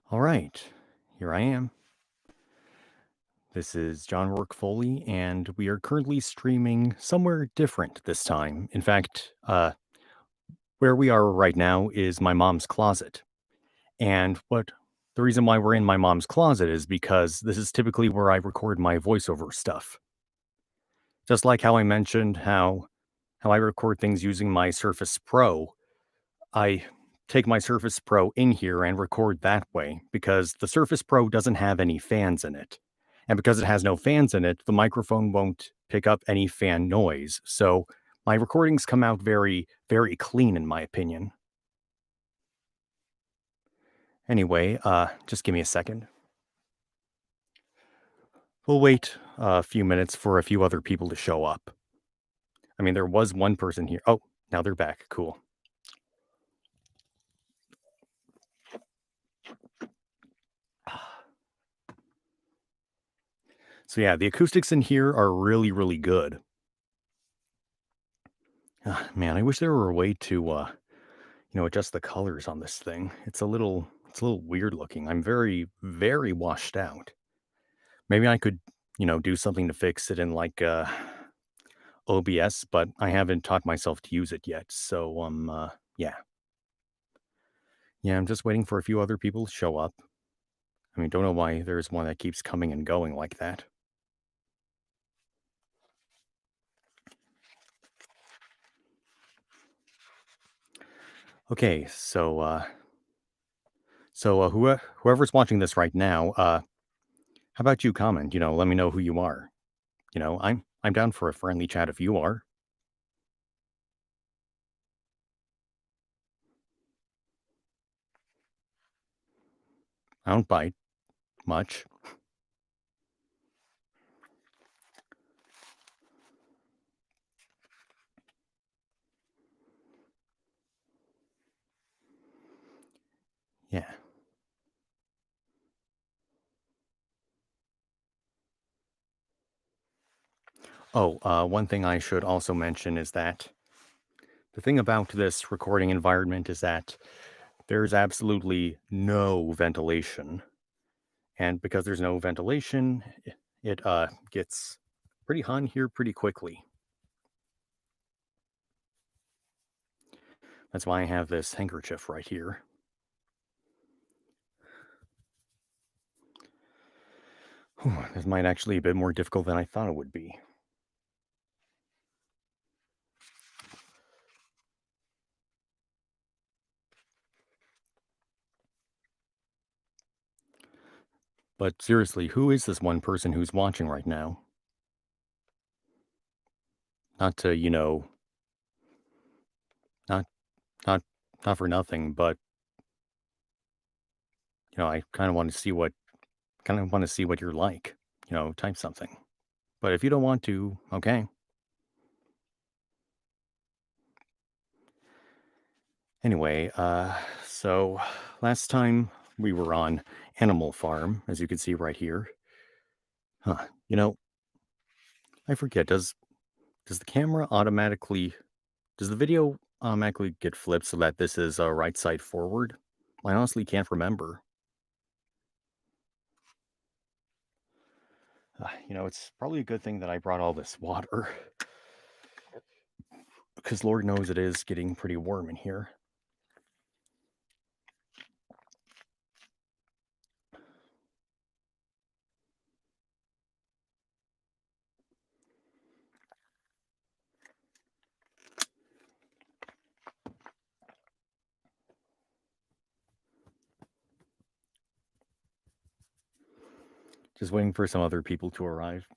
All right, here I am. This is John Rourke Foley, and we are currently streaming somewhere different this time. In fact, where we are right now is my mom's closet. And what the reason why we're in my mom's closet is because this is typically where I record my voiceover stuff. Just like how I mentioned how I record things using my Surface Pro, I take my Surface Pro in here and record that way because the Surface Pro doesn't have any fans in it. And because it has no fans in it, the microphone won't pick up any fan noise. So my recordings come out very, very clean, in my opinion. Anyway, just give me a second. We'll wait a few minutes for a few other people to show up. I mean, there was one person here. Oh, now they're back. Cool. So yeah, the acoustics in here are really, really good. Man, I wish there were a way to adjust the colors on this thing. It's a little weird looking. I'm very, very washed out. Maybe I could, do something to fix it in like OBS, but I haven't taught myself to use it yet. So yeah. Yeah, I'm just waiting for a few other people to show up. I mean, don't know why there's one that keeps coming and going like that. Okay, whoever's watching this right now, how about you comment? Let me know who you are. I'm down for a friendly chat if you are. I don't bite much. Yeah. Oh, one thing I should also mention is that the thing about this recording environment is that there's absolutely no ventilation. And because there's no ventilation, it gets pretty hot in here pretty quickly. That's why I have this handkerchief right here. Whew, this might actually be a bit more difficult than I thought it would be. But seriously, who is this one person who's watching right now? Not to, not not not for nothing, but I kind of want to see what you're like. Type something. But if you don't want to, okay. Anyway, so last time we were on Animal Farm, as you can see right here. Huh. I forget, does the camera automatically does the video automatically get flipped so that this is right side forward? I honestly can't remember. It's probably a good thing that I brought all this water because Lord knows it is getting pretty warm in here. Just waiting for some other people to arrive.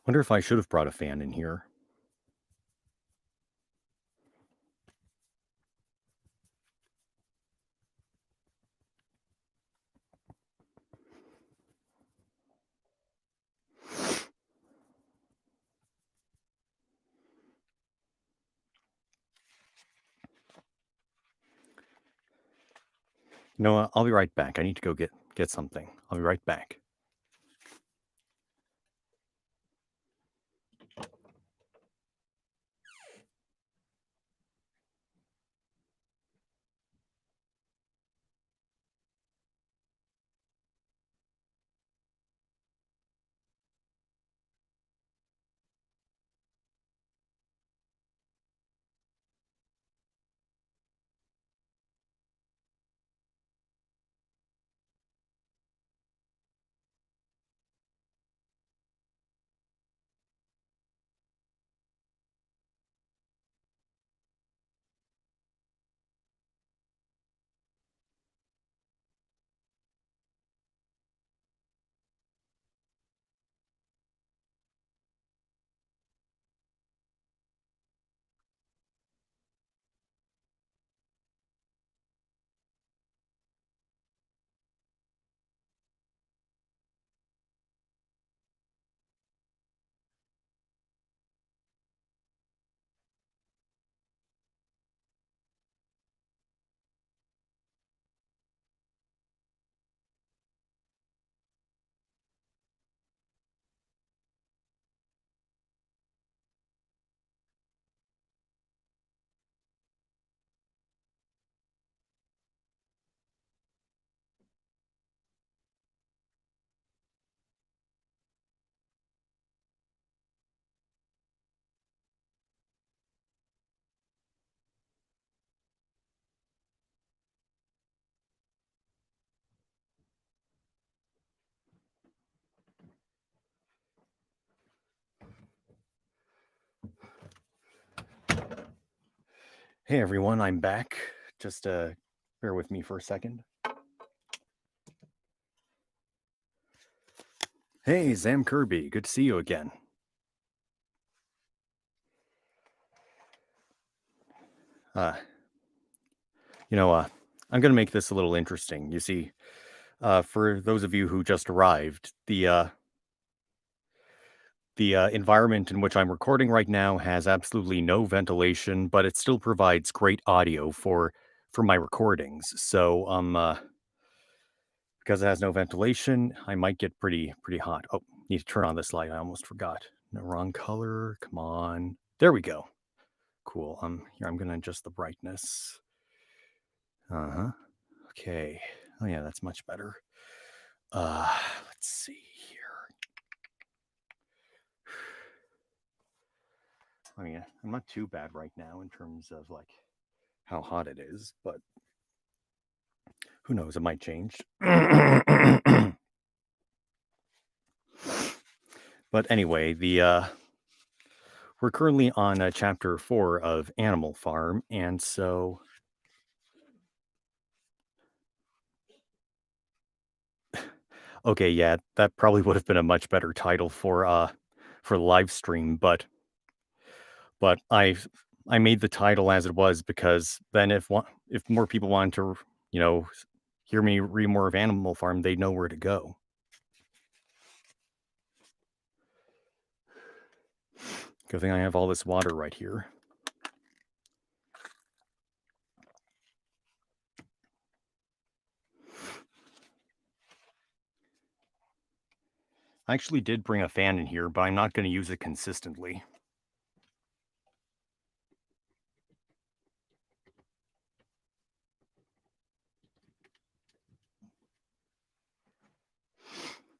Wonder if I should have brought a fan in here. I'll be right back. I need to go get something. I'll be right back. Hey everyone, I'm back. Just bear with me for a second. Hey, Sam Kirby, good to see you again. Uh, I'm going to make this a little interesting. You see, for those of you who just arrived, the environment in which I'm recording right now has absolutely no ventilation, but it still provides great audio for my recordings. So, because it has no ventilation, I might get pretty hot. Oh, need to turn on this light. I almost forgot. No, wrong color. Come on. There we go. Cool. Here I'm gonna adjust the brightness. Uh-huh. Okay. Oh yeah, that's much better. Let's see here. I mean, I'm not too bad right now in terms of like how hot it is, but who knows? It might change. But anyway, the we're currently on chapter 4 of Animal Farm, and so okay, yeah, that probably would have been a much better title for live stream, but I made the title as it was because then if more people wanted to, you know, hear me read more of Animal Farm, they'd know where to go. Good thing I have all this water right here. I actually did bring a fan in here, but I'm not going to use it consistently.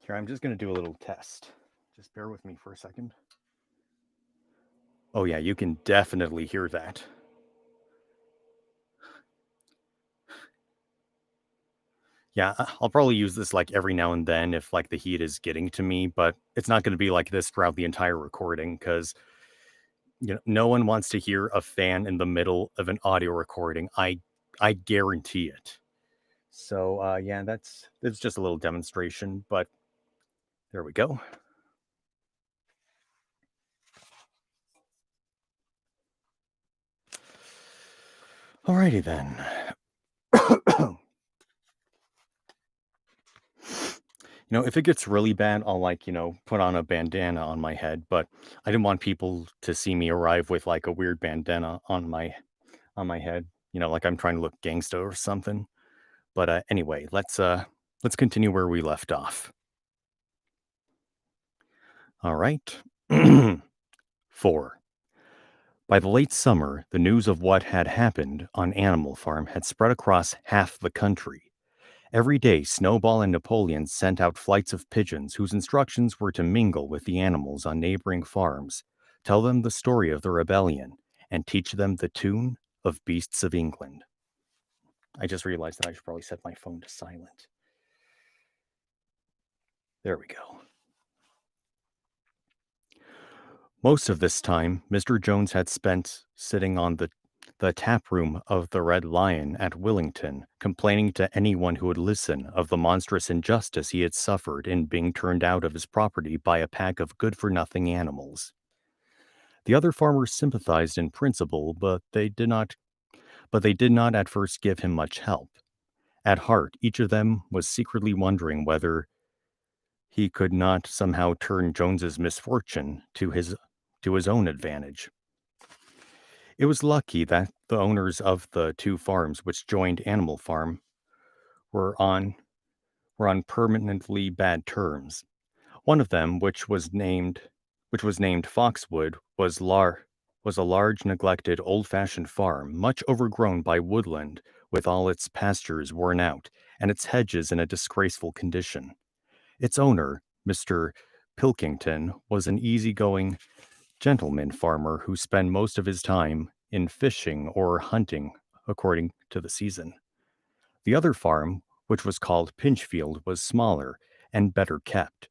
Here, I'm just going to do a little test. Just bear with me for a second. Oh yeah, you can definitely hear that. Yeah, I'll probably use this like every now and then if like the heat is getting to me, but it's not going to be like this throughout the entire recording because no one wants to hear a fan in the middle of an audio recording. I guarantee it. So yeah, that's just a little demonstration, but there we go. Alrighty then. If it gets really bad, I'll like, put on a bandana on my head, but I didn't want people to see me arrive with like a weird bandana on my head, like I'm trying to look gangsta or something. But anyway, let's continue where we left off. All right. 4. By the late summer, the news of what had happened on Animal Farm had spread across half the country. Every day, Snowball and Napoleon sent out flights of pigeons whose instructions were to mingle with the animals on neighboring farms, tell them the story of the rebellion, and teach them the tune of Beasts of England. I just realized that I should probably set my phone to silent. There we go. Most of this time, Mr. Jones had spent sitting on the tap room of the Red Lion at Willington, complaining to anyone who would listen of the monstrous injustice he had suffered in being turned out of his property by a pack of good-for-nothing animals. The other farmers sympathized in principle, but they did not at first give him much help. At heart, each of them was secretly wondering whether he could not somehow turn Jones's misfortune to his own advantage. It was lucky that the owners of the two farms which joined Animal Farm were on permanently bad terms. One of them, which was named Foxwood, was a large, neglected, old-fashioned farm, much overgrown by woodland, with all its pastures worn out and its hedges in a disgraceful condition. Its owner, Mr. Pilkington, was an easygoing gentleman farmer who spent most of his time in fishing or hunting according to the season. The other farm, which was called Pinchfield, was smaller and better kept.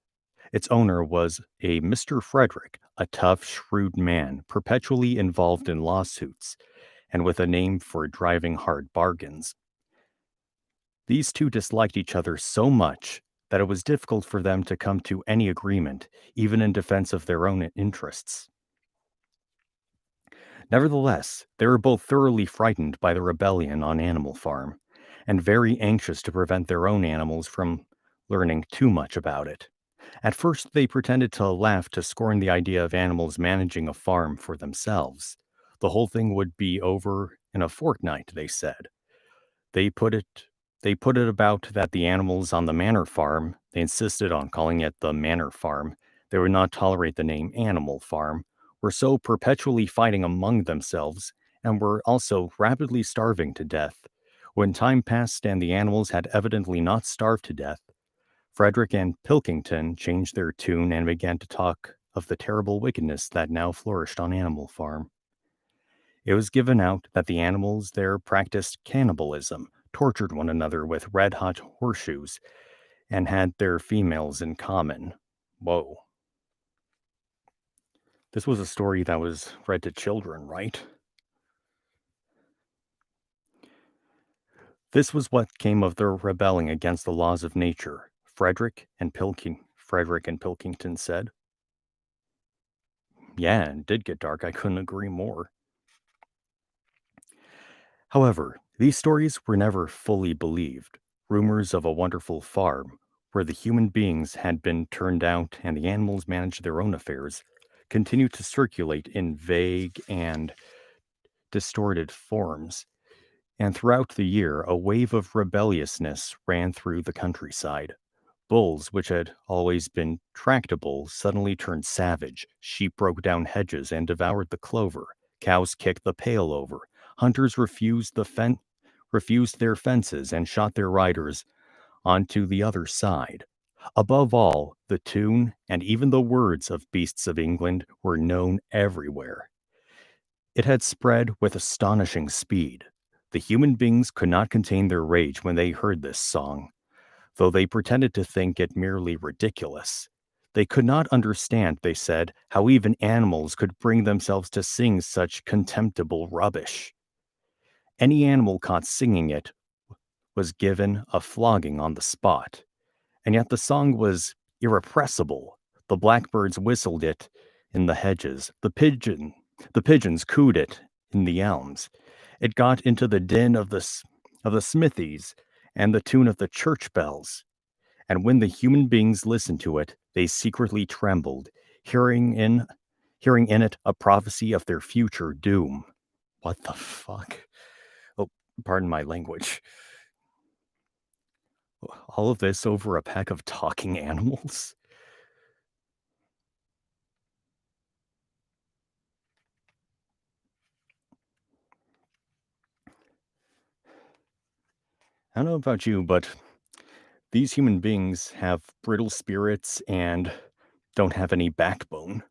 Its owner was a Mr. Frederick, a tough, shrewd man, perpetually involved in lawsuits, and with a name for driving hard bargains. These two disliked each other so much that it was difficult for them to come to any agreement, even in defense of their own interests. Nevertheless, they were both thoroughly frightened by the rebellion on Animal Farm, and very anxious to prevent their own animals from learning too much about it. At first, they pretended to laugh to scorn the idea of animals managing a farm for themselves. The whole thing would be over in a fortnight, they said. They put it they put it about that the animals on the manor farm, they insisted on calling it the manor farm. They would not tolerate the name animal farm, were so perpetually fighting among themselves and were also rapidly starving to death. When time passed and the animals had evidently not starved to death, Frederick and Pilkington changed their tune and began to talk of the terrible wickedness that now flourished on Animal Farm. It was given out that the animals there practiced cannibalism, tortured one another with red hot horseshoes, and had their females in common. Whoa. This was a story that was read to children, right? This was what came of their rebelling against the laws of nature, Frederick and Pilkington said. Yeah, it did get dark. I couldn't agree more. However, these stories were never fully believed. Rumors of a wonderful farm, where the human beings had been turned out and the animals managed their own affairs, continued to circulate in vague and distorted forms. And throughout the year, a wave of rebelliousness ran through the countryside. Bulls, which had always been tractable, suddenly turned savage. Sheep broke down hedges and devoured the clover. Cows kicked the pail over. Hunters refused their fences and shot their riders onto the other side. Above all, the tune and even the words of Beasts of England were known everywhere. It had spread with astonishing speed. The human beings could not contain their rage when they heard this song, though they pretended to think it merely ridiculous. They could not understand, they said, how even animals could bring themselves to sing such contemptible rubbish. Any animal caught singing it was given a flogging on the spot, and yet the song was irrepressible. The blackbirds whistled it in the hedges, the pigeons cooed it in the elms. It got into the din of the smithies and the tune of the church bells. And when the human beings listened to it, they secretly trembled, hearing in hearing in it a prophecy of their future doom. What the fuck? Oh, pardon my language. All of this over a pack of talking animals? I don't know about you, but these human beings have brittle spirits and don't have any backbone.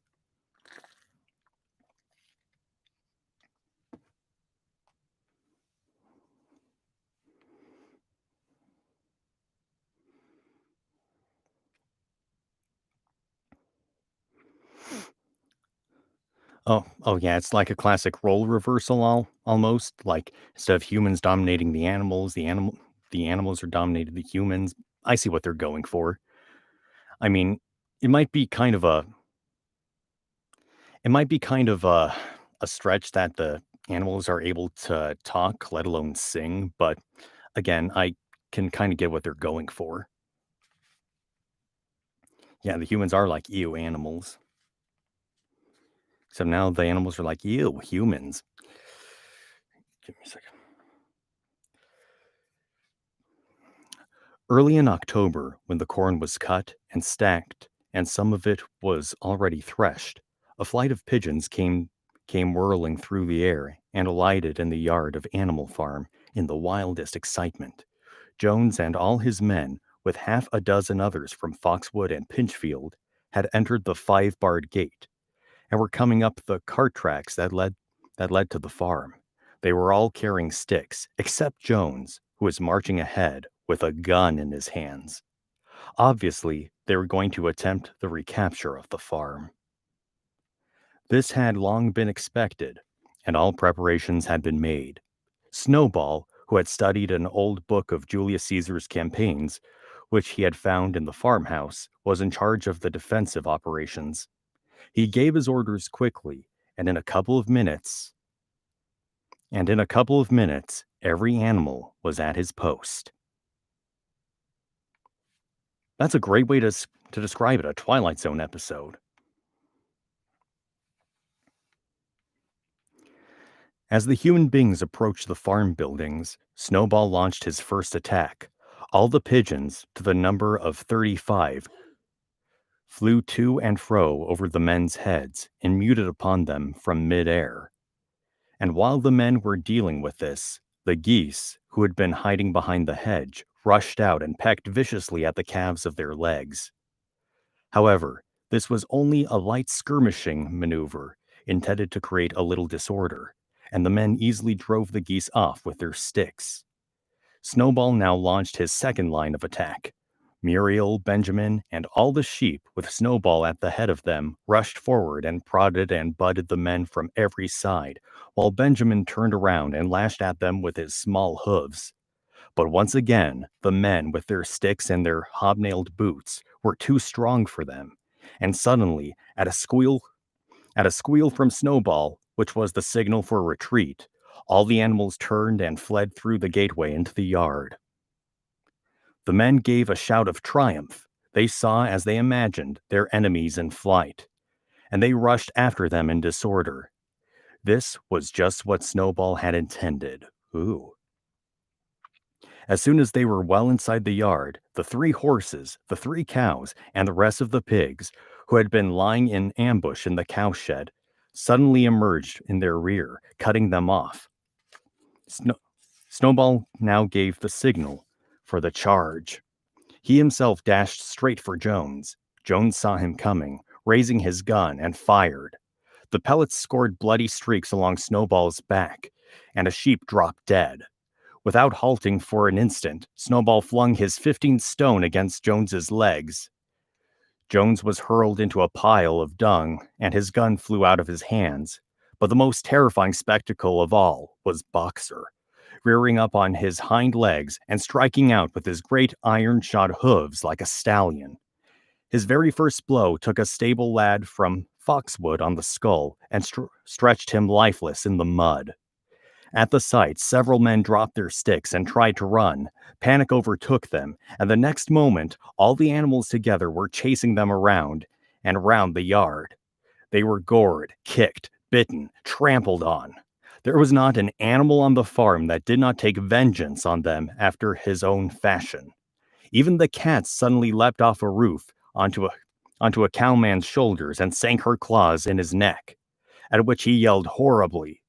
Oh yeah, it's like a classic role reversal almost. Like instead of humans dominating the animals are dominating the humans. I see what they're going for. I mean, it might be kind of a a stretch that the animals are able to talk, let alone sing, but again, I can kind of get what they're going for. Yeah, the humans are like ew animals. So now the animals are like ew humans. Give me a second. Early in October, when the corn was cut and stacked, and some of it was already threshed, a flight of pigeons came whirling through the air and alighted in the yard of Animal Farm in the wildest excitement. Jones and all his men, with half a dozen others from Foxwood and Pinchfield, had entered the five-barred gate and were coming up the cart tracks that led to the farm. They were all carrying sticks, except Jones, who was marching ahead with a gun in his hands. Obviously, they were going to attempt the recapture of the farm. This had long been expected. and all preparations had been made. Snowball, who had studied an old book of Julius Caesar's campaigns, which he had found in the farmhouse, was in charge of the defensive operations. He gave his orders quickly, and in a couple of minutes, every animal was at his post. That's a great way to describe it, a Twilight Zone episode. As the human beings approached the farm buildings, Snowball launched his first attack. All the pigeons, to the number of 35, flew to and fro over the men's heads and muted upon them from midair. And while the men were dealing with this, the geese, who had been hiding behind the hedge, rushed out and pecked viciously at the calves of their legs. However, this was only a light skirmishing maneuver intended to create a little disorder, and the men easily drove the geese off with their sticks. Snowball now launched his second line of attack. Muriel, Benjamin, and all the sheep, with Snowball at the head of them, rushed forward and prodded and butted the men from every side, while Benjamin turned around and lashed at them with his small hooves. But once again, the men, with their sticks and their hobnailed boots, were too strong for them, and suddenly, at a squeal from Snowball, which was the signal for retreat, all the animals turned and fled through the gateway into the yard. The men gave a shout of triumph. They saw, as they imagined, their enemies in flight, and they rushed after them in disorder. This was just what Snowball had intended. Ooh. As soon as they were well inside the yard, the 3 horses, the 3 cows, and the rest of the pigs, who had been lying in ambush in the cowshed, suddenly emerged in their rear, cutting them off. Snowball now gave the signal for the charge. He himself dashed straight for Jones. Jones saw him coming, raising his gun, and fired. The pellets scored bloody streaks along Snowball's back, and a sheep dropped dead. Without halting for an instant, Snowball flung his 15-stone against Jones's legs. Jones was hurled into a pile of dung, and his gun flew out of his hands. But the most terrifying spectacle of all was Boxer, rearing up on his hind legs and striking out with his great iron-shod hooves like a stallion. His very first blow took a stable lad from Foxwood on the skull and stretched him lifeless in the mud. At the sight, several men dropped their sticks and tried to run. Panic overtook them, and the next moment, all the animals together were chasing them around and around the yard. They were gored, kicked, bitten, trampled on. There was not an animal on the farm that did not take vengeance on them after his own fashion. Even the cat suddenly leapt off a roof onto a cowman's shoulders and sank her claws in his neck, at which he yelled horribly.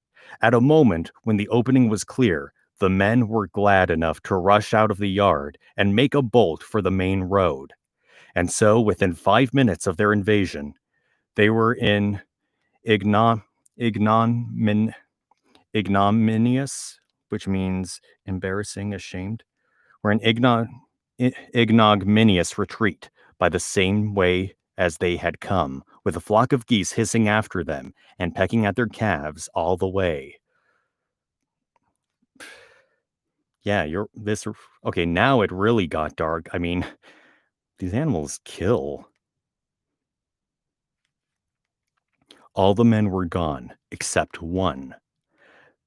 At a moment when the opening was clear, the men were glad enough to rush out of the yard and make a bolt for the main road. And so, within 5 minutes of their invasion, they were in ignominious, which means embarrassing, ashamed, were in ignominious retreat by the same way as they had come, with a flock of geese hissing after them and pecking at their calves all the way. Yeah, okay, now it really got dark. I mean, these animals kill. All the men were gone, except one.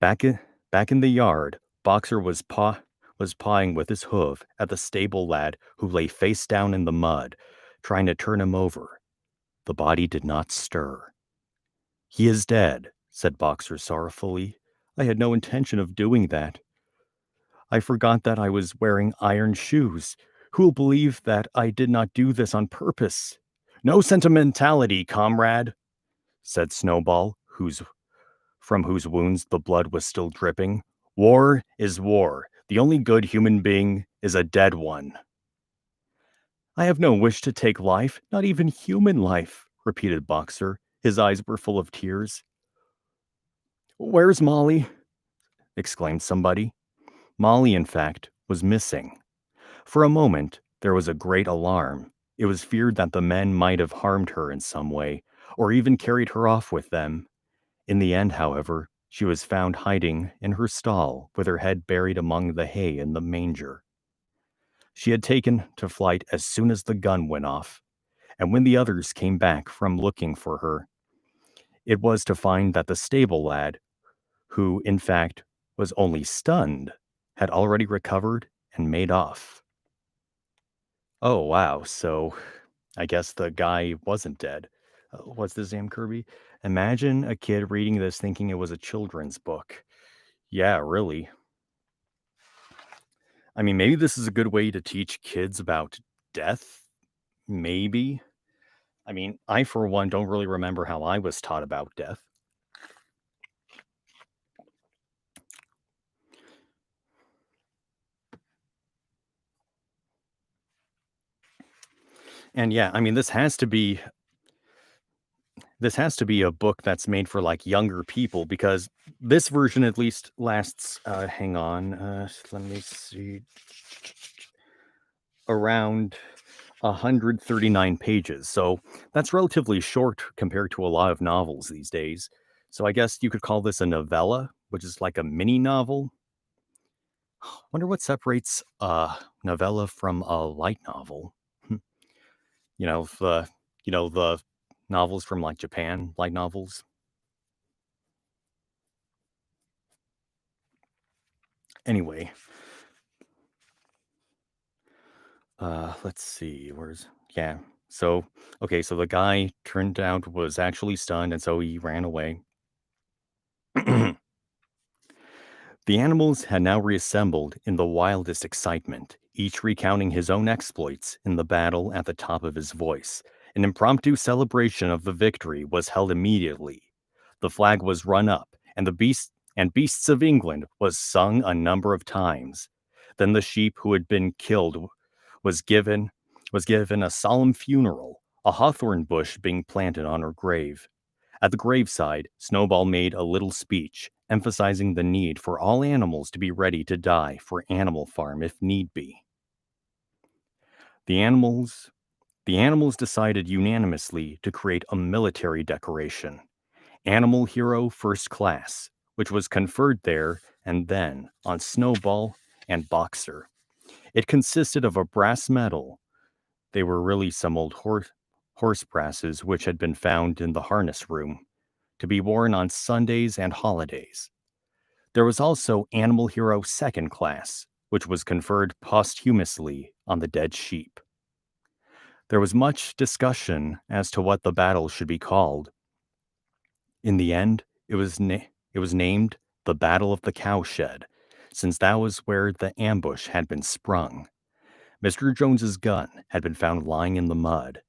Back in the yard, Boxer was pawing with his hoof at the stable lad who lay face down in the mud, trying to turn him over. The body did not stir. "He is dead," said Boxer sorrowfully. "I had no intention of doing that. I forgot that I was wearing iron shoes. Who'll believe that I did not do this on purpose?" "No sentimentality, comrade," said Snowball, from whose wounds the blood was still dripping. "War is war. The only good human being is a dead one." "I have no wish to take life, not even human life," repeated Boxer. His eyes were full of tears. "Where's Molly?" exclaimed somebody. Molly, in fact, was missing. For a moment, there was a great alarm. It was feared that the men might have harmed her in some way, or even carried her off with them. In the end, however, She was found hiding in her stall with her head buried among the hay in the manger. She had taken to flight as soon as the gun went off, and when the others came back from looking for her, it was to find that the stable lad, who in fact was only stunned, had already recovered and made off. Oh, wow. So I guess the guy wasn't dead. What's this, Sam Kirby? Imagine a kid reading this thinking it was a children's book. Yeah, really. I mean, maybe this is a good way to teach kids about death. Maybe. I mean, I, for one, don't really remember how I was taught about death. And yeah, I mean, this has to be a book that's made for like younger people because this version at least lasts hang on, let me see, around 139 pages. So that's relatively short compared to a lot of novels these days. So I guess you could call this a novella, which is like a mini novel. Wonder what separates a novella from a light novel. Hmm. The novels from like Japan, light novels. Anyway, let's see. Where's yeah. So okay, so the guy turned out was actually stunned, and so he ran away. The animals had now reassembled in the wildest excitement, each recounting his own exploits in the battle at the top of his voice. An impromptu celebration of the victory was held immediately. The flag was run up, and the beasts of England was sung a number of times. Then the sheep who had been killed was given was given a solemn funeral, a hawthorn bush being planted on her grave. At the graveside, Snowball made a little speech, emphasizing the need for all animals to be ready to die for Animal Farm if need be. The animals the animals decided unanimously to create a military decoration, Animal Hero First Class, which was conferred there and then on Snowball and Boxer. It consisted of a brass medal. They were really some old horse brasses which had been found in the harness room, to be worn on Sundays and holidays. There was also Animal Hero Second Class, which was conferred posthumously on the dead sheep. There was much discussion as to what the battle should be called. In the end, it was named the Battle of the Cowshed, since that was where the ambush had been sprung. Mr. Jones's gun had been found lying in the mud,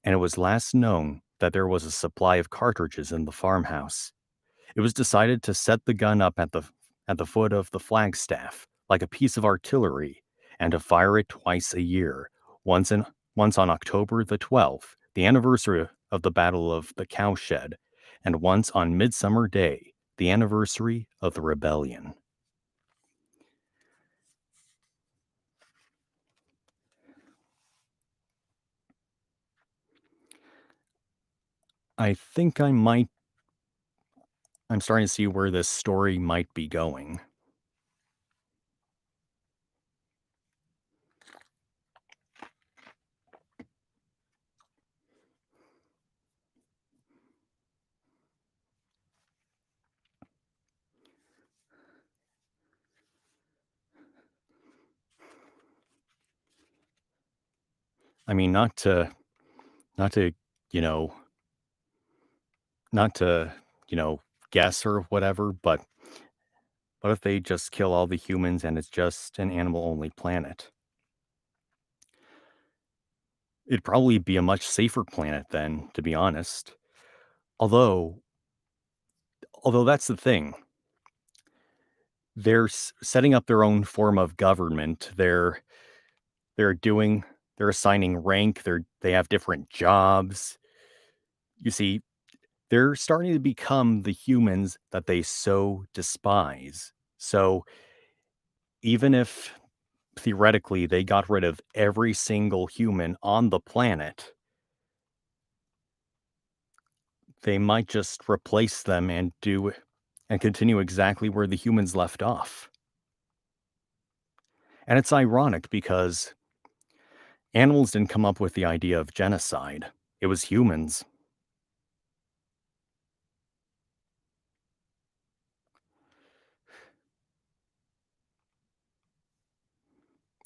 and it was last known that there was a supply of cartridges in the farmhouse. It was decided to set the gun up at the foot of the flagstaff, like a piece of artillery, and to fire it twice a year, once in once on October the 12th, the anniversary of the Battle of the Cowshed, and once on Midsummer Day, the anniversary of the rebellion. I think I'm starting to see where this story might be going. I mean, not to, you know, not to, you know, guess or whatever, but what if they just kill all the humans and it's just an animal only planet? It'd probably be a much safer planet then, to be honest. Although, although that's the thing. They're setting up their own form of government. They're doing they're assigning rank. They have different jobs. You see, they're starting to become the humans that they so despise. So, even if theoretically they got rid of every single human on the planet, they might just replace them and do and continue exactly where the humans left off. And it's ironic because animals didn't come up with the idea of genocide, it was humans.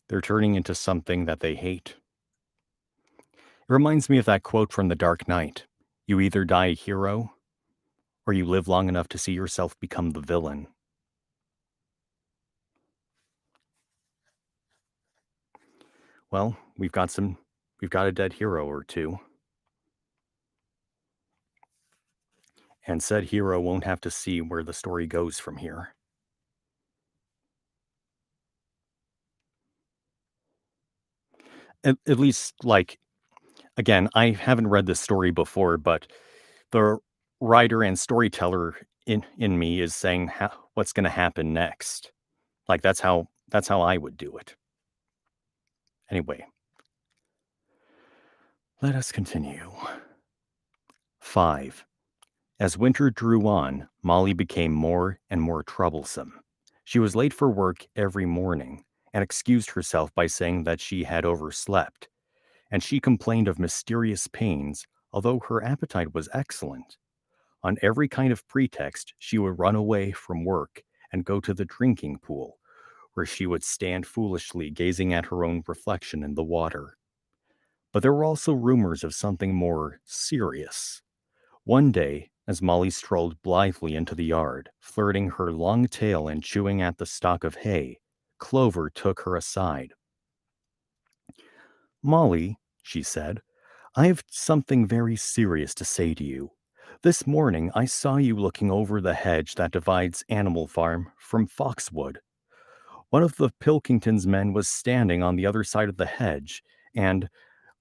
They're turning into something that they hate. It reminds me of that quote from The Dark Knight: "You either die a hero, or you live long enough to see yourself become the villain." Well, we've got a dead hero or two, and said hero won't have to see where the story goes from here. At least, like, again, I haven't read this story before, but the writer and storyteller in me is saying what's going to happen next. Like that's how I would do it. Anyway, let us continue. 5. As winter drew on, Molly became more and more troublesome. She was late for work every morning and excused herself by saying that she had overslept, and she complained of mysterious pains, although her appetite was excellent. On every kind of pretext, she would run away from work and go to the drinking pool, where she would stand foolishly gazing at her own reflection in the water. But there were also rumors of something more serious. One day, as Molly strolled blithely into the yard, flirting her long tail and chewing at the stalk of hay, Clover took her aside. "Molly," she said, "I have something very serious to say to you. This morning I saw you looking over the hedge that divides Animal Farm from Foxwood. One of the Pilkingtons men was standing on the other side of the hedge, and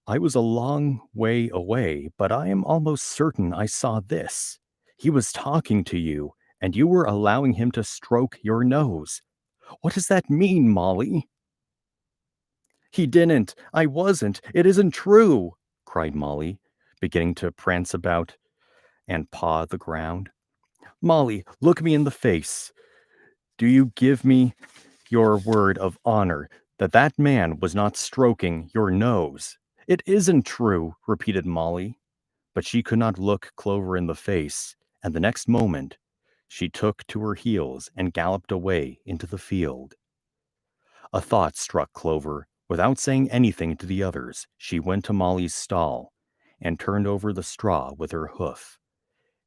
I was a long way away, but I am almost certain I saw this. He was talking to you, and you were allowing him to stroke your nose. What does that mean, Molly?" "He didn't. I wasn't. It isn't true," cried Molly, beginning to prance about and paw the ground. "Molly, look me in the face. Do you give me your word of honor that that man was not stroking your nose?" "It isn't true," repeated Molly, but she could not look Clover in the face, and the next moment she took to her heels and galloped away into the field. A thought struck Clover. Without saying anything to the others, she went to Molly's stall and turned over the straw with her hoof.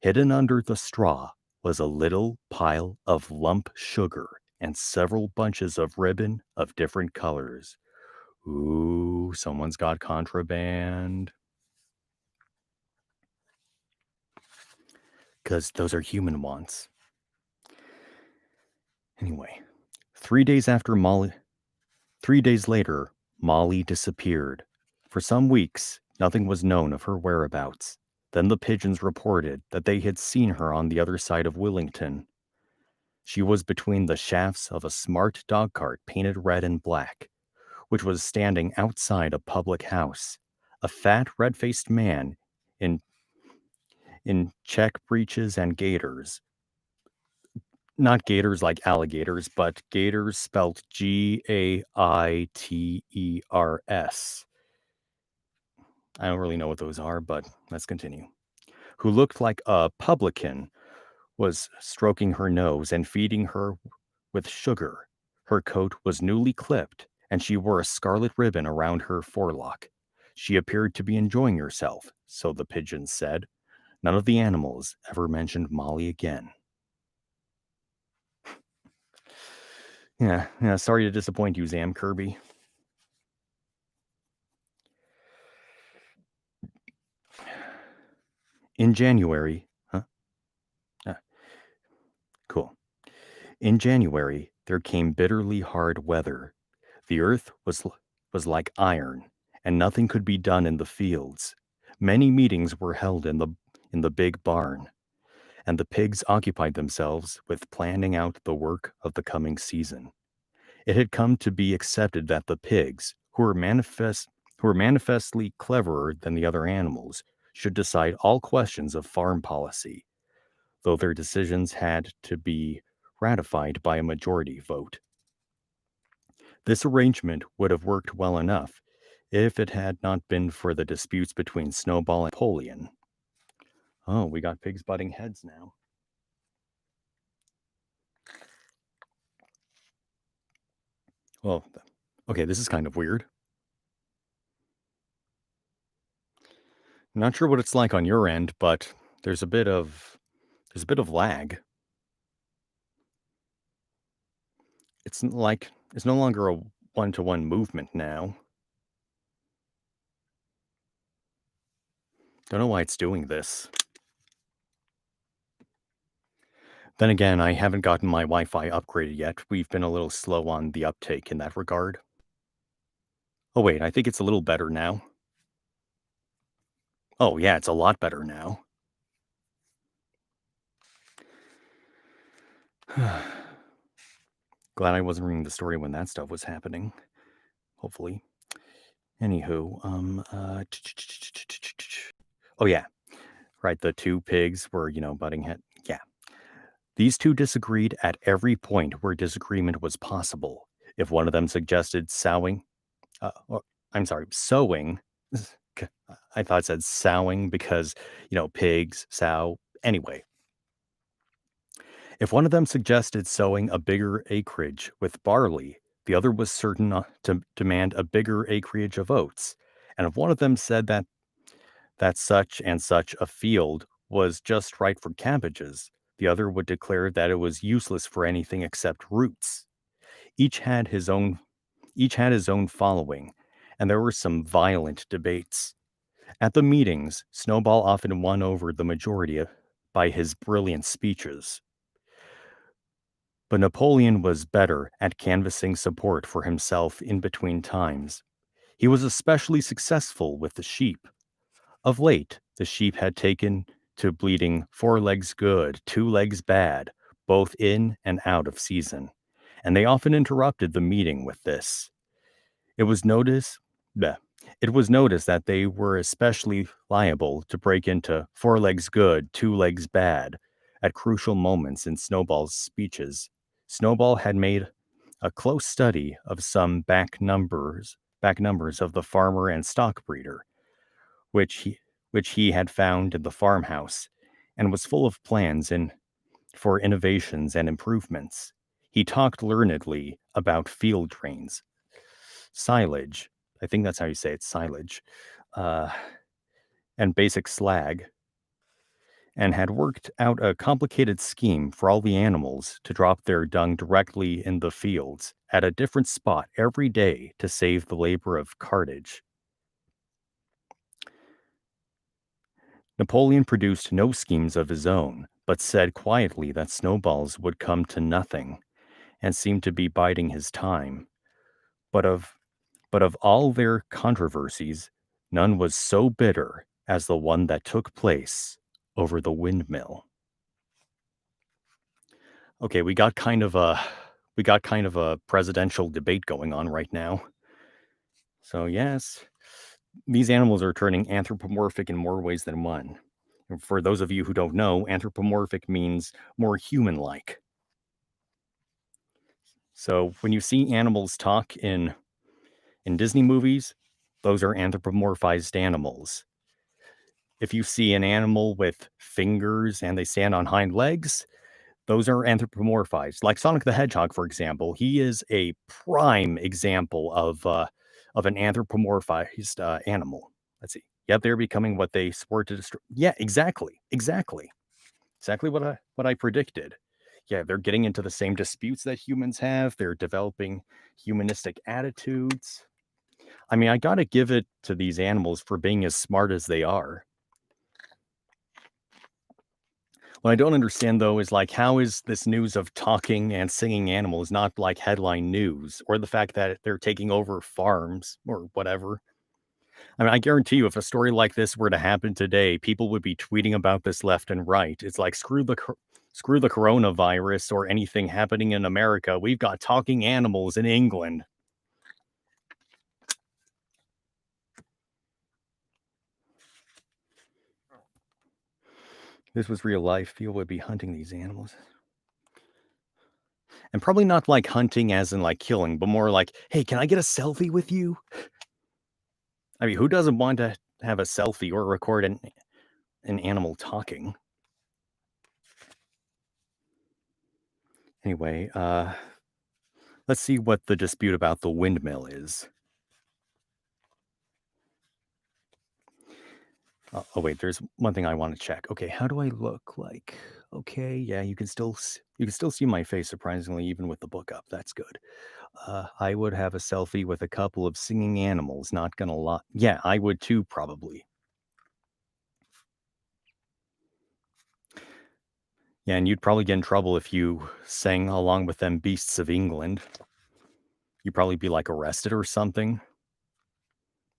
Hidden under the straw was a little pile of lump sugar and several bunches of ribbon of different colors. Ooh, someone's got contraband. Because those are human wants. Anyway, 3 days after Molly, 3 days later, Molly disappeared. For some weeks, nothing was known of her whereabouts. Then the pigeons reported that they had seen her on the other side of Willington. She was between the shafts of a smart dog cart painted red and black, which was standing outside a public house. A fat, red-faced man in check breeches and gaiters. Not gators like alligators, but gators spelled Gaiters. I don't really know what those are, but let's continue. Who looked like a publican, was stroking her nose and feeding her with sugar. Her coat was newly clipped, and she wore a scarlet ribbon around her forelock. She appeared to be enjoying herself, so the pigeons said. None of the animals ever mentioned Molly again. Yeah, sorry to disappoint you, Zam Kirby. In January, huh? Ah, cool. In January, there came bitterly hard weather. The earth was like iron, and nothing could be done in the fields. Many meetings were held in the big barn, and the pigs occupied themselves with planning out the work of the coming season. It had come to be accepted that the pigs, who were manifestly cleverer than the other animals, should decide all questions of farm policy. though their decisions had to be ratified by a majority vote. This arrangement would have worked well enough if it had not been for the disputes between Snowball and Napoleon. Oh, we got pigs butting heads now. Well, okay, this is kind of weird. I'm not sure what it's like on your end, but there's a bit of lag. It's no longer a one-to-one movement now. Don't know why it's doing this. Then again, I haven't gotten my Wi-Fi upgraded yet. We've been a little slow on the uptake in that regard. Oh wait, I think it's a little better now. Oh yeah, it's a lot better now. Glad I wasn't reading the story when that stuff was happening. Hopefully. Anywho, oh yeah, right. The two pigs were, butting head. Yeah, these two disagreed at every point where disagreement was possible. If one of them suggested sowing, I'm sorry, sowing. I thought it said sowing because, pigs, sow. Anyway, if one of them suggested sowing a bigger acreage with barley, the other was certain to demand a bigger acreage of oats. And if one of them said that such and such a field was just right for cabbages, the other would declare that it was useless for anything except roots. Each had his own each had his own following, and there were some violent debates. At the meetings, Snowball often won over the majority by his brilliant speeches. But Napoleon was better at canvassing support for himself in between times. He was especially successful with the sheep. Of late, the sheep had taken to bleating 4 legs good, 2 legs bad, both in and out of season, and they often interrupted the meeting with this. It was noticed, bleh, it was noticed that they were especially liable to break into 4 legs good, 2 legs bad at crucial moments in Snowball's speeches. Snowball had made a close study of some back numbers of the farmer and stock breeder, which he had found in the farmhouse, and was full of plans for innovations and improvements. He talked learnedly about field trains, silage, I think that's how you say it, silage, uh, and basic slag, and had worked out a complicated scheme for all the animals to drop their dung directly in the fields at a different spot every day to save the labor of cartage. Napoleon produced no schemes of his own, but said quietly that snowballs would come to nothing, and seemed to be biding his time. But of all their controversies, none was so bitter as the one that took place over the windmill. Okay, we got kind of a presidential debate going on right now. So yes, these animals are turning anthropomorphic in more ways than one. And for those of you who don't know, anthropomorphic means more human-like. So when you see animals talk in Disney movies, those are anthropomorphized animals. If you see an animal with fingers and they stand on hind legs, those are anthropomorphized. Like Sonic the Hedgehog, for example, he is a prime example of an anthropomorphized animal. Let's see. Yep, they're becoming what they swore to destroy. Yeah, exactly what I predicted. Yeah, they're getting into the same disputes that humans have. They're developing humanistic attitudes. I mean, I gotta give it to these animals for being as smart as they are. What I don't understand though is like, how is this news of talking and singing animals not like headline news, or the fact that they're taking over farms or whatever? I mean, I guarantee you, if a story like this were to happen today, people would be tweeting about this left and right. It's like, screw the coronavirus or anything happening in America. We've got talking animals in England. this was real life, people would be hunting these animals. And probably not like hunting as in like killing, but more like, hey, can I get a selfie with you? I mean, who doesn't want to have a selfie or record an animal talking? Anyway, let's see what the dispute about the windmill is. Oh wait, there's one thing I want to check. Okay, how do I look like? Okay, yeah, you can still see my face surprisingly even with the book up. That's good. I would have a selfie with a couple of singing animals. Not gonna lie. Yeah, I would too probably. Yeah, and you'd probably get in trouble if you sang along with them beasts of England. You'd probably be like arrested or something.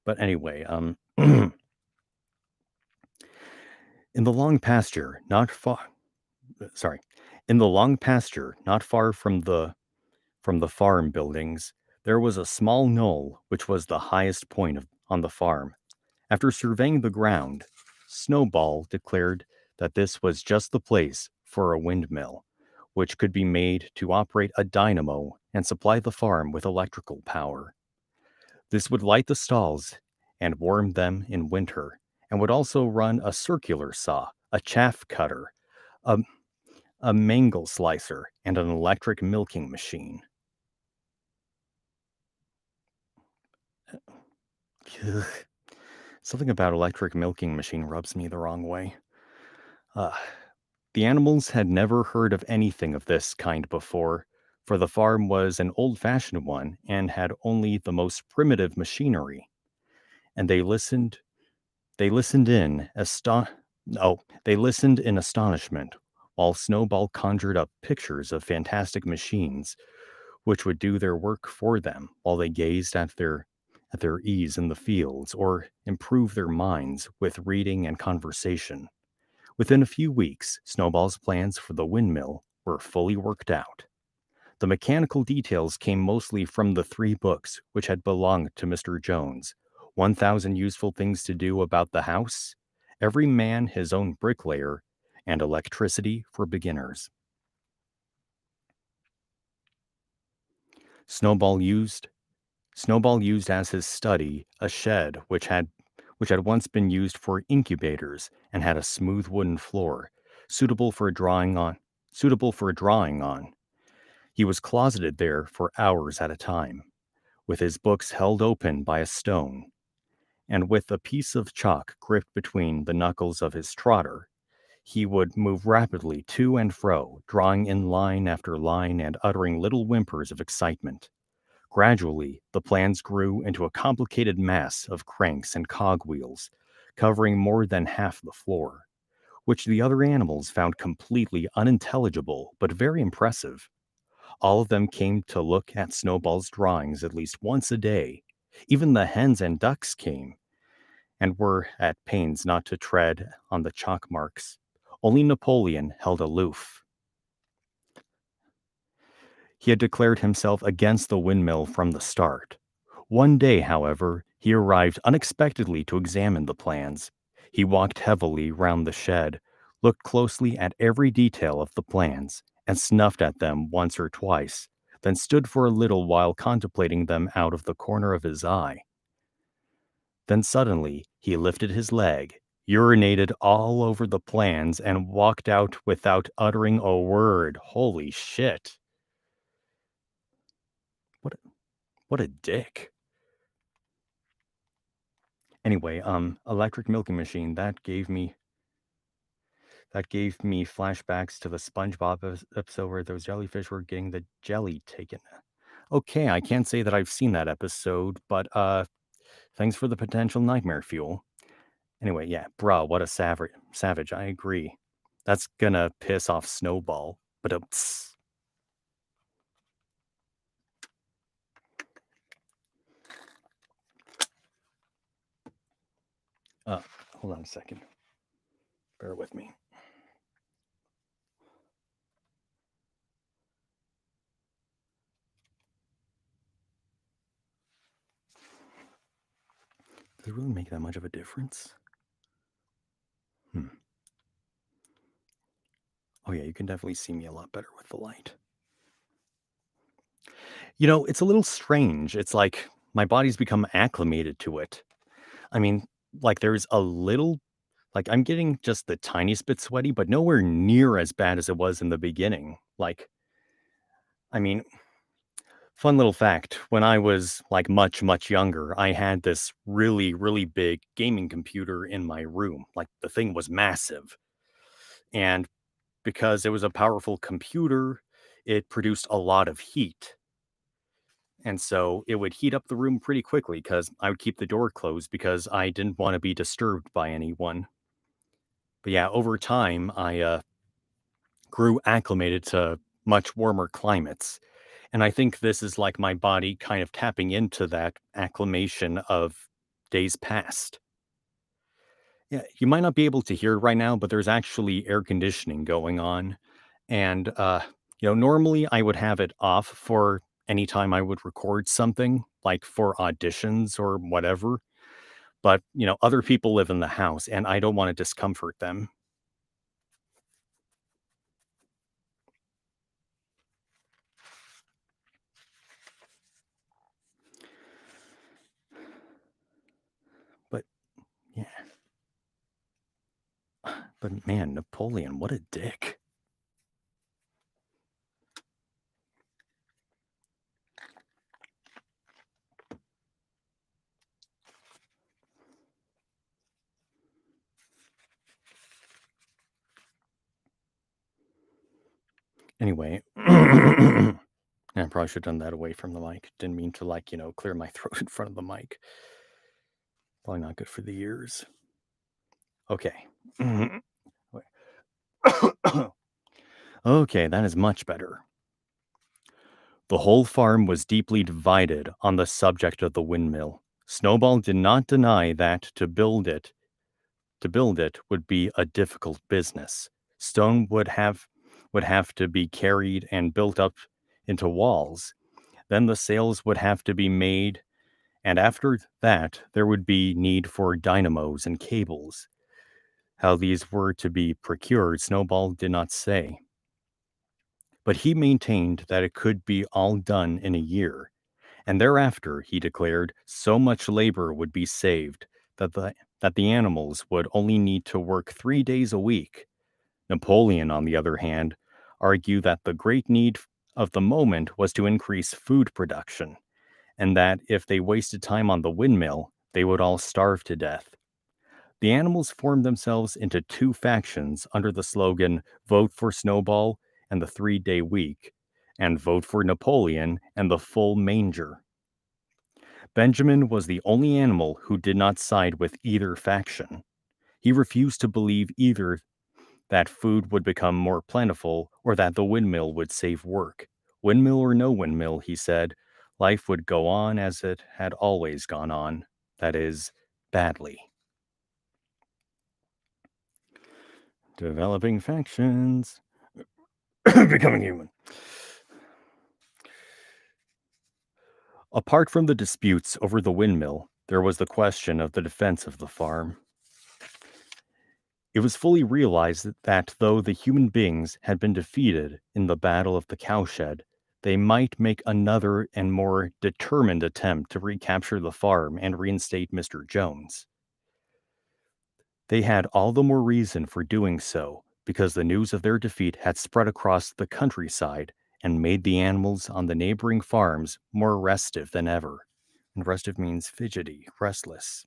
But anyway, in the long pasture, not far. Sorry, in the long pasture, not far from the farm buildings, there was a small knoll which was the highest point on the farm. After surveying the ground, Snowball declared that this was just the place for a windmill, which could be made to operate a dynamo and supply the farm with electrical power. This would light the stalls and warm them in winter, and would also run a circular saw, a chaff cutter, a, a mangle slicer, and an electric milking machine. Ugh. Something about electric milking machine rubs me the wrong way. Uh, the animals had never heard of anything of this kind before, for the farm was an old fashioned one and had only the most primitive machinery. And they listened in they listened in astonishment, while Snowball conjured up pictures of fantastic machines which would do their work for them while they gazed at their ease in the fields or improve their minds with reading and conversation. Within a few weeks, Snowball's plans for the windmill were fully worked out. The mechanical details came mostly from the three books which had belonged to Mr. Jones: 1,000 Useful Things to Do About the House, Every Man His Own Bricklayer, and Electricity for Beginners. Snowball used Snowball used as his study a shed which had once been used for incubators and had a smooth wooden floor, suitable for drawing on. Suitable for drawing on. He was closeted there for hours at a time, with his books held open by a stone, and with a piece of chalk gripped between the knuckles of his trotter. He would move rapidly to and fro, drawing in line after line and uttering little whimpers of excitement. Gradually, the plans grew into a complicated mass of cranks and cogwheels, covering more than half the floor, which the other animals found completely unintelligible but very impressive. All of them came to look at Snowball's drawings at least once a day. Even the hens and ducks came, and were at pains not to tread on the chalk marks. Only Napoleon held aloof. He had declared himself against the windmill from the start. One day, however, he arrived unexpectedly to examine the plans. He walked heavily round the shed, looked closely at every detail of the plans, and snuffed at them once or twice, then stood for a little while contemplating them out of the corner of his eye. Then suddenly he lifted his leg, urinated all over the plans, and walked out without uttering a word. Holy shit. What a, what a dick. Anyway, electric milking machine, that gave me flashbacks to the SpongeBob episode where those jellyfish were getting the jelly taken. Okay, I can't say that I've seen that episode, but thanks for the potential nightmare fuel. Anyway, yeah, bruh, what a savage, I agree. That's gonna piss off Snowball. But uh, hold on a second. Bear with me. Does it really make that much of a difference? Hmm. Oh, yeah, you can definitely see me a lot better with the light. It's a little strange. It's like my body's become acclimated to it. I mean, like, there's a little like, I'm getting just the tiniest bit sweaty, but nowhere near as bad as it was in the beginning. Like, I mean, fun little fact, when I was, like, much, much younger, I had this really, really big gaming computer in my room. Like, the thing was massive, and because it was a powerful computer, it produced a lot of heat, and so it would heat up the room pretty quickly because I would keep the door closed because I didn't wanna be disturbed by anyone. But, yeah, over time, I grew acclimated to much warmer climates. And I think this is like my body kind of tapping into that acclimation of days past. Yeah, you might not be able to hear it right now, but there's actually air conditioning going on. And, normally I would have it off for any time I would record something, like for auditions or whatever. But, other people live in the house and I don't want to discomfort them. But yeah, but man, Napoleon, what a dick. Anyway, I probably should have done that away from the mic. Didn't mean to, like, clear my throat in front of the mic. Probably not good for the ears. Okay. Wait. Okay, that is much better. The whole farm was deeply divided on the subject of the windmill. Snowball did not deny that to build it would be a difficult business. Stone would have to be carried and built up into walls. Then the sails would have to be made, and after that there would be need for dynamos and cables. How these were to be procured, Snowball did not say, but he maintained that it could be all done in a year, and thereafter, he declared, so much labor would be saved that the animals would only need to work 3 days a week. Napoleon, on the other hand, argued that the great need of the moment was to increase food production, and that if they wasted time on the windmill, they would all starve to death. The animals formed themselves into two factions under the slogan Vote for Snowball and the 3 Day Week, and Vote for Napoleon and the Full Manger. Benjamin was the only animal who did not side with either faction. He refused to believe either that food would become more plentiful or that the windmill would save work. Windmill or no windmill, he said, life would go on as it had always gone on, that is, badly. Developing factions. Becoming human. Apart from the disputes over the windmill, there was the question of the defense of the farm. It was fully realized that though the human beings had been defeated in the Battle of the Cowshed, they might make another and more determined attempt to recapture the farm and reinstate Mr. Jones. They had all the more reason for doing so because the news of their defeat had spread across the countryside and made the animals on the neighboring farms more restive than ever. And restive means fidgety, restless.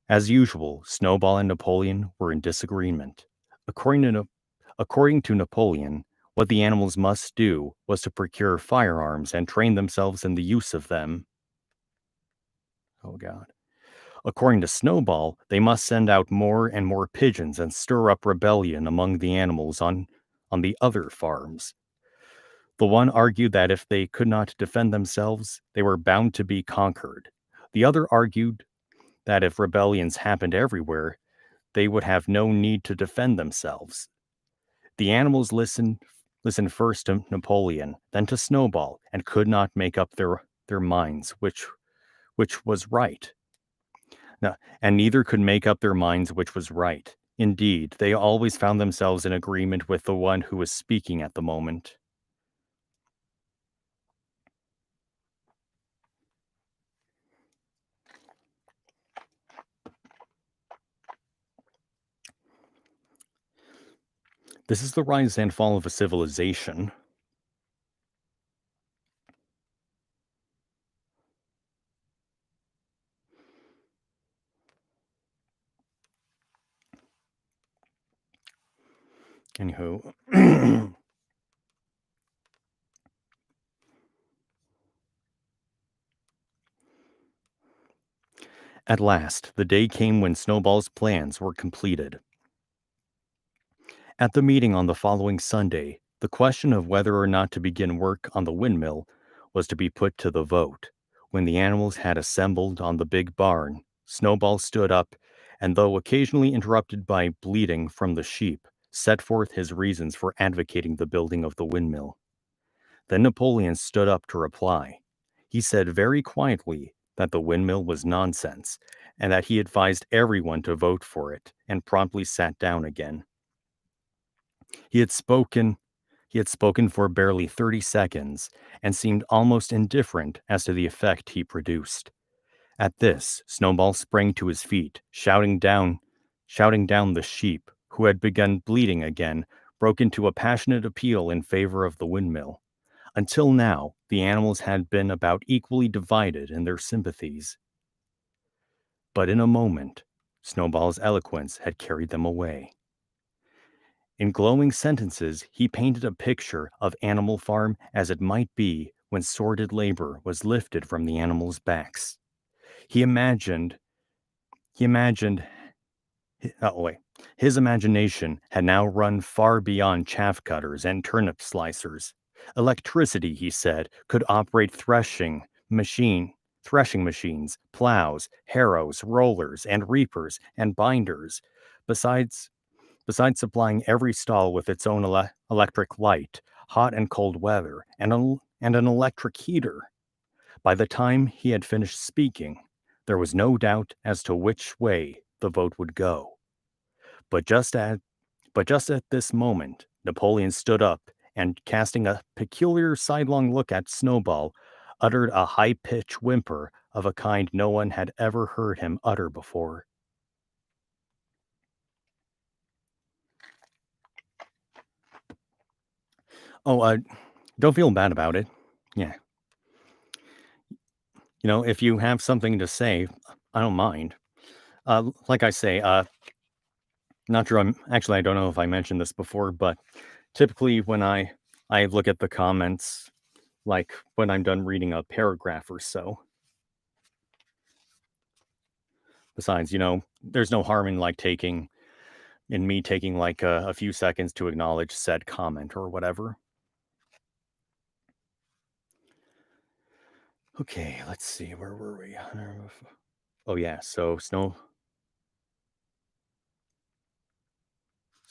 As usual, Snowball and Napoleon were in disagreement. According to Napoleon, what the animals must do was to procure firearms and train themselves in the use of them. Oh, God. According to Snowball, they must send out more and more pigeons and stir up rebellion among the animals on the other farms. The one argued that if they could not defend themselves, they were bound to be conquered. The other argued that if rebellions happened everywhere, they would have no need to defend themselves. The animals listened first to Napoleon, then to Snowball, and could not make up their minds which was right. No, and neither could make up their minds which was right. Indeed, they always found themselves in agreement with the one who was speaking at the moment. This is the rise and fall of a civilization. Anywho. At last, the day came when Snowball's plans were completed. At the meeting on the following Sunday, the question of whether or not to begin work on the windmill was to be put to the vote. When the animals had assembled on the big barn, Snowball stood up and, though occasionally interrupted by bleating from the sheep, set forth his reasons for advocating the building of the windmill. Then Napoleon stood up to reply. He said very quietly that the windmill was nonsense and that he advised everyone to vote for it, and promptly sat down again. He had spoken he had spoken for barely 30 seconds and seemed almost indifferent as to the effect he produced. At this, Snowball sprang to his feet, shouting down the sheep, who had begun bleating again, broke into a passionate appeal in favor of the windmill. Until now, the animals had been about equally divided in their sympathies. But in a moment, Snowball's eloquence had carried them away. In glowing sentences, he painted a picture of Animal Farm as it might be when sordid labor was lifted from the animals' backs. He imagined, he imagined, oh wait, his imagination had now run far beyond chaff cutters and turnip slicers. Electricity, he said, could operate threshing machines, plows, harrows, rollers, and reapers and binders. Besides, besides supplying every stall with its own electric light, hot and cold weather, and an electric heater. By the time he had finished speaking, there was no doubt as to which way the vote would go. But just at this moment, Napoleon stood up and, casting a peculiar sidelong look at Snowball, uttered a high-pitched whimper of a kind no one had ever heard him utter before. Oh, don't feel bad about it. Yeah. If you have something to say, I don't mind. Like I say, not sure. I don't know if I mentioned this before, but typically when I look at the comments, like when I'm done reading a paragraph or so. Besides, there's no harm in me taking like a few seconds to acknowledge said comment or whatever. Okay, let's see. Where were we? Oh yeah, so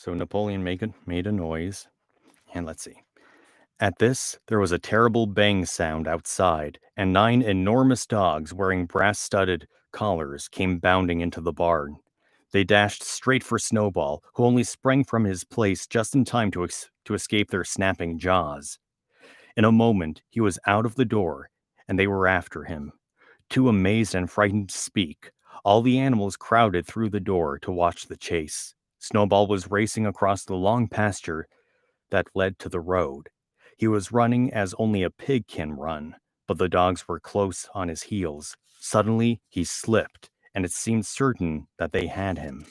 Napoleon made a noise, and let's see. At this, there was a terrible bang sound outside, and 9 enormous dogs wearing brass-studded collars came bounding into the barn. They dashed straight for Snowball, who only sprang from his place just in time to escape their snapping jaws. In a moment, he was out of the door, and they were after him. Too amazed and frightened to speak, all the animals crowded through the door to watch the chase. Snowball was racing across the long pasture that led to the road. He was running as only a pig can run, but the dogs were close on his heels. Suddenly, he slipped, and it seemed certain that they had him.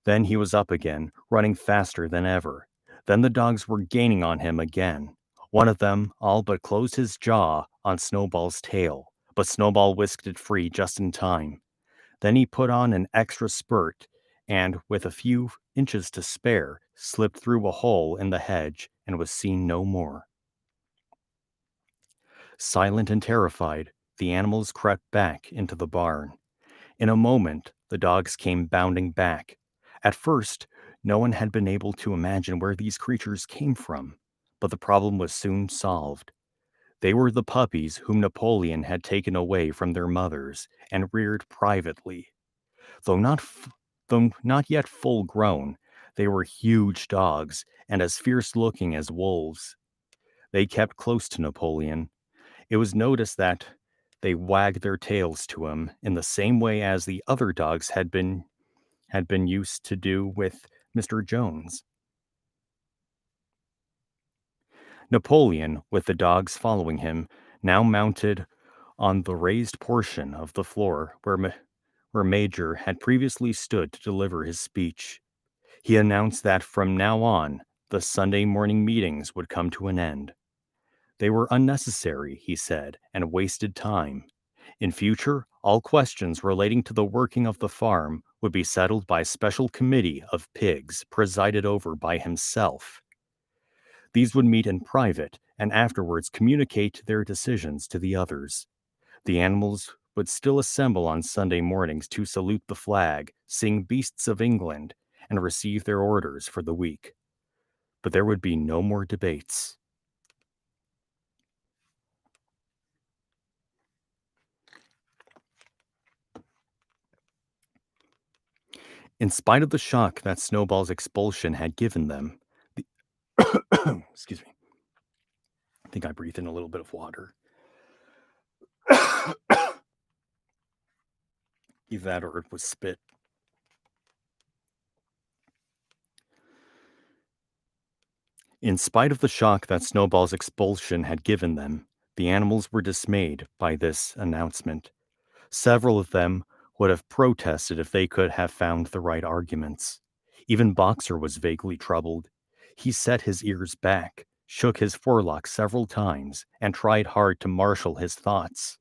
Then he was up again, running faster than ever. Then the dogs were gaining on him again. One of them all but closed his jaw on Snowball's tail, but Snowball whisked it free just in time. Then he put on an extra spurt and, with a few inches to spare, slipped through a hole in the hedge and was seen no more. Silent and terrified, the animals crept back into the barn. In a moment, the dogs came bounding back. At first, no one had been able to imagine where these creatures came from, but the problem was soon solved. They were the puppies whom Napoleon had taken away from their mothers and reared privately. Though not Though not yet full grown, they were huge dogs and as fierce looking as wolves. They kept close to Napoleon. It was noticed that they wagged their tails to him in the same way as the other dogs had been used to do with Mr. Jones. Napoleon, with the dogs following him, now mounted on the raised portion of the floor where Major had previously stood to deliver his speech. He announced that from now on, the Sunday morning meetings would come to an end. They were unnecessary, he said, and wasted time. In future, all questions relating to the working of the farm would be settled by a special committee of pigs presided over by himself. These would meet in private and afterwards communicate their decisions to the others. The animals would still assemble on Sunday mornings to salute the flag, sing Beasts of England, and receive their orders for the week. But there would be no more debates. In spite of the shock that Snowball's expulsion had given them, excuse me, I think I breathed in a little bit of water. Either that or it was spit. In spite of the shock that Snowball's expulsion had given them, the animals were dismayed by this announcement. Several of them would have protested if they could have found the right arguments. Even Boxer was vaguely troubled. He set his ears back, shook his forelock several times, and tried hard to marshal his thoughts.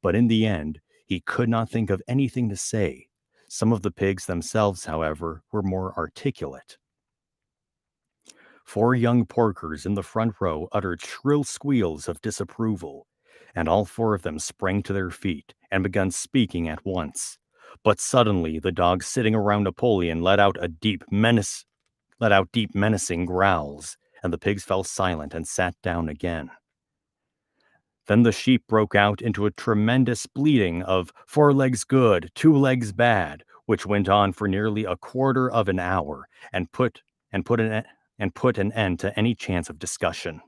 But in the end, he could not think of anything to say. Some of the pigs themselves, however, were more articulate. 4 young porkers in the front row uttered shrill squeals of disapproval, and all 4 of them sprang to their feet and began speaking at once. But suddenly the dogs sitting around Napoleon let out deep menacing growls, and the pigs fell silent and sat down again. Then the sheep broke out into a tremendous bleating of 4 legs good, 2 legs bad, which went on for nearly a quarter of an hour and put an end to any chance of discussion.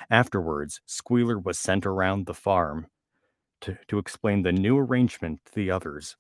Afterwards, Squealer was sent around the farm to explain the new arrangement to the others.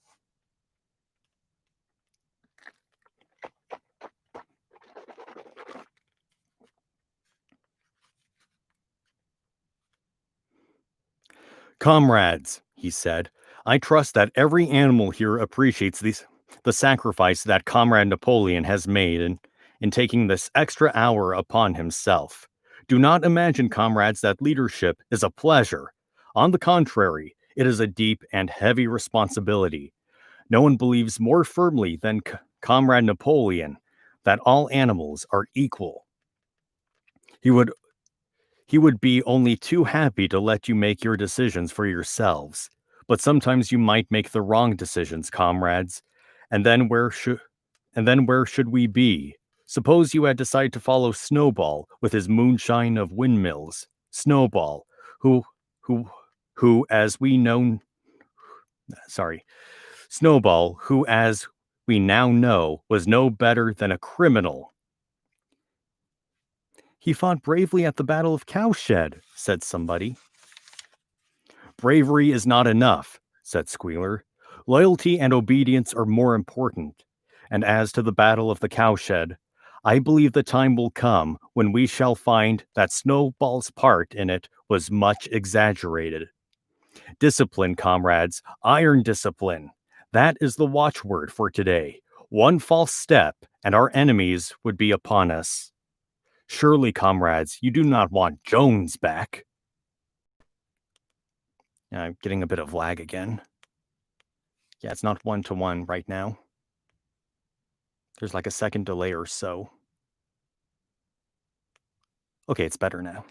Comrades, he said, I trust that every animal here appreciates the sacrifice that Comrade Napoleon has made in taking this extra hour upon himself. Do not imagine, comrades, that leadership is a pleasure. On the contrary, it is a deep and heavy responsibility. No one believes more firmly than Comrade Napoleon that all animals are equal. He would be only too happy to let you make your decisions for yourselves. But sometimes you might make the wrong decisions, comrades. And then where should we be? Suppose you had decided to follow Snowball with his moonshine of windmills. Snowball, who, as we know, Snowball, who, as we now know, was no better than a criminal. He fought bravely at the Battle of Cowshed, said somebody. Bravery is not enough, said Squealer. Loyalty and obedience are more important. And as to the Battle of the Cowshed, I believe the time will come when we shall find that Snowball's part in it was much exaggerated. Discipline, comrades, iron discipline. That is the watchword for today. One false step, and our enemies would be upon us. Surely, comrades, you do not want Jones back. I'm getting a bit of lag again. Yeah, it's not 1-to-1 right now. There's like a second delay or so. Okay, it's better now.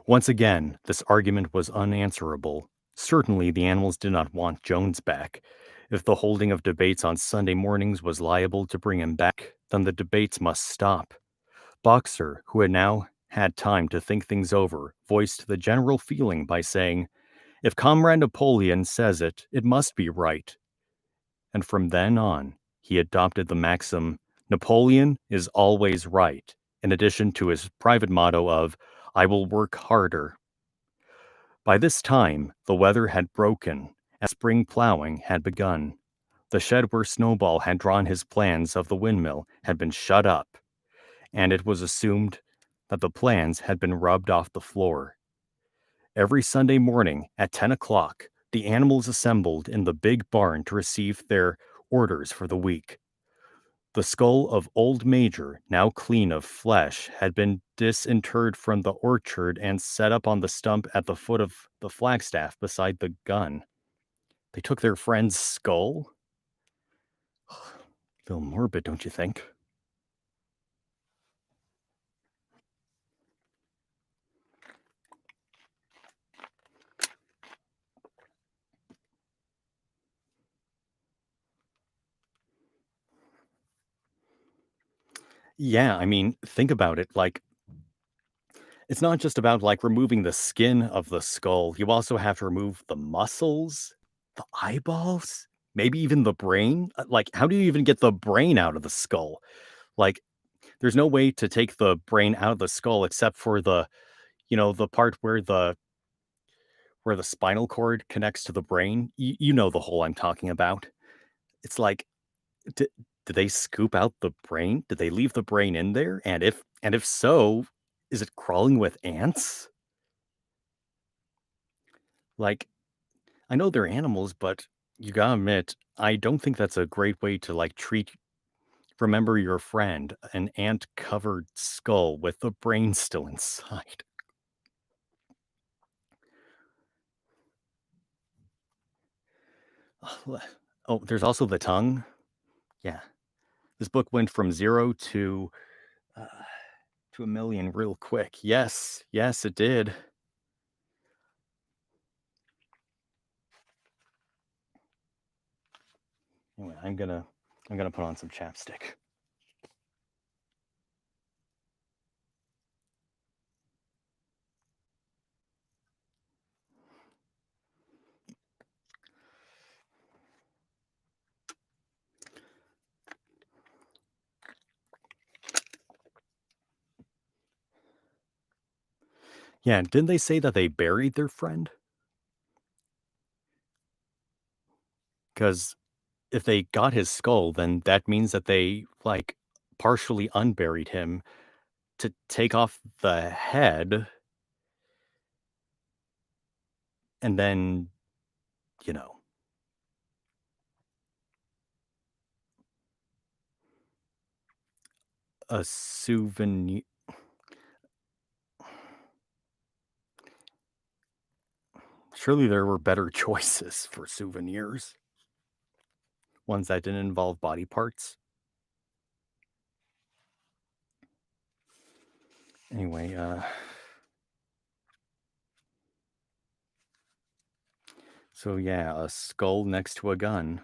Once again, this argument was unanswerable. Certainly, the animals did not want Jones back. If the holding of debates on Sunday mornings was liable to bring him back, then the debates must stop. Boxer, who had now had time to think things over, voiced the general feeling by saying, If Comrade Napoleon says it, it must be right. and from then on, he adopted the maxim Napoleon is always right, in addition to his private motto of I will work harder. By this time, the weather had broken, and spring plowing had begun. The shed where Snowball had drawn his plans of the windmill had been shut up, and it was assumed that the plans had been rubbed off the floor. Every Sunday morning at 10 o'clock, the animals assembled in the big barn to receive their orders for the week. The skull of Old Major, now clean of flesh, had been disinterred from the orchard and set up on the stump at the foot of the flagstaff beside the gun. They took their friend's skull? A little morbid, don't you think? Yeah, I mean, think about it. Like, it's not just about like removing the skin of the skull. You also have to remove the muscles, the eyeballs, maybe even the brain. Like, how do you even get the brain out of the skull? Like, there's no way to take the brain out of the skull except for the part where the spinal cord connects to the brain. You know the hole I'm talking about. It's like, did, did they scoop out the brain? Did they leave the brain in there? And if so, is it crawling with ants? Like, I know they're animals, but you gotta admit, I don't think that's a great way to like remember your friend, an ant covered skull with the brain still inside. Oh, there's also the tongue. Yeah, this book went from zero uh, to a million real quick. Yes, yes, it did. Anyway, I'm gonna put on some chapstick. Yeah, didn't they say that they buried their friend? Because if they got his skull, then that means that they like partially unburied him to take off the head and then, you know, a souvenir. Surely there were better choices for souvenirs, ones that didn't involve body parts. Anyway, so yeah, a skull next to a gun.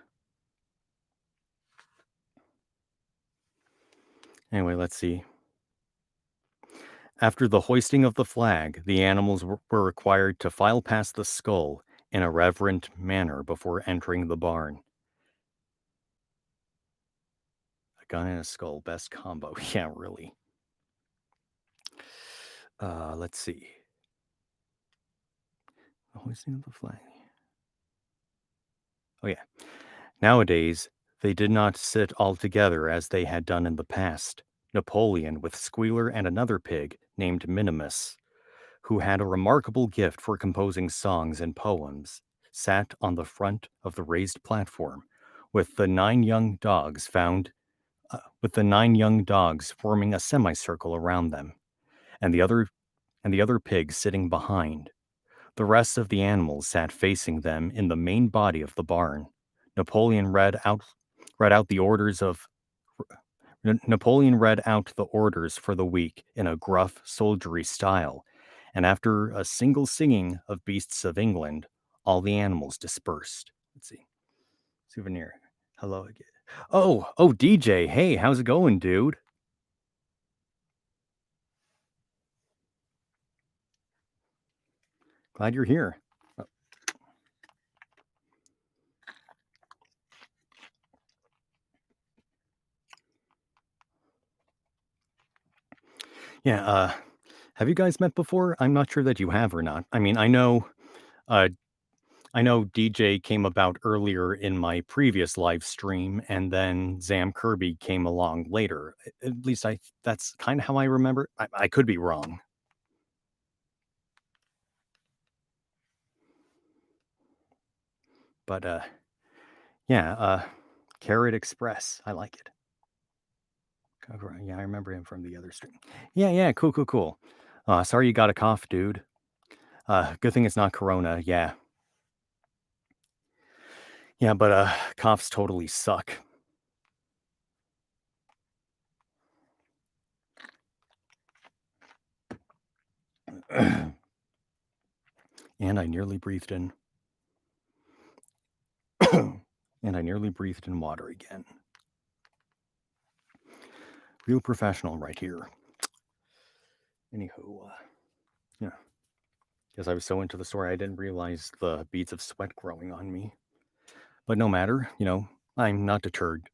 Anyway, let's see. After the hoisting of the flag, the animals were required to file past the skull in a reverent manner before entering the barn. A gun and a skull, best combo. Yeah, really. Let's see. The hoisting of the flag. Oh, yeah. Nowadays, they did not sit all together as they had done in the past. Napoleon, with Squealer and another pig named Minimus, who had a remarkable gift for composing songs and poems, sat on the front of the raised platform, with the nine young dogs forming a semicircle around them, and the other pigs sitting behind. The rest of the animals sat facing them in the main body of the barn. Napoleon read out the orders of Napoleon read out the orders for the week in a gruff soldiery style, and after a single singing of Beasts of England, all the animals dispersed. Let's see. Souvenir. Hello again. Oh, DJ. Hey, how's it going, dude? Glad you're here. Yeah, have you guys met before? I'm not sure that you have or not. I mean, uh, I know DJ came about earlier in my previous live stream, and then Zam Kirby came along later. At least that's kind of how I remember. I could be wrong, but yeah, Carrot Express. I like it. Yeah, I remember him from the other stream. Yeah, yeah, cool, cool, cool. Sorry you got a cough, dude. Good thing it's not Corona. Yeah, yeah, but coughs totally suck. And I nearly breathed in. And I nearly breathed in water again. Real professional right here. Anywho, yeah. Because I was so into the story, I didn't realize the beads of sweat growing on me. But no matter, I'm not deterred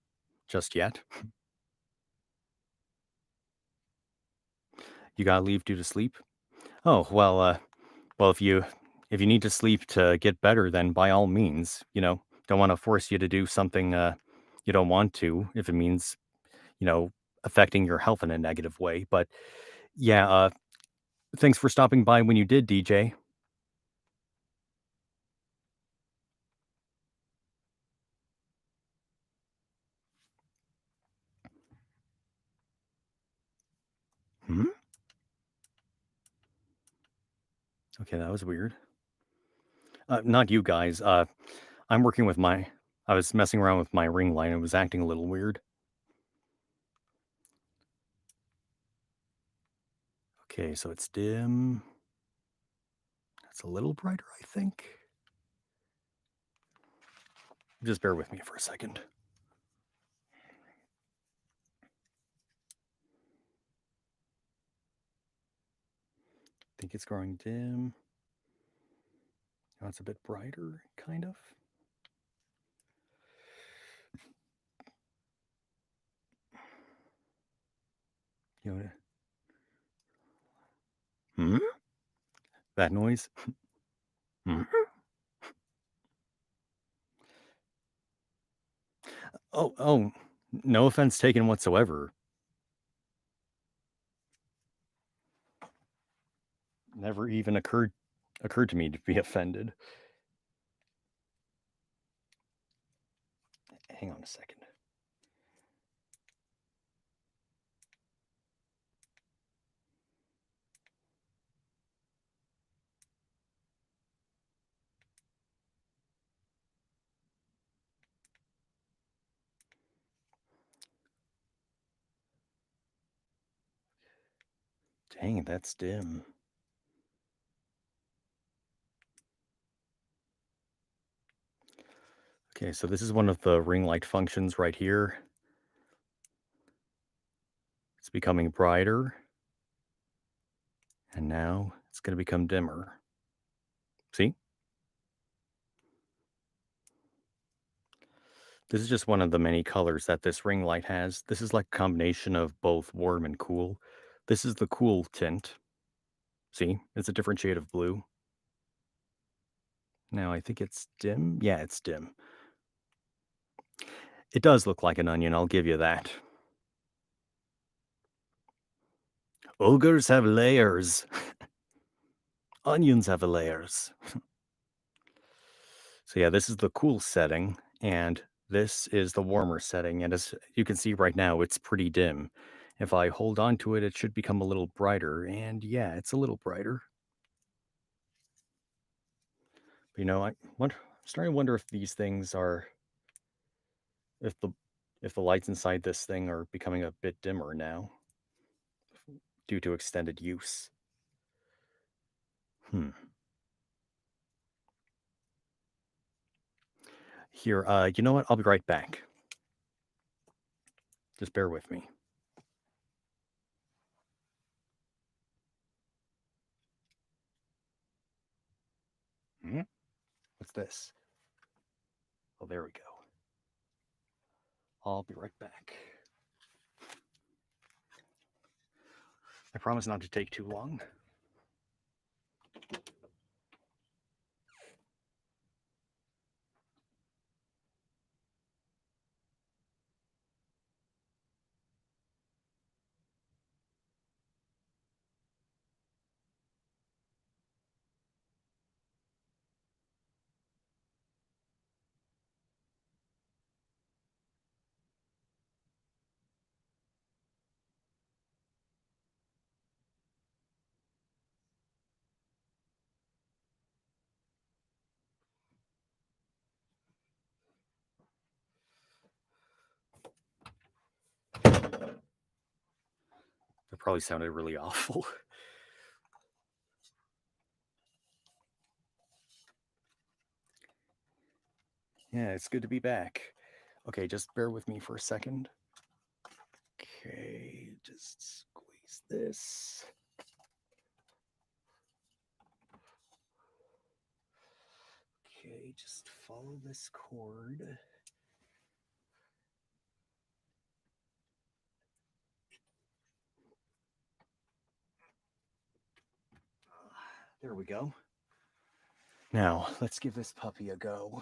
just yet. You gotta leave due to sleep. Oh well, if you need to sleep to get better, then by all means, don't want to force you to do something you don't want to if it means you know affecting your health in a negative way. But yeah, thanks for stopping by when you did, DJ. Hmm? Okay, that was weird. Not you guys. I'm working with my. I was messing around with my ring light and it was acting a little weird. Okay, so it's dim. That's a little brighter, I think. Just bear with me for a second. I think it's growing dim. Now it's a bit brighter, kind of. You know, hmm? That noise? Hmm? Oh, no offense taken whatsoever. Never even occurred to me to be offended. Hang on a second. Dang, that's dim. Okay, so this is one of the ring light functions right here. It's becoming brighter. And now it's going to become dimmer. See? This is just one of the many colors that this ring light has. This is like a combination of both warm and cool. This is the cool tint. See? It's a different shade of blue. Now I think it's dim. Yeah, it's dim. It does look like an onion, I'll give you that. Ogres have layers. Onions have layers. So yeah, this is the cool setting, and this is the warmer setting. And as you can see right now, it's pretty dim. If I hold on to it, it should become a little brighter. And yeah, it's a little brighter. But, I'm starting to wonder if these things are, if the if the lights inside this thing are becoming a bit dimmer now due to extended use. Hmm. Here, you know what? I'll be right back. Just bear with me. Hmm? What's this? Oh, there we go. I'll be right back. I promise not to take too long. That probably sounded really awful. Yeah, it's good to be back. Okay, just bear with me for a second. Okay, just squeeze this. Okay, just follow this cord. There we go. Now, let's give this puppy a go.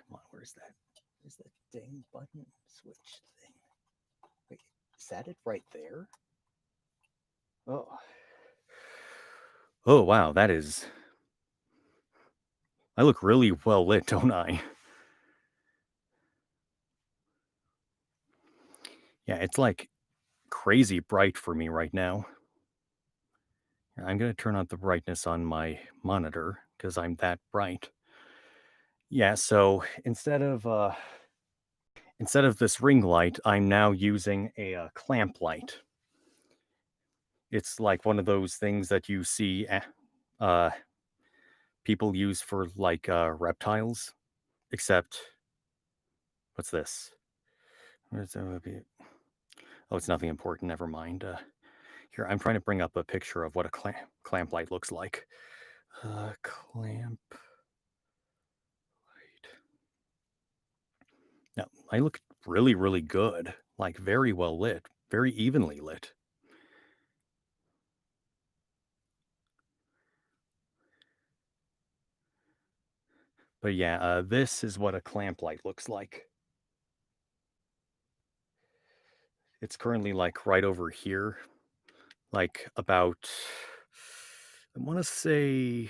Come on, where's that? Where's that dang button switch thing? Wait, is that it right there? Oh. Oh, wow, that is... I look really well lit, don't I? Yeah, it's like crazy bright for me right now. I'm going to turn on the brightness on my monitor because I'm that bright. Yeah, so instead of this ring light, I'm now using a clamp light. It's like one of those things that you see people use for like reptiles, except what's this? Oh, it's nothing important. Never mind. Here, I'm trying to bring up a picture of what a clamp light looks like. Clamp light. Now, I look really, really good. Like very well lit, very evenly lit. But yeah, this is what a clamp light looks like. It's currently like right over here, like about, I want to say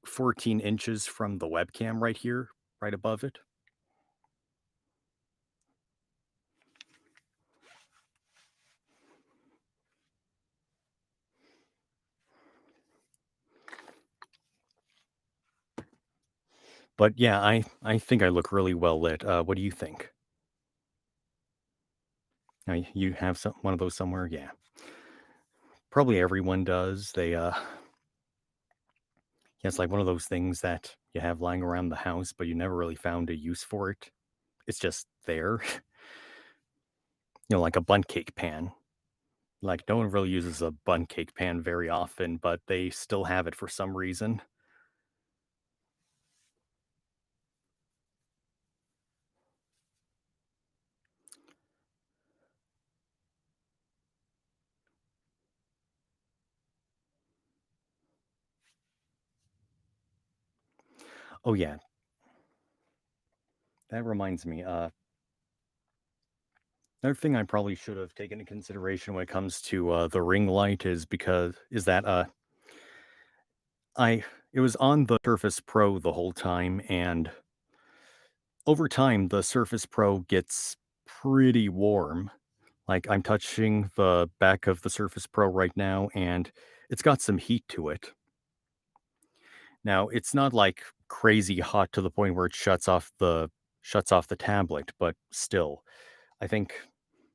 14 inches from the webcam right here, right above it. But yeah, I think I look really well lit. What do you think? You have one of those somewhere? Yeah. Probably everyone does. Yeah, it's like one of those things that you have lying around the house, but you never really found a use for it. It's just there. Like a bundt cake pan. Like no one really uses a bundt cake pan very often, but they still have it for some reason. Oh yeah, that reminds me. Another thing I probably should have taken into consideration when it comes to the ring light is that it was on the Surface Pro the whole time, and over time the Surface Pro gets pretty warm. Like I'm touching the back of the Surface Pro right now, and it's got some heat to it. Now it's not like crazy hot to the point where it shuts off the tablet, but still, I think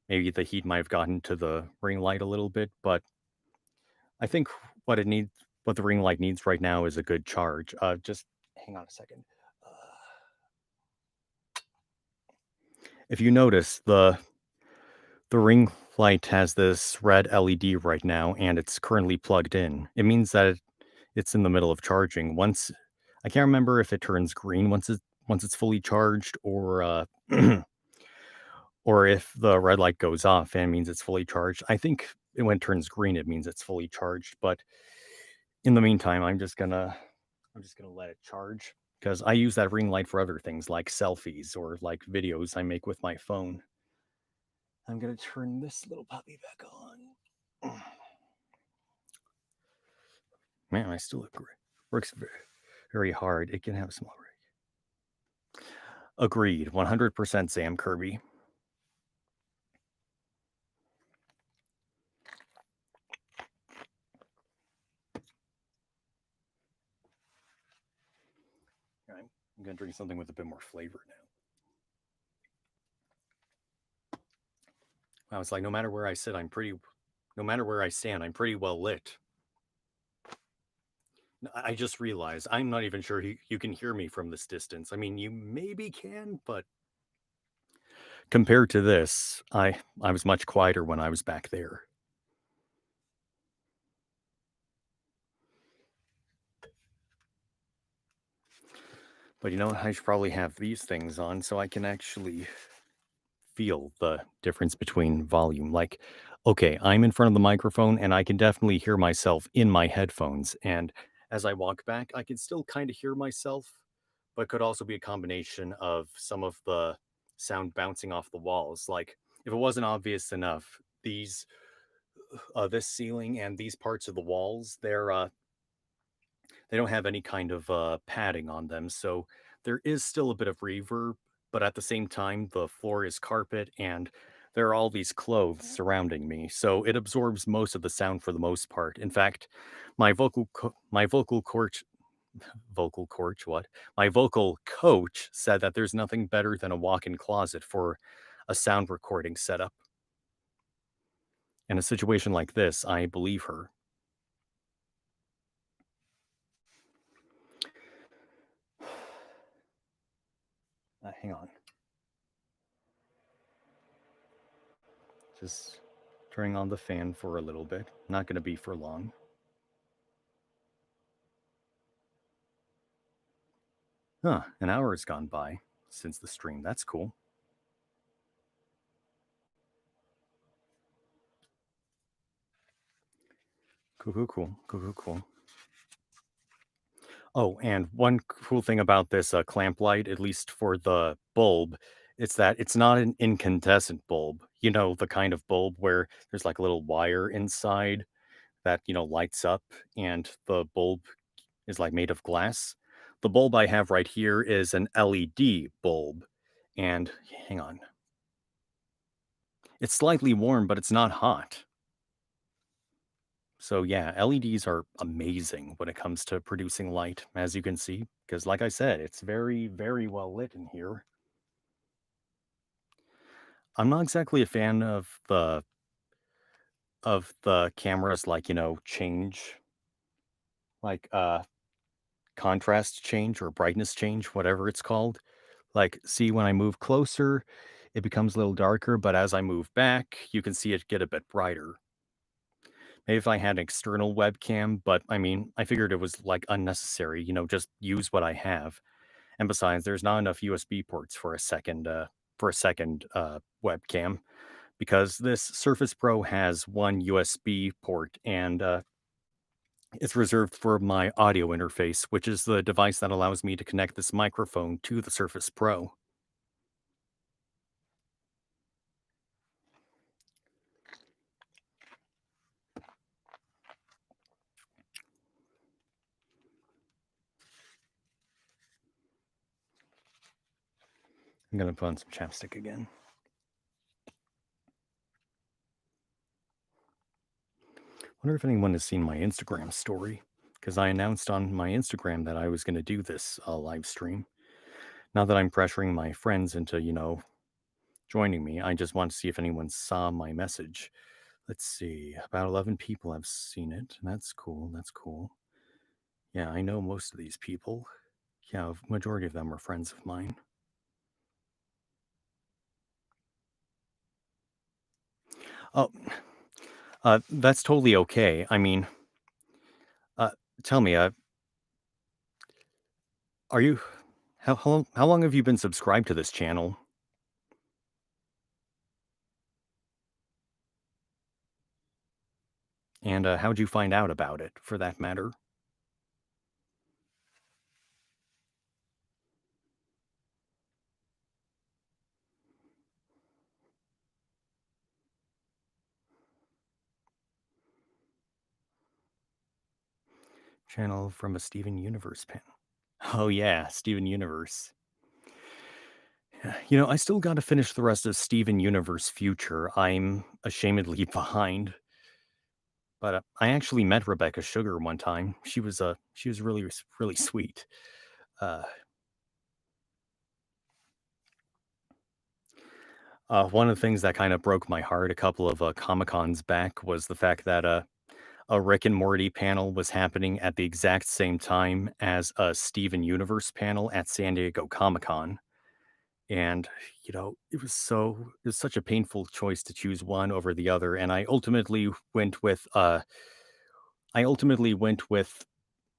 maybe the heat might have gotten to the ring light a little bit, but I think what the ring light needs right now is a good charge. Just hang on a second. Uh, if you notice, the ring light has this red LED right now, and it's currently plugged in. It means that it's in the middle of charging. I can't remember if it turns green once it's fully charged, or or if the red light goes off and means it's fully charged. I think when it turns green, it means it's fully charged. But in the meantime, I'm just gonna let it charge because I use that ring light for other things like selfies or like videos I make with my phone. I'm gonna turn this little puppy back on. Man, I still look great. Works very, very hard. It can have small rig. Agreed. 100% Sam Kirby. I'm gonna drink something with a bit more flavor now. Wow, it's like no matter where I sit, no matter where I stand, I'm pretty well lit. I just realized I'm not even sure you can hear me from this distance. I mean, you maybe can, but compared to this, I was much quieter when I was back there. But you know what? I should probably have these things on so I can actually feel the difference between volume. Like, okay, I'm in front of the microphone and I can definitely hear myself in my headphones. And as I walk back, I can still kind of hear myself, but could also be a combination of some of the sound bouncing off the walls. Like, if it wasn't obvious enough, this ceiling and these parts of the walls, they don't have any kind of padding on them, so there is still a bit of reverb, but at the same time, the floor is carpet and there are all these clothes surrounding me, so it absorbs most of the sound for the most part. In fact, my vocal coach, what? My vocal coach said that there's nothing better than a walk-in closet for a sound recording setup. In a situation like this, I believe her. Hang on. Just turning on the fan for a little bit. Not going to be for long. Huh, an hour has gone by since the stream. That's cool. Cool, cool, cool, cool, cool, cool. Oh, and one cool thing about this clamp light, at least for the bulb, it's that it's not an incandescent bulb. You know, the kind of bulb where there's like a little wire inside that, lights up and the bulb is like made of glass. The bulb I have right here is an LED bulb. And hang on, it's slightly warm, but it's not hot. So yeah, LEDs are amazing when it comes to producing light, as you can see, because like I said, it's very, very well lit in here. I'm not exactly a fan of the cameras like, change like contrast change or brightness change, whatever it's called. Like, see when I move closer, it becomes a little darker, but as I move back, you can see it get a bit brighter. Maybe if I had an external webcam, but I mean, I figured it was like unnecessary, just use what I have. And besides, there's not enough USB ports for a second webcam because this Surface Pro has one USB port and it's reserved for my audio interface, which is the device that allows me to connect this microphone to the Surface Pro. I'm gonna put on some chapstick again. Wonder if anyone has seen my Instagram story because I announced on my Instagram that I was going to do this live stream. Not that I'm pressuring my friends into, joining me. I just want to see if anyone saw my message. Let's see. About 11 people have seen it. That's cool. That's cool. Yeah, I know most of these people. Yeah, majority of them are friends of mine. Oh, that's totally okay. I mean, uh, tell me, are you how long have you been subscribed to this channel? And how'd you find out about it, for that matter? Channel from a Steven Universe panel. Oh yeah, Steven Universe. I still got to finish the rest of Steven Universe Future. I'm ashamedly behind, but I actually met Rebecca Sugar one time. She was really sweet. Uh, One of the things that kind of broke my heart a couple of Comic Cons back was the fact that a Rick and Morty panel was happening at the exact same time as a Steven Universe panel at San Diego Comic Con. And, it was such a painful choice to choose one over the other. And I ultimately went with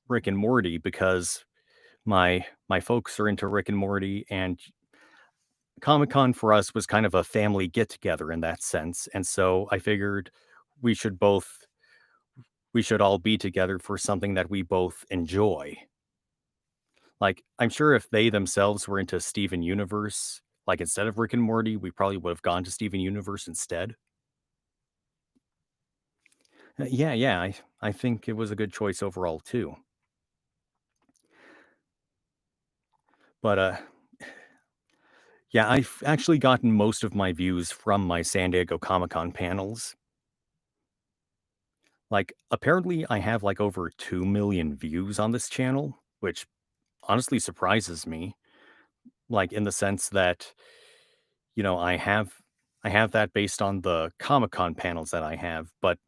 Rick and Morty because my folks are into Rick and Morty, and Comic Con for us was kind of a family get together in that sense. And so I figured we should both we should all be together for something that we both enjoy. Like, I'm sure if they themselves were into Steven Universe, like instead of Rick and Morty, we probably would have gone to Steven Universe instead. Yeah, yeah, I think it was a good choice overall too. But yeah, I've actually gotten most of my views from my San Diego Comic-Con panels. Like, apparently I have like over 2 million views on this channel, which honestly surprises me. Like in the sense that, you know, I have I have that based on the Comic-Con panels that I have, but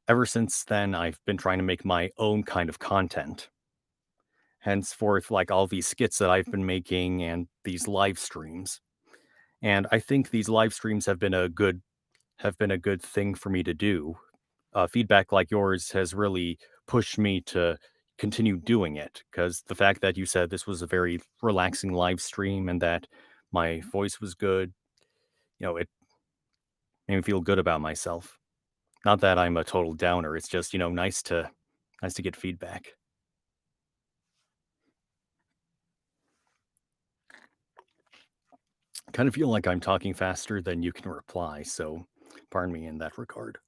ever since then I've been trying to make my own kind of content. Henceforth, like all these skits that I've been making and these live streams. And I think these live streams have been a good thing for me to do. Feedback like yours has really pushed me to continue doing it because the fact that you said this was a very relaxing live stream and that my voice was good, it made me feel good about myself. Not that I'm a total downer. It's just, nice to get feedback. I kind of feel like I'm talking faster than you can reply, so pardon me in that regard.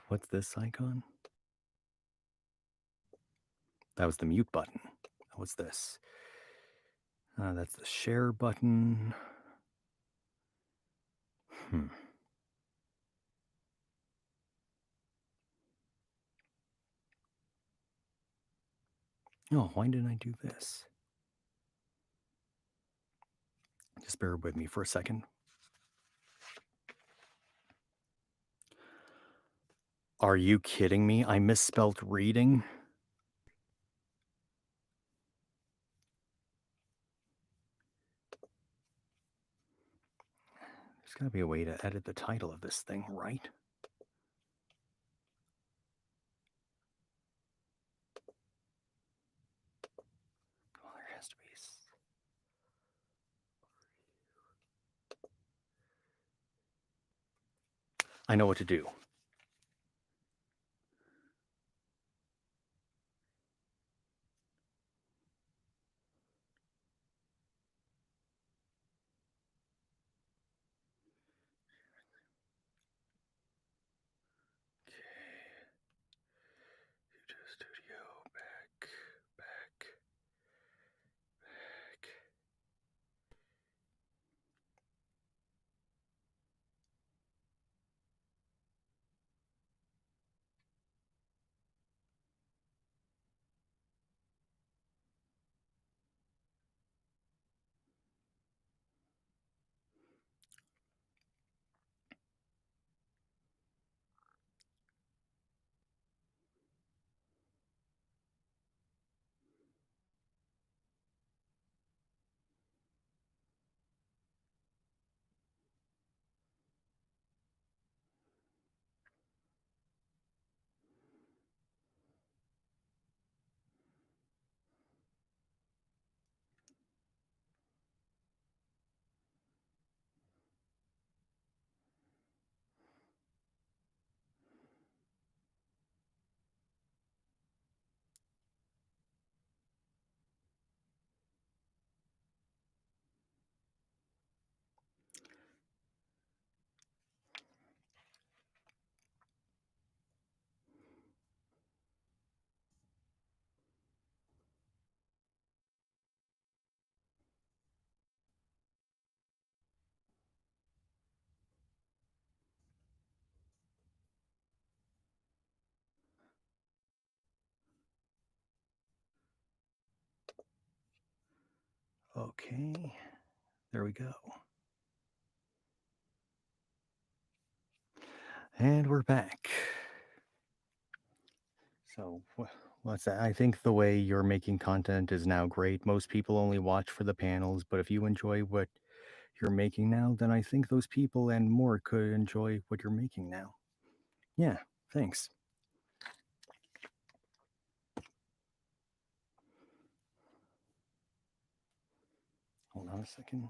What's this icon? That was the mute button. What's this? That's the share button. Hmm. Oh, why didn't I do this? Just bear with me for a second. Are you kidding me? I misspelled reading? There's gotta be a way to edit the title of this thing, right? Well, there has to be. I know what to do. YouTube Studio, back, back, back. Okay, there we go. And we're back. So, what's that? I think the way you're making content is now great. Most people only watch for the panels, but if you enjoy what you're making now, then I think those people and more could enjoy what you're making now. Yeah, thanks. Hold on a second.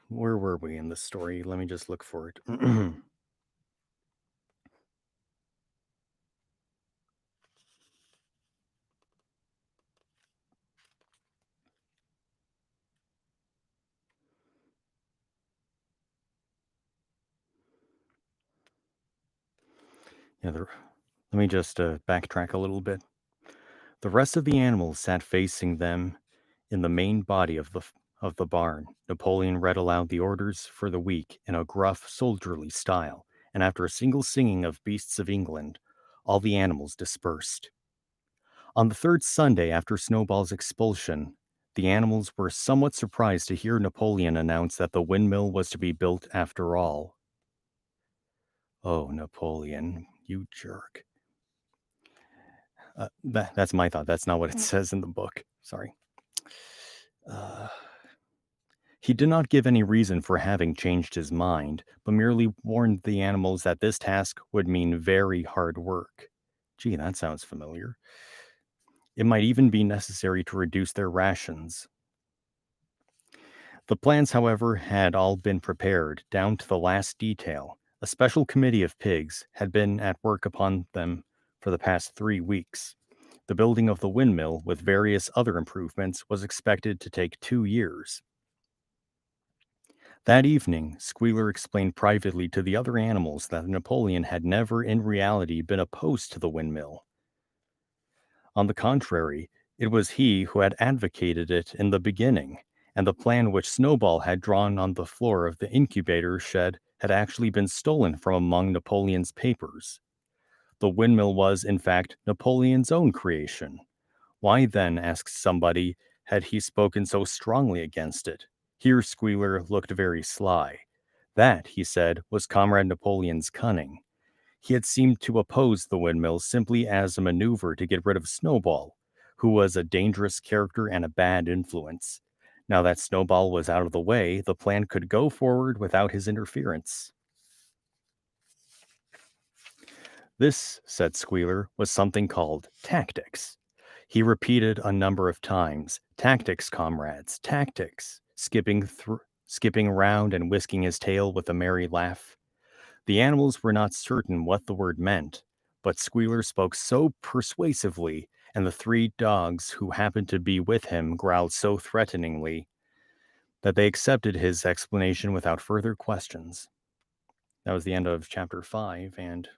Where were we in the story? Let me just look for it. Yeah, let me just backtrack a little bit. The rest of the animals sat facing them in the main body of the barn. Napoleon read aloud the orders for the week in a gruff, soldierly style, and after a single singing of Beasts of England, all the animals dispersed. On the third Sunday after Snowball's expulsion, the animals were somewhat surprised to hear Napoleon announce that the windmill was to be built after all. Oh, Napoleon, you jerk. That's my thought. That's not what it says in the book. Sorry. Uh, he did not give any reason for having changed his mind, but merely warned the animals that this task would mean very hard work. Gee, that sounds familiar. It might even be necessary to reduce their rations. The plans, however, had all been prepared, down to the last detail. A special committee of pigs had been at work upon them for the past 3 weeks. The building of the windmill, with various other improvements, was expected to take 2 years. That evening, Squealer explained privately to the other animals that Napoleon had never in reality been opposed to the windmill. On the contrary, it was he who had advocated it in the beginning, and the plan which Snowball had drawn on the floor of the incubator shed had actually been stolen from among Napoleon's papers. The windmill was, in fact, Napoleon's own creation. Why then, asked somebody, had he spoken so strongly against it? Here Squealer looked very sly. That, he said, was Comrade Napoleon's cunning. He had seemed to oppose the windmill simply as a maneuver to get rid of Snowball, who was a dangerous character and a bad influence. Now that Snowball was out of the way, the plan could go forward without his interference. This, said Squealer, was something called tactics. He repeated a number of times, "Tactics, comrades, tactics," skipping around and whisking his tail with a merry laugh. The animals were not certain what the word meant, but Squealer spoke so persuasively, and the 3 dogs who happened to be with him growled so threateningly, that they accepted his explanation without further questions. That was the end of chapter 5, and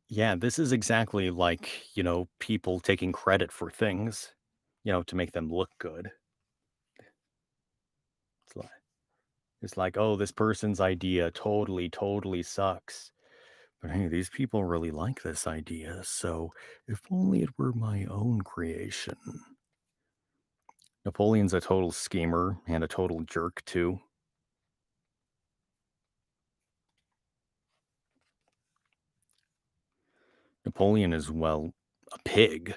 yeah, this is exactly like, people taking credit for things, to make them look good. It's like, oh, this person's idea totally sucks. But hey, these people really like this idea, so if only it were my own creation. Napoleon's a total schemer and a total jerk, too. Napoleon is, well, a pig.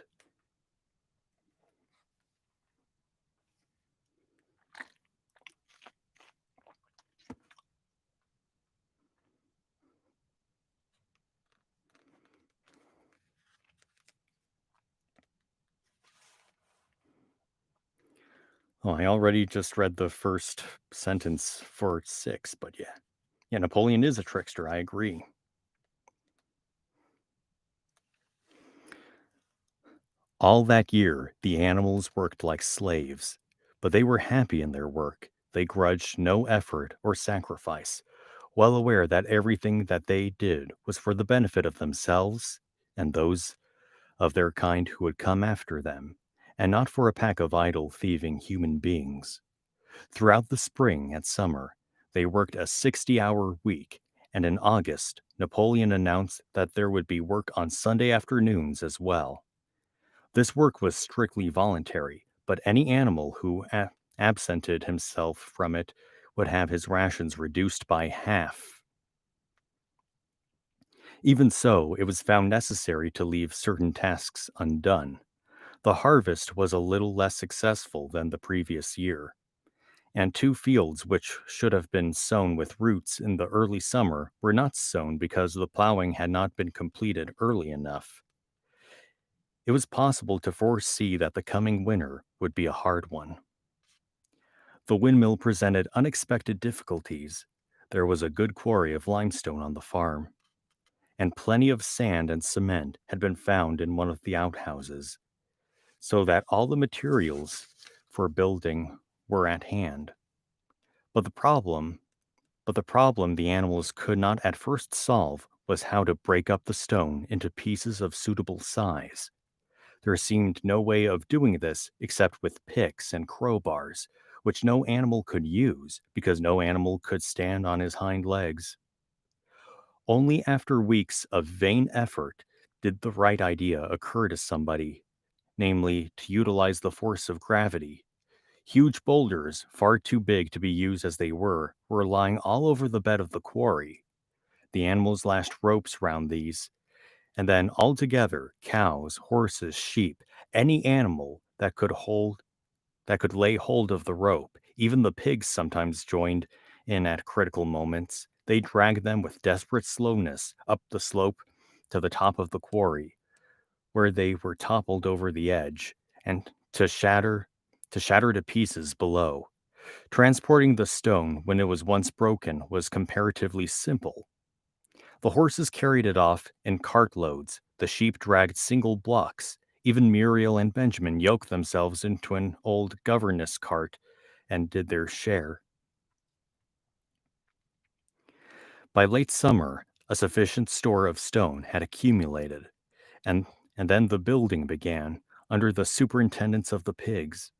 Oh, I already just read the first sentence for 6, but yeah. Yeah, Napoleon is a trickster, I agree. All that year, the animals worked like slaves, but they were happy in their work. They grudged no effort or sacrifice, well aware that everything that they did was for the benefit of themselves and those of their kind who would come after them, and not for a pack of idle, thieving human beings. Throughout the spring and summer, they worked a 60-hour week, and in August, Napoleon announced that there would be work on Sunday afternoons as well. This work was strictly voluntary, but any animal who absented himself from it would have his rations reduced by half. Even so, it was found necessary to leave certain tasks undone. The harvest was a little less successful than the previous year, and 2 fields which should have been sown with roots in the early summer were not sown because the plowing had not been completed early enough. It was possible to foresee that the coming winter would be a hard one. The windmill presented unexpected difficulties. There was a good quarry of limestone on the farm, and plenty of sand and cement had been found in one of the outhouses, so that all the materials for building were at hand. But the problem the animals could not at first solve was how to break up the stone into pieces of suitable size. There seemed no way of doing this except with picks and crowbars, which no animal could use because no animal could stand on his hind legs. Only after weeks of vain effort did the right idea occur to somebody, namely to utilize the force of gravity. Huge boulders, far too big to be used as they were lying all over the bed of the quarry. The animals lashed ropes round these, and then all together, cows, horses, sheep, any animal that could lay hold of the rope, even the pigs sometimes joined in at critical moments. They dragged them with desperate slowness up the slope to the top of the quarry, where they were toppled over the edge, and to shatter to pieces below. Transporting the stone when it was once broken was comparatively simple. The horses carried it off in cartloads, the sheep dragged single blocks. Even Muriel and Benjamin yoked themselves into an old governess cart and did their share. By late summer, a sufficient store of stone had accumulated, and, and then the building began under the superintendence of the pigs.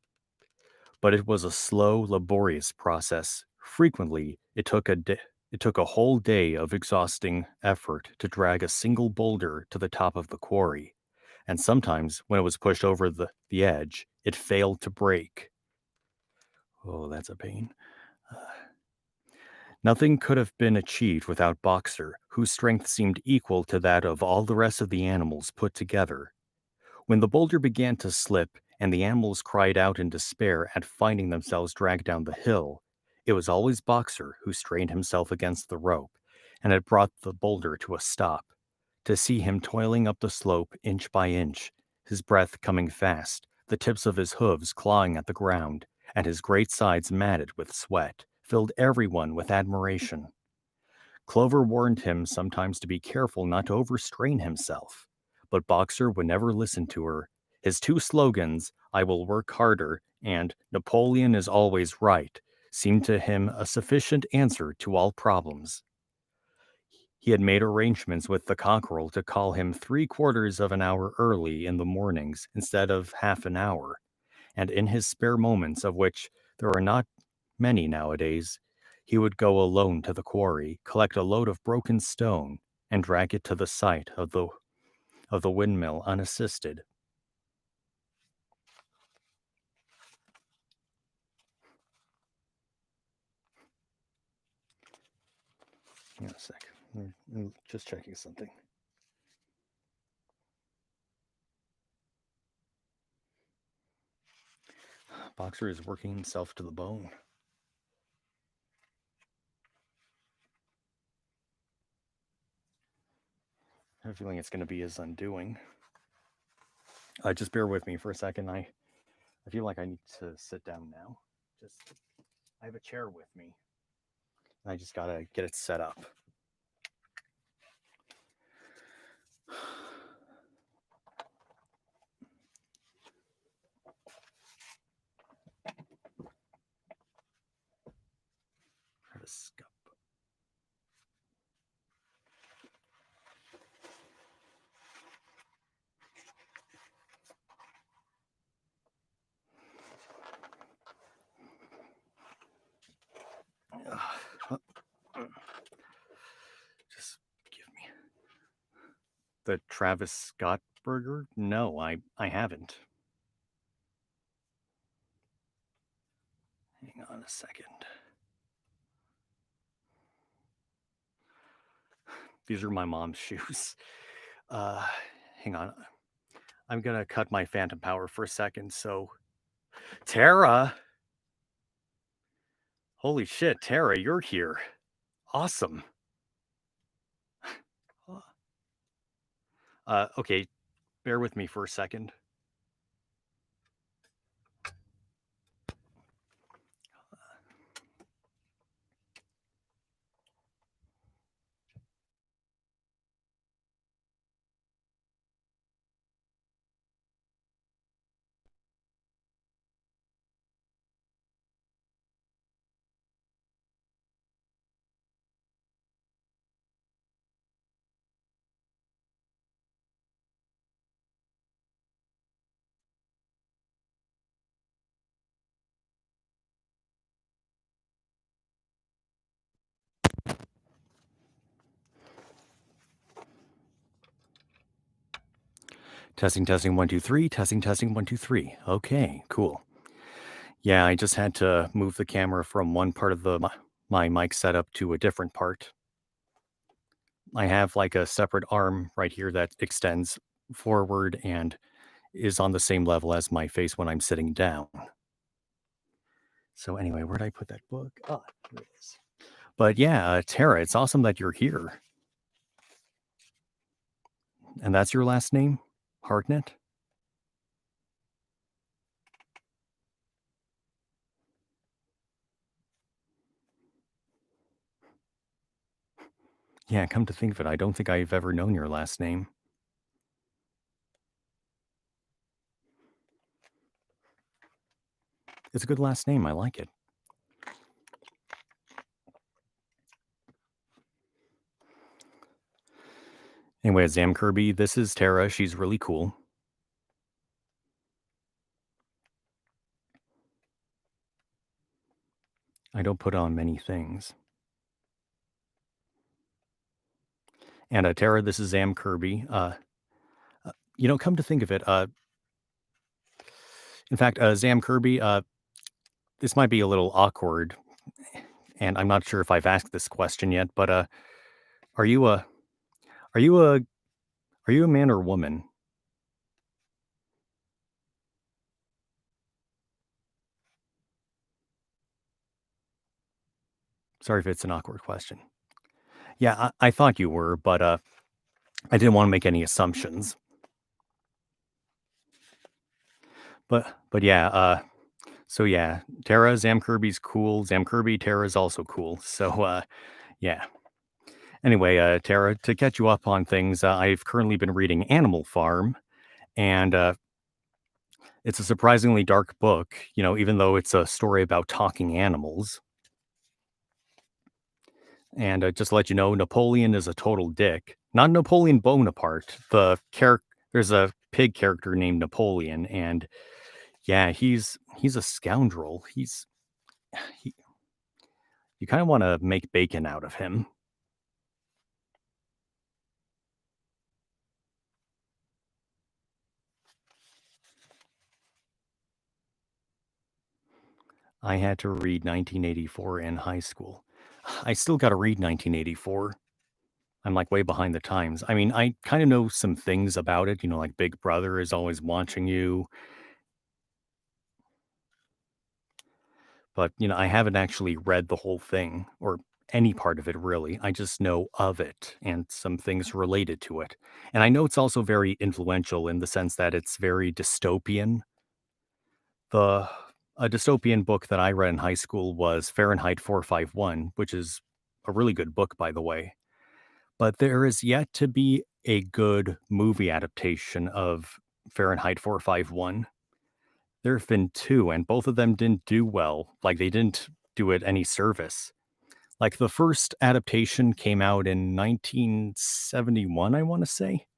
But it was a slow, laborious process. Frequently, it took a whole day of exhausting effort to drag a single boulder to the top of the quarry, and sometimes, when it was pushed over the edge, it failed to break. Oh, that's a pain. Uh, Nothing could have been achieved without Boxer, whose strength seemed equal to that of all the rest of the animals put together. When the boulder began to slip and the animals cried out in despair at finding themselves dragged down the hill, it was always Boxer who strained himself against the rope and had brought the boulder to a stop. To see him toiling up the slope inch by inch, his breath coming fast, the tips of his hooves clawing at the ground, and his great sides matted with sweat, filled everyone with admiration. Clover warned him sometimes to be careful not to overstrain himself, but Boxer would never listen to her. His 2 slogans, "I will work harder" and "Napoleon is always right," seemed to him a sufficient answer to all problems. He had made arrangements with the cockerel to call him 3/4 of an hour early in the mornings instead of half an hour, and in his spare moments, of which there are not many nowadays, he would go alone to the quarry, collect a load of broken stone, and drag it to the site of the windmill unassisted. Hang on a sec. I'm just checking something. Boxer is working himself to the bone. I have a feeling it's going to be his undoing. Just bear with me for a second. I feel like I need to sit down now. I have a chair with me. I just gotta get it set up. Try to scup. The Travis Scott burger? No, I haven't. Hang on a second. These are my mom's shoes. Uh, Hang on. I'm gonna cut my phantom power for a second. So, Tara, holy shit, Tara, you're here. Awesome. Okay, bear with me for a second. Testing, testing, 1, 2, 3. Testing, testing, 1, 2, 3. Okay, cool. Yeah, I just had to move the camera from one part of my mic setup to a different part. I have like a separate arm right here that extends forward and is on the same level as my face when I'm sitting down. So anyway, where'd I put that book? Ah, here it is. But yeah, Tara, it's awesome that you're here. And that's your last name? Hartnett? Yeah, come to think of it, I don't think I've ever known your last name. It's a good last name. I like it. Anyway, Zam Kirby, this is Tara. She's really cool. I don't put on many things. And Tara, this is Zam Kirby. Come to think of it, in fact, Zam Kirby, this might be a little awkward, and I'm not sure if I've asked this question yet, but are you a are you a are you a man or woman? Sorry if it's an awkward question. Yeah, I thought you were, but I didn't want to make any assumptions. But yeah, so yeah, Tara, Zam Kirby's cool. Zam Kirby, Tara's also cool. So yeah. Anyway, Tara, to catch you up on things, I've currently been reading Animal Farm, and it's a surprisingly dark book, even though it's a story about talking animals. And just to let you know, Napoleon is a total dick. Not Napoleon Bonaparte. There's a pig character named Napoleon, and yeah, he's a scoundrel. He, you kind of want to make bacon out of him. I had to read 1984 in high school. I still got to read 1984. I'm like way behind the times. I mean, I kind of know some things about it, like Big Brother is always watching you, but I haven't actually read the whole thing or any part of it really. I just know of it and some things related to it. And I know it's also very influential in the sense that it's very dystopian. The A dystopian book that I read in high school was Fahrenheit 451, which is a really good book by the way. But there is yet to be a good movie adaptation of Fahrenheit 451. There have been 2, and both of them didn't do well. Like, they didn't do it any service. Like, the first adaptation came out in 1971, I wanna say,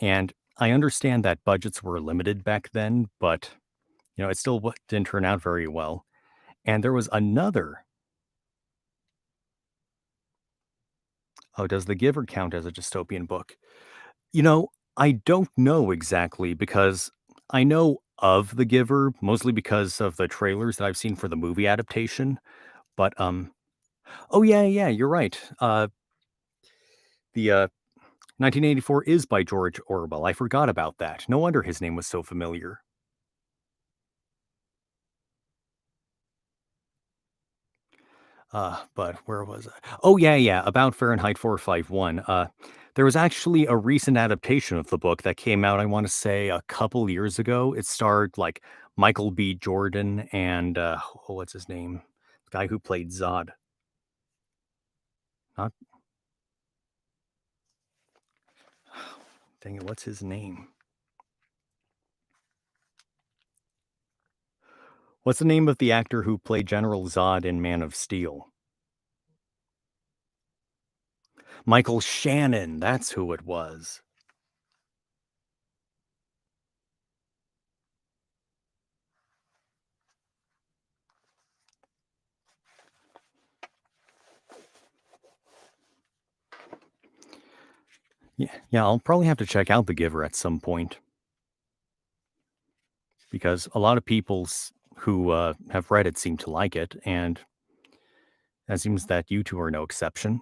and I understand that budgets were limited back then, but, it still didn't turn out very well. And there was another. Oh, does The Giver count as a dystopian book? You know, I don't know exactly because I know of The Giver mostly because of the trailers that I've seen for the movie adaptation, but, oh, yeah, yeah, you're right. The 1984 is by George Orwell. I forgot about that. No wonder his name was so familiar. But where was I? Oh, yeah, yeah, about Fahrenheit 451. There was actually a recent adaptation of the book that came out, I want to say, a couple years ago. It starred like Michael B. Jordan and oh, what's his name? The guy who played Zod. Not dang it, what's his name? What's the name of the actor who played General Zod in Man of Steel? Michael Shannon. That's who it was. Yeah, yeah, I'll probably have to check out The Giver at some point because a lot of who have read it seem to like it, and it seems that you two are no exception.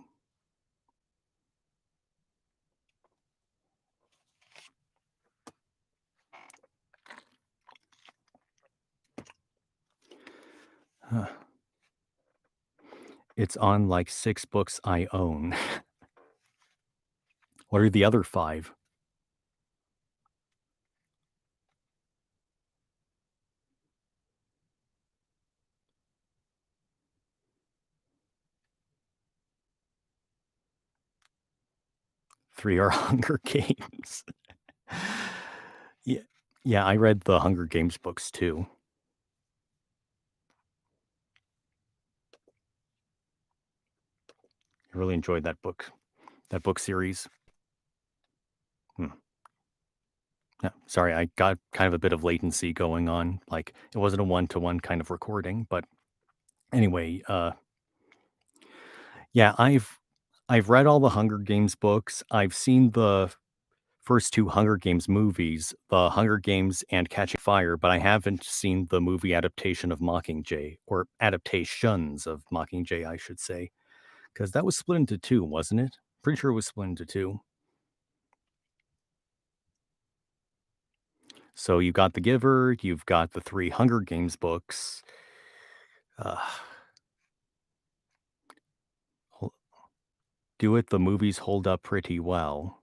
Huh. It's on like 6 books I own. What are the other 5? 3 are Hunger Games. Yeah, yeah, I read the Hunger Games books too. I really enjoyed that book series. Hmm. Yeah, sorry, I got kind of a bit of latency going on. Like it wasn't a one-to-one kind of recording, but anyway, yeah, I've read all the Hunger Games books. I've seen the first 2 Hunger Games movies, The Hunger Games and Catching Fire, but I haven't seen the movie adaptation of Mockingjay, or adaptations of Mockingjay, I should say, because that was split into 2, wasn't it? Pretty sure it was split into 2. So you got The Giver, you've got the 3 Hunger Games books. Uh, hol Do It, the movies hold up pretty well.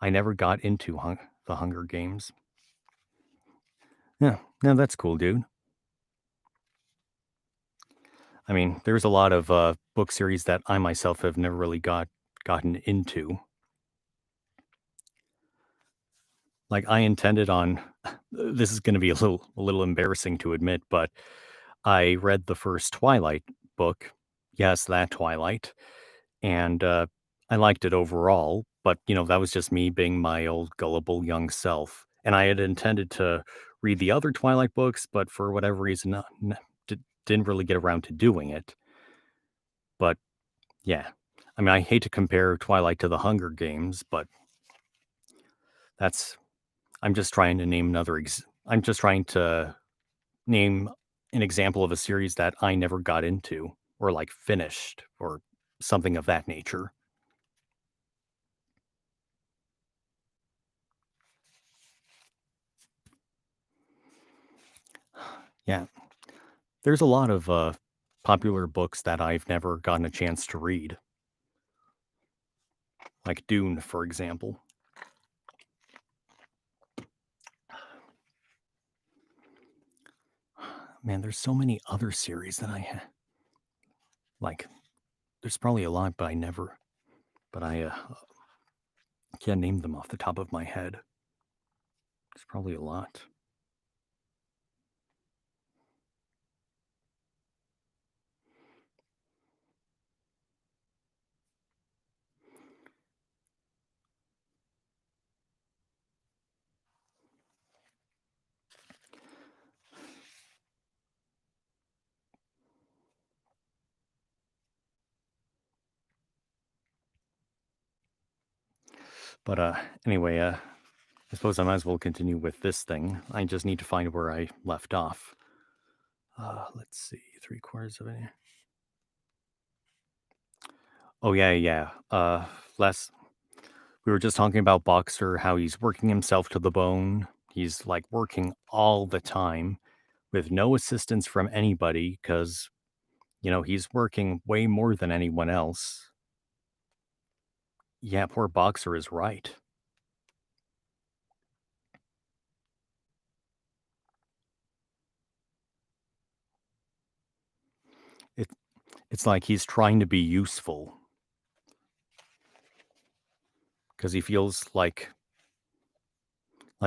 I never got into the Hunger Games. Yeah, no, that's cool, dude. I mean, there's a lot of, book series that I myself have never really gotten into. Like, I intended on this is gonna be a little embarrassing to admit, but I read the first Twilight book. Yes, that Twilight, and, I liked it overall, but, that was just me being my old gullible young self, and I had intended to read the other Twilight books, but for whatever reason, didn't really get around to doing it, but yeah. I mean, I hate to compare Twilight to The Hunger Games, but that's I'm just trying to name another I'm just trying to name an example of a series that I never got into or, like, finished or something of that nature. Yeah. There's a lot of, popular books that I've never gotten a chance to read, like Dune, for example. Man, there's so many other series that like, there's probably a lot, but I can't name them off the top of my head. There's probably a lot. But anyway, I suppose I might as well continue with this thing. I just need to find where I left off. Let's see, 3/4 of it. Oh yeah, yeah. Less. We were just talking about Boxer, how he's working himself to the bone. He's like working all the time with no assistance from anybody because he's working way more than anyone else. Yeah, poor Boxer is right. It it's like he's trying to be useful because he feels like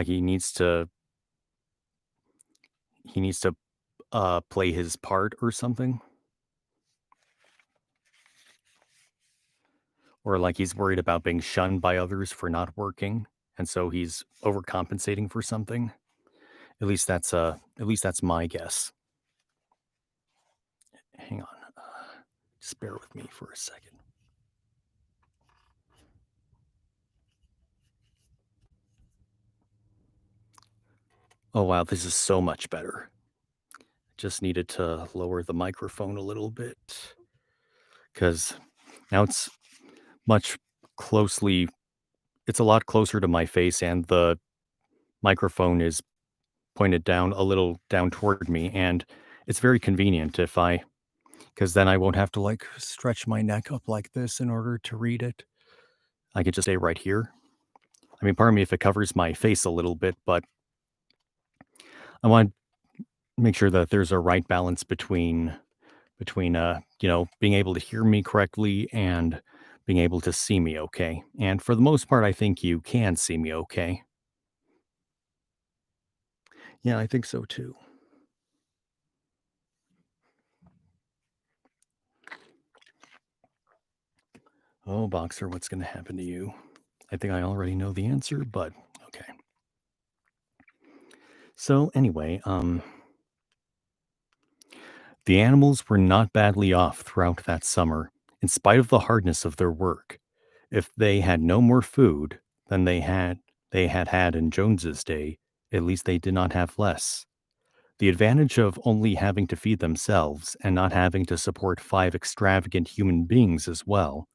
he needs to play his part or something, or like he's worried about being shunned by others for not working, and so he's overcompensating for something. At least that's my guess. Hang on, just bear with me for a second. Oh wow, this is so much better. Just needed to lower the microphone a little bit because now much closely it's a lot closer to my face, and the microphone is pointed down a little down toward me, and it's very convenient if I because then I won't have to like stretch my neck up like this in order to read it. I could just stay right here. I mean, pardon me if it covers my face a little bit, but I want to make sure that there's a right balance between being able to hear me correctly and being able to see me okay. And for the most part, I think you can see me okay. Yeah, I think so too. Oh, Boxer, what's going to happen to you? I think I already know the answer, but okay. So anyway, the animals were not badly off throughout that summer, in spite of the hardness of their work. If they had no more food than they had had in Jones's day, at least they did not have less. The advantage of only having to feed themselves and not having to support 5 extravagant human beings as well.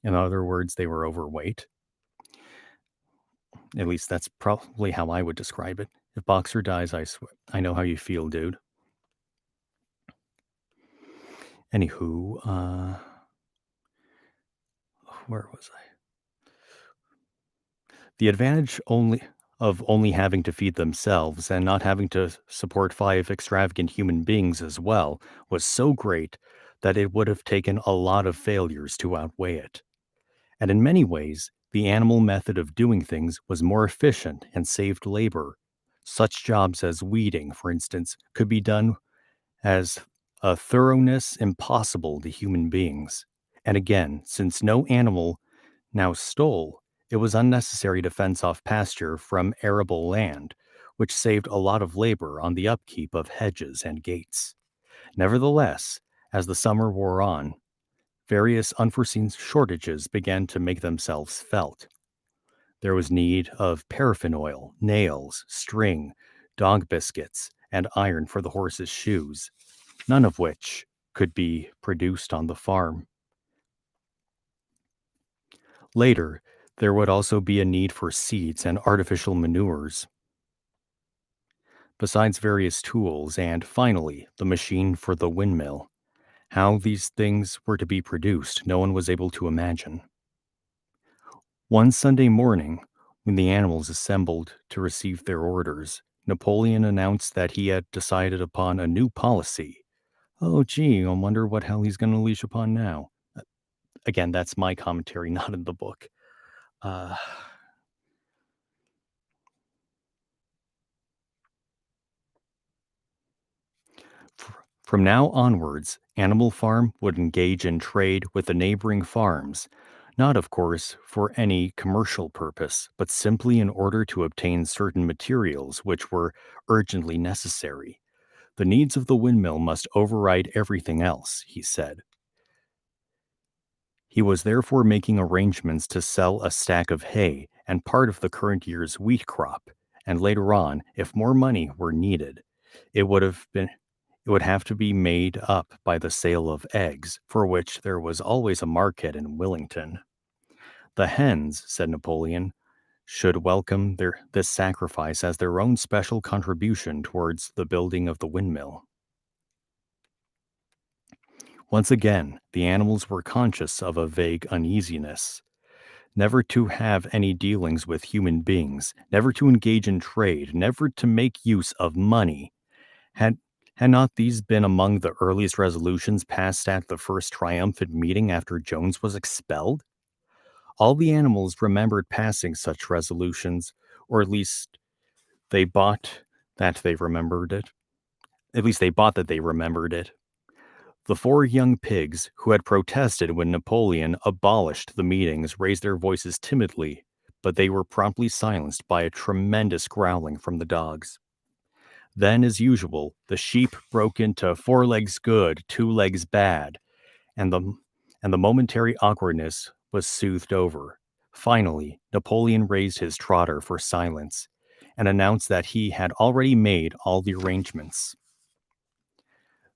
In other words, they were overweight. At least that's probably how I would describe it. If Boxer dies, I know how you feel, dude. Anywho, where was I? The advantage only having to feed themselves and not having to support 5 extravagant human beings as well was so great that it would have taken a lot of failures to outweigh it. And in many ways, the animal method of doing things was more efficient and saved labor. Such jobs as weeding, for instance, could be done as a thoroughness impossible to human beings. And again, since no animal now stole, it was unnecessary to fence off pasture from arable land, which saved a lot of labor on the upkeep of hedges and gates. Nevertheless, as the summer wore on, various unforeseen shortages began to make themselves felt. There was need of paraffin oil, nails, string, dog biscuits, and iron for the horses' shoes, none of which could be produced on the farm. Later, there would also be a need for seeds and artificial manures, besides various tools, and finally, the machine for the windmill. How these things were to be produced, no one was able to imagine. One Sunday morning, when the animals assembled to receive their orders, Napoleon announced that he had decided upon a new policy. Oh, gee, I wonder what hell he's going to unleash upon now. Again, that's my commentary, not in the book. Uh, from now onwards, Animal Farm would engage in trade with the neighboring farms, not, of course, for any commercial purpose, but simply in order to obtain certain materials which were urgently necessary. The needs of the windmill must override everything else, he said. He was therefore making arrangements to sell a stack of hay and part of the current year's wheat crop, and later on, if more money were needed, it would have been it would have to be made up by the sale of eggs, for which there was always a market in Wellington. The hens, said Napoleon, should welcome this sacrifice as their own special contribution towards the building of the windmill. Once again, the animals were conscious of a vague uneasiness. Never to have any dealings with human beings, never to engage in trade, never to make use of money. Had, had not these been among the earliest resolutions passed at the first triumphant meeting after Jones was expelled? All the animals remembered passing such resolutions, or at least they bought that they remembered it. At least they bought that they remembered it. The four young pigs who had protested when Napoleon abolished the meetings raised their voices timidly, but they were promptly silenced by a tremendous growling from the dogs. Then, as usual, the sheep broke into 4 legs good, 2 legs bad, and the momentary awkwardness was soothed over. Finally, Napoleon raised his trotter for silence and announced that he had already made all the arrangements.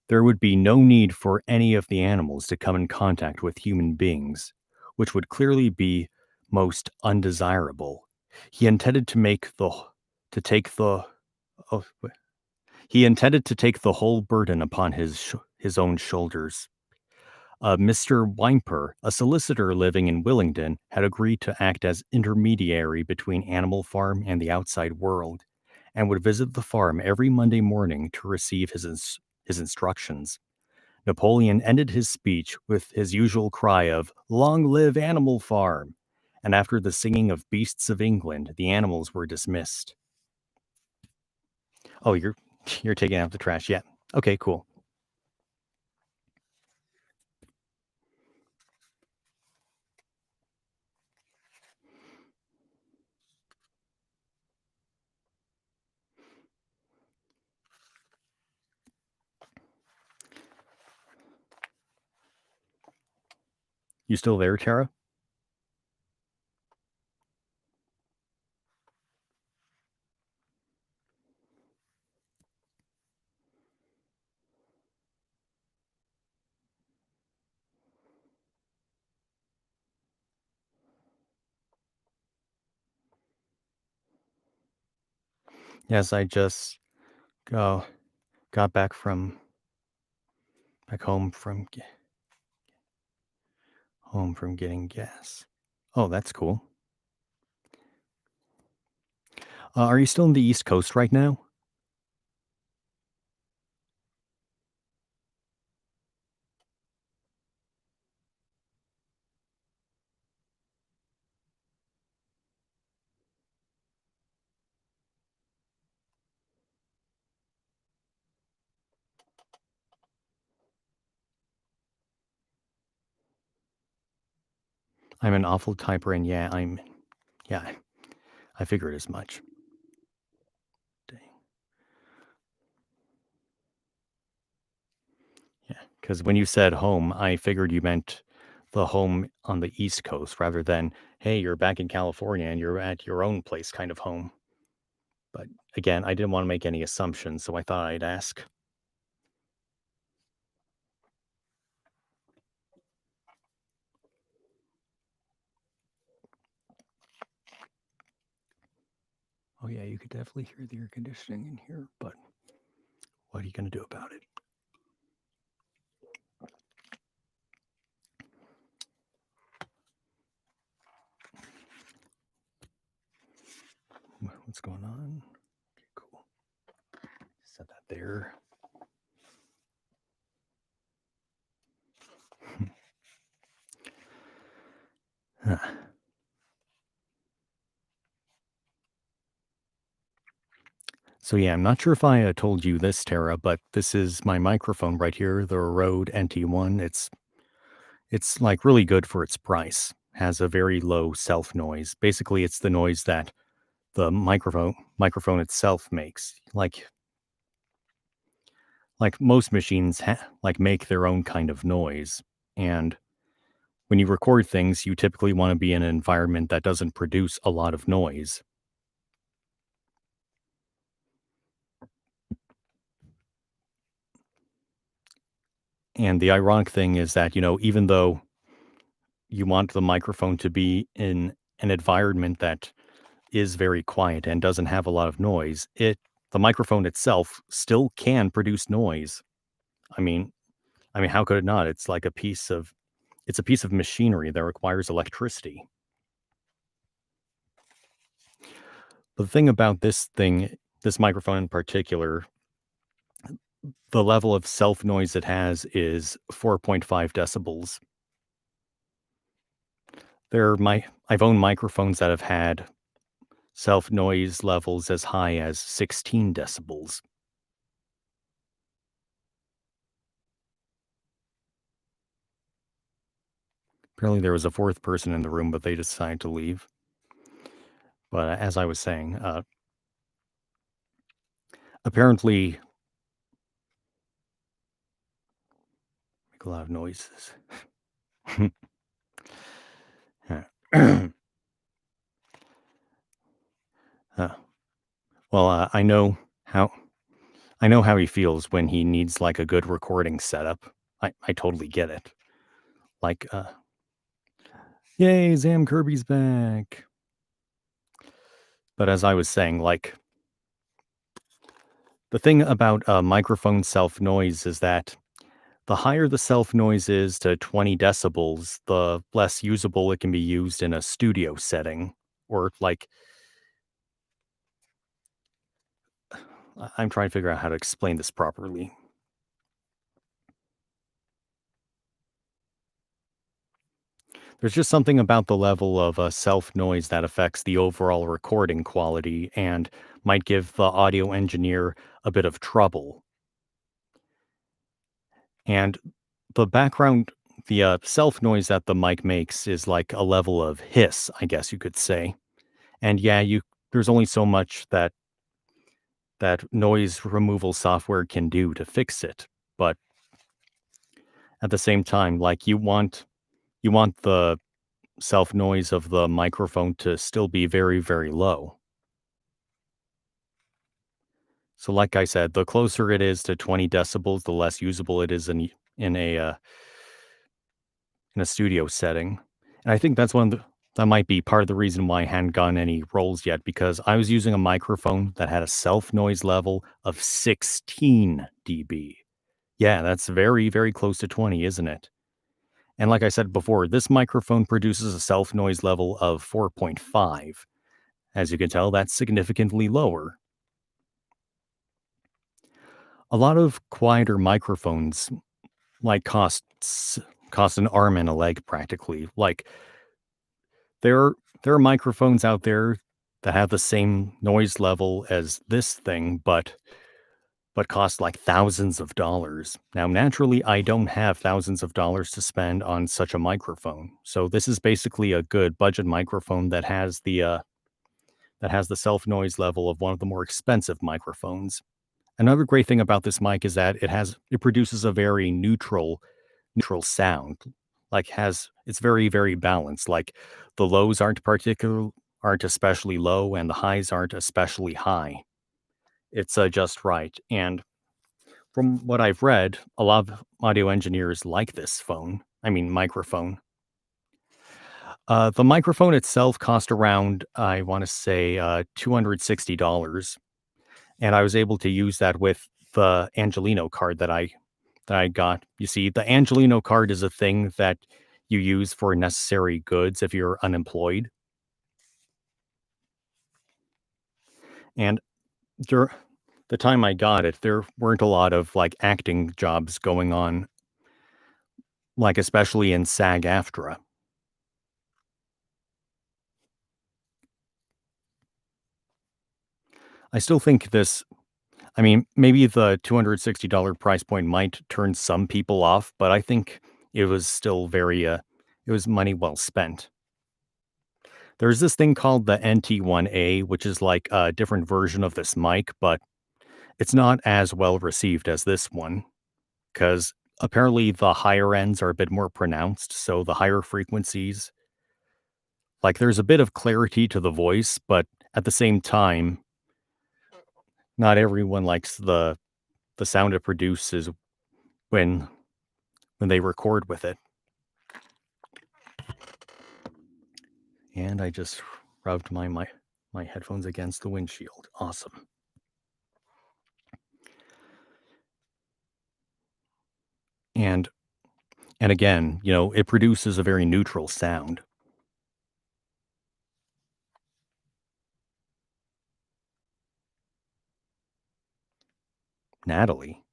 There would be no need for any of the animals to come in contact with human beings, which would clearly be most undesirable. He intended to make the to take the oh, he intended to take the whole burden upon his own shoulders. Mr. Whymper, a solicitor living in Willingdon, had agreed to act as intermediary between Animal Farm and the outside world, and would visit the farm every Monday morning to receive his instructions. Napoleon ended his speech with his usual cry of "Long live Animal Farm!" And after the singing of Beasts of England, the animals were dismissed. Oh, you're taking out the trash. Yeah. Okay, cool. You still there, Tara? Yes, I just got back home from getting gas. Oh, that's cool. Are you still in the East Coast right now? I'm an awful typer, and yeah, I figured as much. Dang. Yeah, because when you said home, I figured you meant the home on the East Coast rather than, hey, you're back in California and you're at your own place kind of home. But again, I didn't want to make any assumptions, so I thought I'd ask. Oh, yeah, you could definitely hear the air conditioning in here, but what are you going to do about it? What's going on? Okay, cool. Set that there. So yeah, I'm not sure if I told you this, Tara, but this is my microphone right here, the Rode NT1. It's like really good for its price. Has a very low self noise. Basically, it's the noise that the microphone itself makes. Like most machines like make their own kind of noise, and when you record things, you typically want to be in an environment that doesn't produce a lot of noise. And the ironic thing is that, even though you want the microphone to be in an environment that is very quiet and doesn't have a lot of noise, the microphone itself still can produce noise. I mean, how could it not? It's a piece of machinery that requires electricity. The thing about this microphone in particular, the level of self noise it has is 4.5 decibels. I've owned microphones that have had self noise levels as high as 16 decibels. Apparently, there was a fourth person in the room, but they decided to leave. But as I was saying, apparently, make a lot of noises. Uh, well, how I know how he feels when he needs like a good recording setup. I totally get it. Like, yay, Zam Kirby's back. But as I was saying, like, the thing about microphone self noise is that the higher the self noise is to 20 decibels, the less usable it can be used in a studio setting. Or, like, I'm trying to figure out how to explain this properly. There's just something about the level of self noise that affects the overall recording quality and might give the audio engineer a bit of trouble. And the background, the self noise that the mic makes is like a level of hiss, I guess you could say. And yeah, there's only so much that noise removal software can do to fix it. But at the same time, like you want the self noise of the microphone to still be very, very low. So like I said, the closer it is to 20 decibels, the less usable it is in a studio setting. And I think that might be part of the reason why I hadn't gotten any roles yet, because I was using a microphone that had a self noise level of 16 dB. Yeah, that's very, very close to 20, isn't it? And like I said before, this microphone produces a self noise level of 4.5. As you can tell, that's significantly lower. A lot of quieter microphones like cost an arm and a leg practically. Like there there are microphones out there that have the same noise level as this thing, but cost like thousands of dollars. Now, naturally, I don't have thousands of dollars to spend on such a microphone. So this is basically a good budget microphone that has the self noise level of one of the more expensive microphones. Another great thing about this mic is that it produces a very neutral sound. Like it's very, very balanced. Like the lows aren't especially low and the highs aren't especially high. It's just right. And from what I've read, a lot of audio engineers like this microphone. The microphone itself cost around, I want to say, $260, and I was able to use that with the Angelino card that I got. You see, the Angelino card is a thing that you use for necessary goods if you're unemployed. And dur the time I got it, there weren't a lot of like acting jobs going on, like especially in SAG-AFTRA. I still think maybe the $260 price point might turn some people off, but I think it was still it was money well spent. There's this thing called the NT1A, which is like a different version of this mic, but it's not as well received as this one because apparently the higher ends are a bit more pronounced, so the higher frequencies, like there's a bit of clarity to the voice, but at the same time, not everyone likes the sound it produces when they record with it. And I just rubbed my headphones against the windshield. Awesome. And and again, it produces a very neutral sound. Natalie,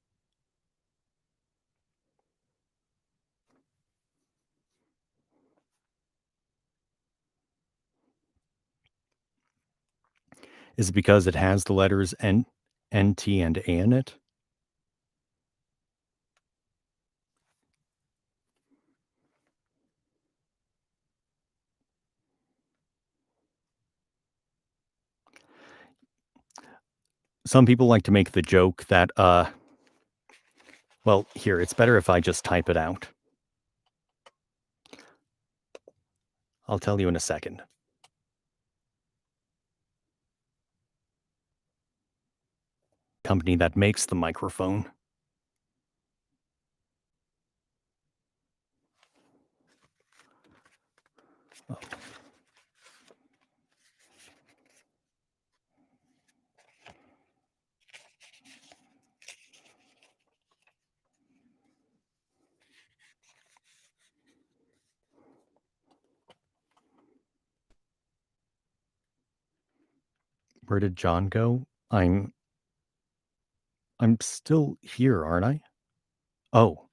is it because it has the letters N, T, and A in it? Some people like to make the joke that, well, here, it's better if I just type it out. I'll tell you in a second. Company that makes the microphone. Oh. Where did John go? I'm still here, aren't I? Oh,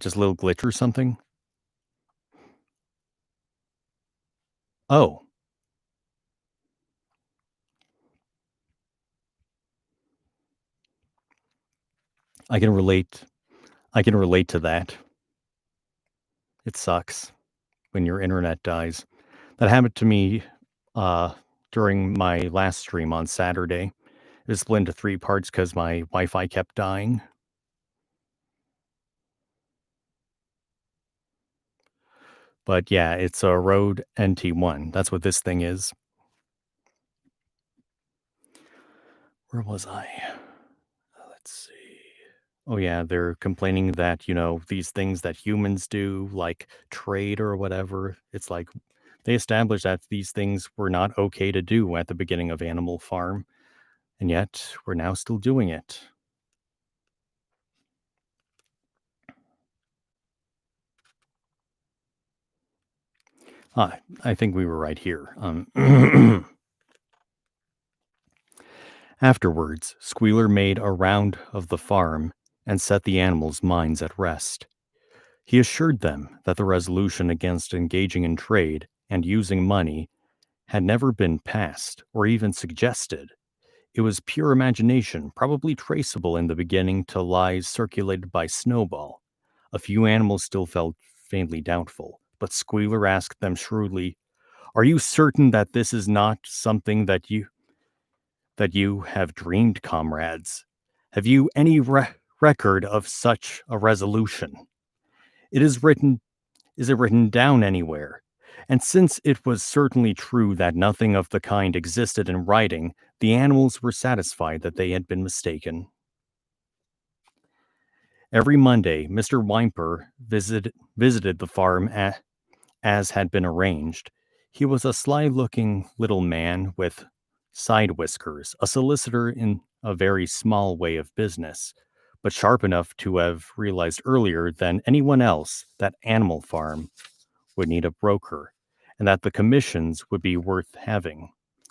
just a little glitch or something? Oh, I can relate. I can relate to that. It sucks when your internet dies. That happened to me uh, during my last stream on Saturday. It was split into 3 parts because my Wi-Fi kept dying. But yeah, it's a Rode NT1. That's what this thing is. Where was I? Let's see. Oh yeah, they're complaining that, these things that humans do, like trade or whatever, it's like they established that these things were not okay to do at the beginning of Animal Farm, and yet we're now still doing it. I think we were right here. Afterwards, Squealer made a round of the farm and set the animals' minds at rest. He assured them that the resolution against engaging in trade and using money had never been passed or even suggested. It was pure imagination, probably traceable in the beginning to lies circulated by Snowball. A few animals still felt faintly doubtful, but Squealer asked them shrewdly, "Are you certain that this is not something that you have dreamed, comrades? Have you any record of such a resolution? It is written Is it written down anywhere?" And since it was certainly true that nothing of the kind existed in writing, the animals were satisfied that they had been mistaken. Every Monday, Mr. Whymper visited the farm as had been arranged. He was a sly-looking little man with side whiskers, a solicitor in a very small way of business, but sharp enough to have realized earlier than anyone else that Animal Farm would need a broker, and that the commissions would be worth having.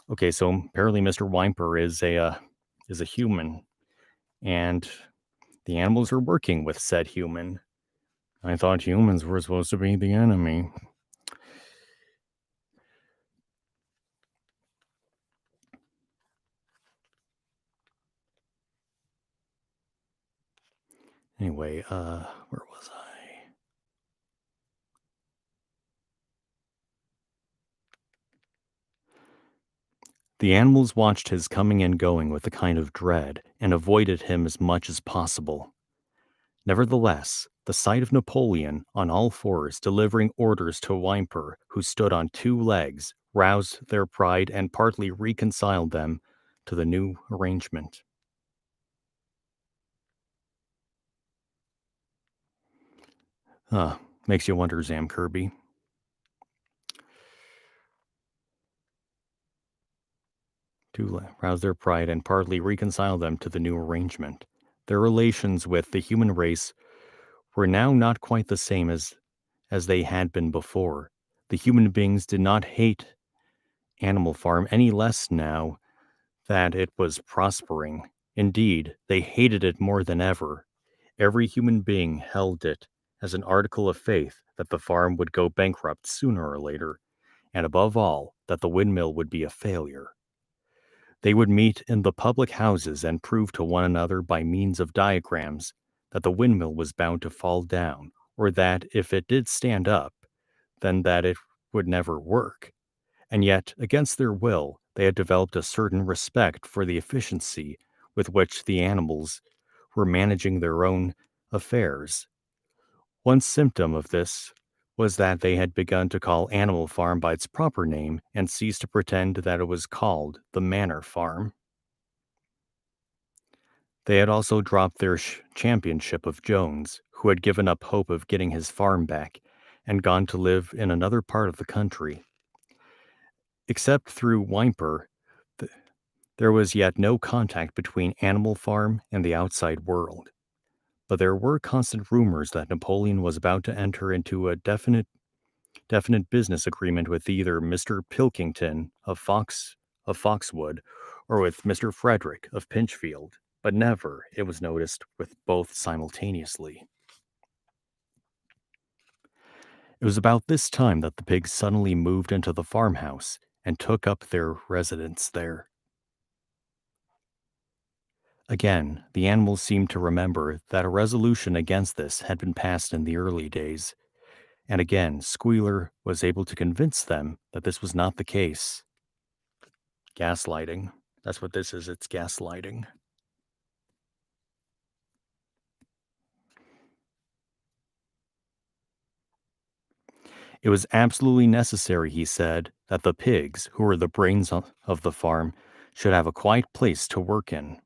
Okay, so apparently Mr. Whymper is a human, and the animals are working with said human. I thought humans were supposed to be the enemy. Anyway, where was I? The animals watched his coming and going with a kind of dread and avoided him as much as possible. Nevertheless, the sight of Napoleon on all fours delivering orders to Whymper, who stood on two legs, roused their pride and partly reconciled them to the new arrangement. Huh, makes you wonder, Zam Kirby. To rouse their pride and partly reconcile them to the new arrangement. Their relations with the human race were now not quite the same as they had been before. The human beings did not hate Animal Farm any less now that it was prospering. Indeed, they hated it more than ever. Every human being held it as an article of faith that the farm would go bankrupt sooner or later, and above all, that the windmill would be a failure. They would meet in the public houses and prove to one another by means of diagrams that the windmill was bound to fall down, or that if it did stand up, then that it would never work. And yet, against their will, they had developed a certain respect for the efficiency with which the animals were managing their own affairs. One symptom of this was that they had begun to call Animal Farm by its proper name and ceased to pretend that it was called the Manor Farm. They had also dropped their championship of Jones, who had given up hope of getting his farm back and gone to live in another part of the country. Except through Whymper, th- there was yet no contact between Animal Farm and the outside world. But there were constant rumors that Napoleon was about to enter into a definite business agreement with either Mr. Pilkington of Foxwood or with Mr. Frederick of Pinchfield, but never, it was noticed, with both simultaneously. It was about this time that the pigs suddenly moved into the farmhouse and took up their residence there. Again, the animals seemed to remember that a resolution against this had been passed in the early days, and again Squealer was able to convince them that this was not the case. Gaslighting. That's what this is, it's gaslighting. It was absolutely necessary, he said, that the pigs, who were the brains of the farm, should have a quiet place to work in.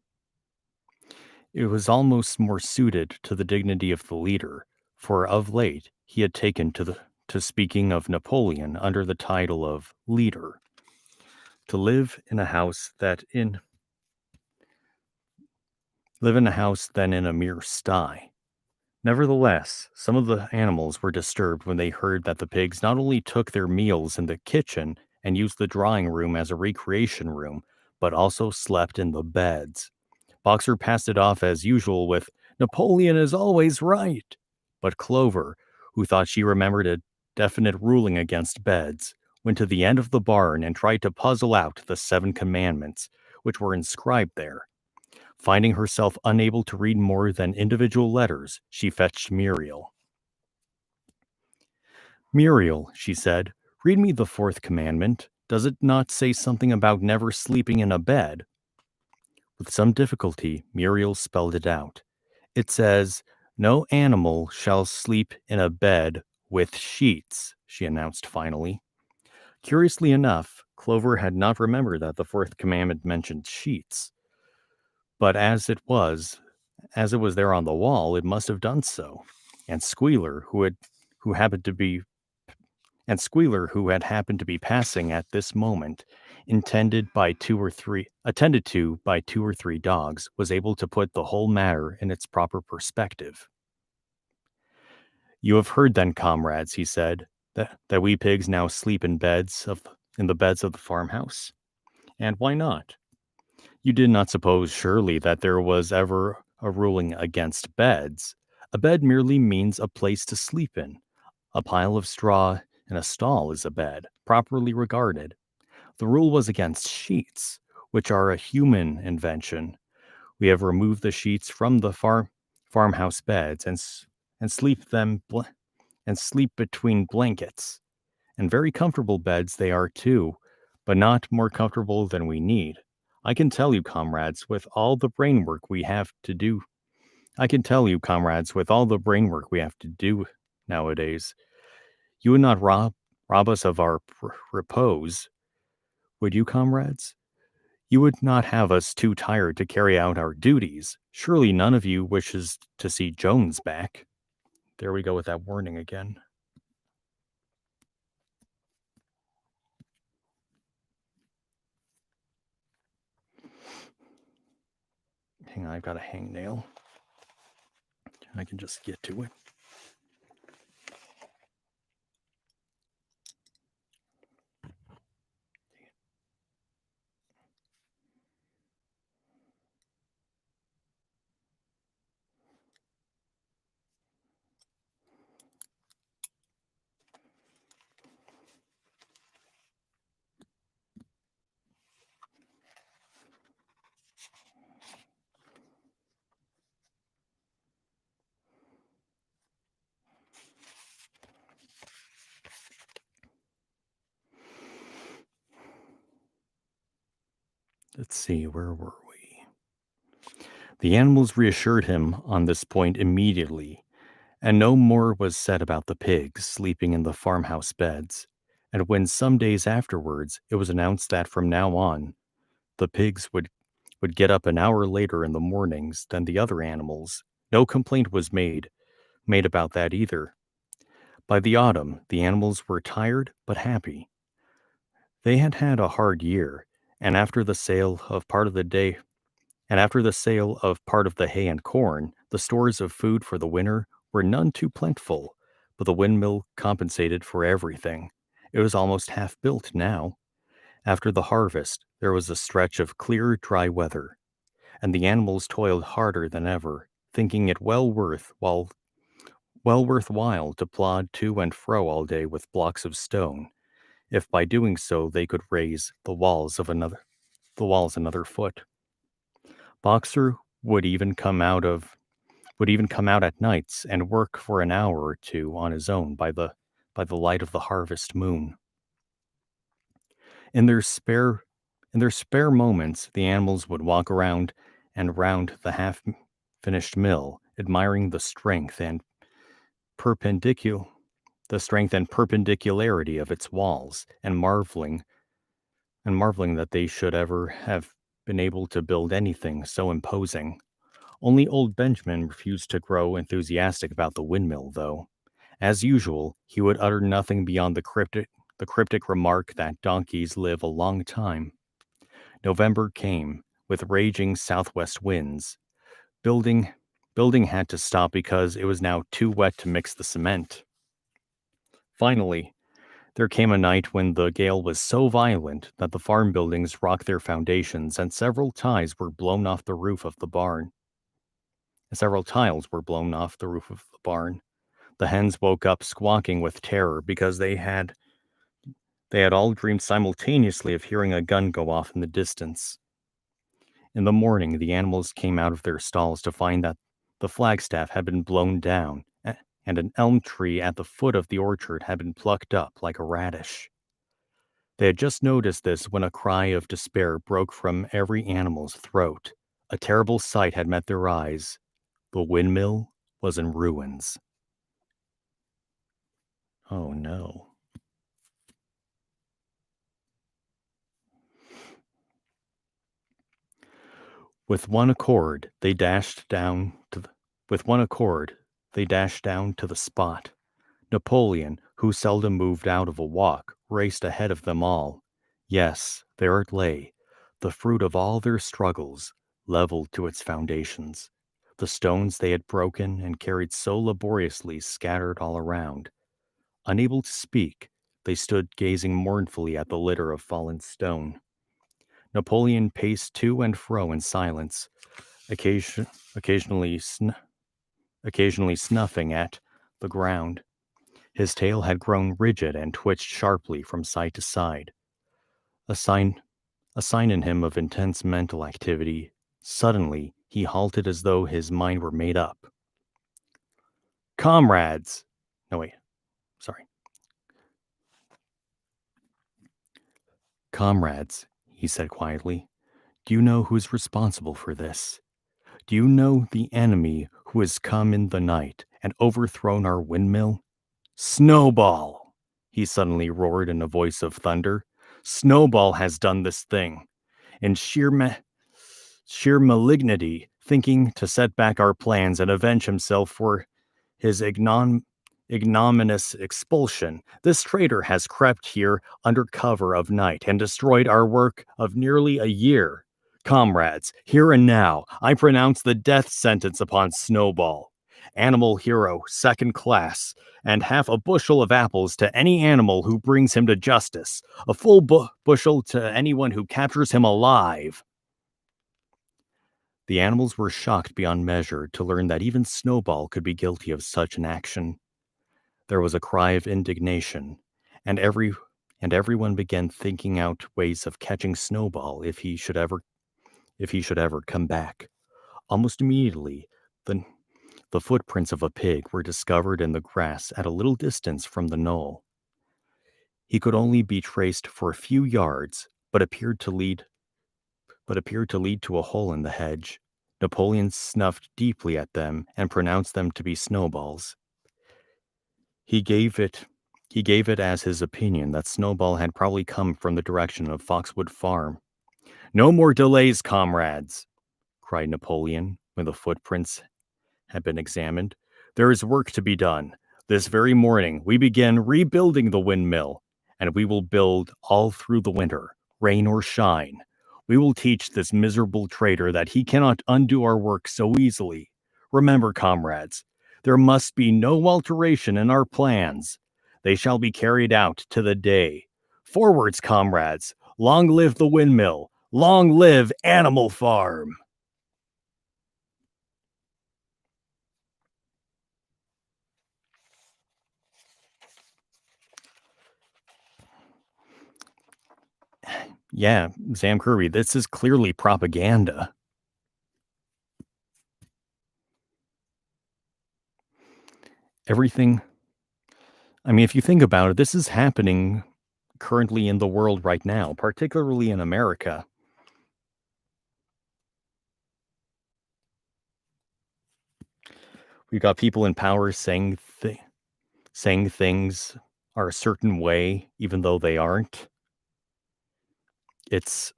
It was almost more suited to the dignity of the leader, for of late he had taken to speaking of Napoleon under the title of leader. To live in a house than in a mere sty. Nevertheless, some of the animals were disturbed when they heard that the pigs not only took their meals in the kitchen and used the drawing room as a recreation room, but also slept in the beds. Boxer passed it off as usual with, "Napoleon is always right." But Clover, who thought she remembered a definite ruling against beds, went to the end of the barn and tried to puzzle out the 7 commandments, which were inscribed there. Finding herself unable to read more than individual letters, she fetched Muriel. "Muriel," she said, "read me the 4th commandment. Does it not say something about never sleeping in a bed?" With some difficulty, Muriel spelled it out. It says, "No animal shall sleep in a bed with sheets," she announced finally. Curiously enough, Clover had not remembered that the 4th commandment mentioned sheets. But as it was there on the wall, it must have done so. And who happened to be Squealer, who had happened to be passing at this moment, attended to by 2 or 3 dogs, was able to put the whole matter in its proper perspective. "You have heard then, comrades," he said, that we pigs now sleep in the beds of the farmhouse. And why not? You did not suppose, surely, that there was ever a ruling against beds. A bed merely means a place to sleep in. A pile of straw in a stall is a bed, properly regarded. The rule was against sheets, which are a human invention. We have removed the sheets from the farmhouse beds and sleep between blankets. And very comfortable beds they are too, but not more comfortable than we need. I can tell you, comrades, with all the brain work we have to do I can tell you, comrades, with all the brain work we have to do nowadays, you would not rob us of our repose, would you, comrades? You would not have us too tired to carry out our duties. Surely none of you wishes to see Jones back. There we go with that warning again. Hang on, I've got a hangnail. I can just get to it. Let's see, where were we? The animals reassured him on this point immediately, and no more was said about the pigs sleeping in the farmhouse beds. And when some days afterwards it was announced that from now on the pigs would get up an hour later in the mornings than the other animals, no complaint was made about that either. By the autumn, the animals were tired but happy. They had had a hard year, and after the sale of part of the day and after the sale of part of the hay and corn, the stores of food for the winter were none too plentiful, but the windmill compensated for everything. It was almost half built now. After the harvest, there was a stretch of clear, dry weather, and the animals toiled harder than ever, thinking it well worthwhile to plod to and fro all day with blocks of stone, if by doing so they could raise the walls another foot. Boxer would even come out at nights and work for an hour or two on his own by the light of the harvest moon. In their spare in their spare moments, the animals would walk around and round the half finished mill, admiring perpendicular the strength and perpendicularity of its walls, and marveling that they should ever have been able to build anything so imposing. Only old Benjamin refused to grow enthusiastic about the windmill, though. As usual, he would utter nothing beyond the cryptic remark that donkeys live a long time. November came, with raging southwest winds. Building building had to stop because it was now too wet to mix the cement. Finally, there came a night when the gale was so violent that the farm buildings rocked their foundations and several ties were blown off the roof of the barn. Several tiles were blown off the roof of the barn. The hens woke up squawking with terror because they had all dreamed simultaneously of hearing a gun go off in the distance. In the morning, the animals came out of their stalls to find that the flagstaff had been blown down, and an elm tree at the foot of the orchard had been plucked up like a radish. They had just noticed this when a cry of despair broke from every animal's throat. A terrible sight had met their eyes. The windmill was in ruins. Oh no. With one accord, they dashed down to the, with one accord, they dashed down to the spot. Napoleon, who seldom moved out of a walk, raced ahead of them all. Yes, there it lay, the fruit of all their struggles, leveled to its foundations. The stones they had broken and carried so laboriously scattered all around. Unable to speak, they stood gazing mournfully at the litter of fallen stone. Napoleon paced to and fro in silence, occasion, occasionally, sn- occasionally snuffing at the ground. His tail had grown rigid and twitched sharply from side to side, a sign, a sign in him of intense mental activity. Suddenly, he halted as though his mind were made up. Comrades! No, wait, sorry. Comrades, he said quietly, do you know who is responsible for this? Do you know the enemy who has come in the night and overthrown our windmill? Snowball! He suddenly roared in a voice of thunder. Snowball has done this thing. In sheer malignity, thinking to set back our plans and avenge himself for his ignominious expulsion, this traitor has crept here under cover of night and destroyed our work of nearly a year. Comrades, here and now, I pronounce the death sentence upon Snowball. Animal hero, second class, and half a bushel of apples to any animal who brings him to justice, a full bushel to anyone who captures him alive. The animals were shocked beyond measure to learn that even Snowball could be guilty of such an action. There was a cry of indignation, and everyone began thinking out ways of catching Snowball if he should ever come back. Almost immediately, the footprints of a pig were discovered in the grass at a little distance from the knoll. He could only be traced for a few yards, but appeared to lead to a hole in the hedge. Napoleon snuffed deeply at them and pronounced them to be snowballs. He gave it as his opinion that Snowball had probably come from the direction of Foxwood Farm. No more delays, comrades, cried Napoleon when the footprints had been examined. There is work to be done. This very morning we begin rebuilding the windmill, and we will build all through the winter, rain or shine. We will teach this miserable traitor that he cannot undo our work so easily. Remember, comrades, there must be no alteration in our plans. They shall be carried out to the day. Forwards, comrades! Long live the windmill! Long live Animal Farm! Yeah, Sam Kirby, this is clearly propaganda. Everything, I mean, if you think about it, this is happening currently in the world right now, particularly in America. We've got people in power saying things are a certain way, even though they aren't. It's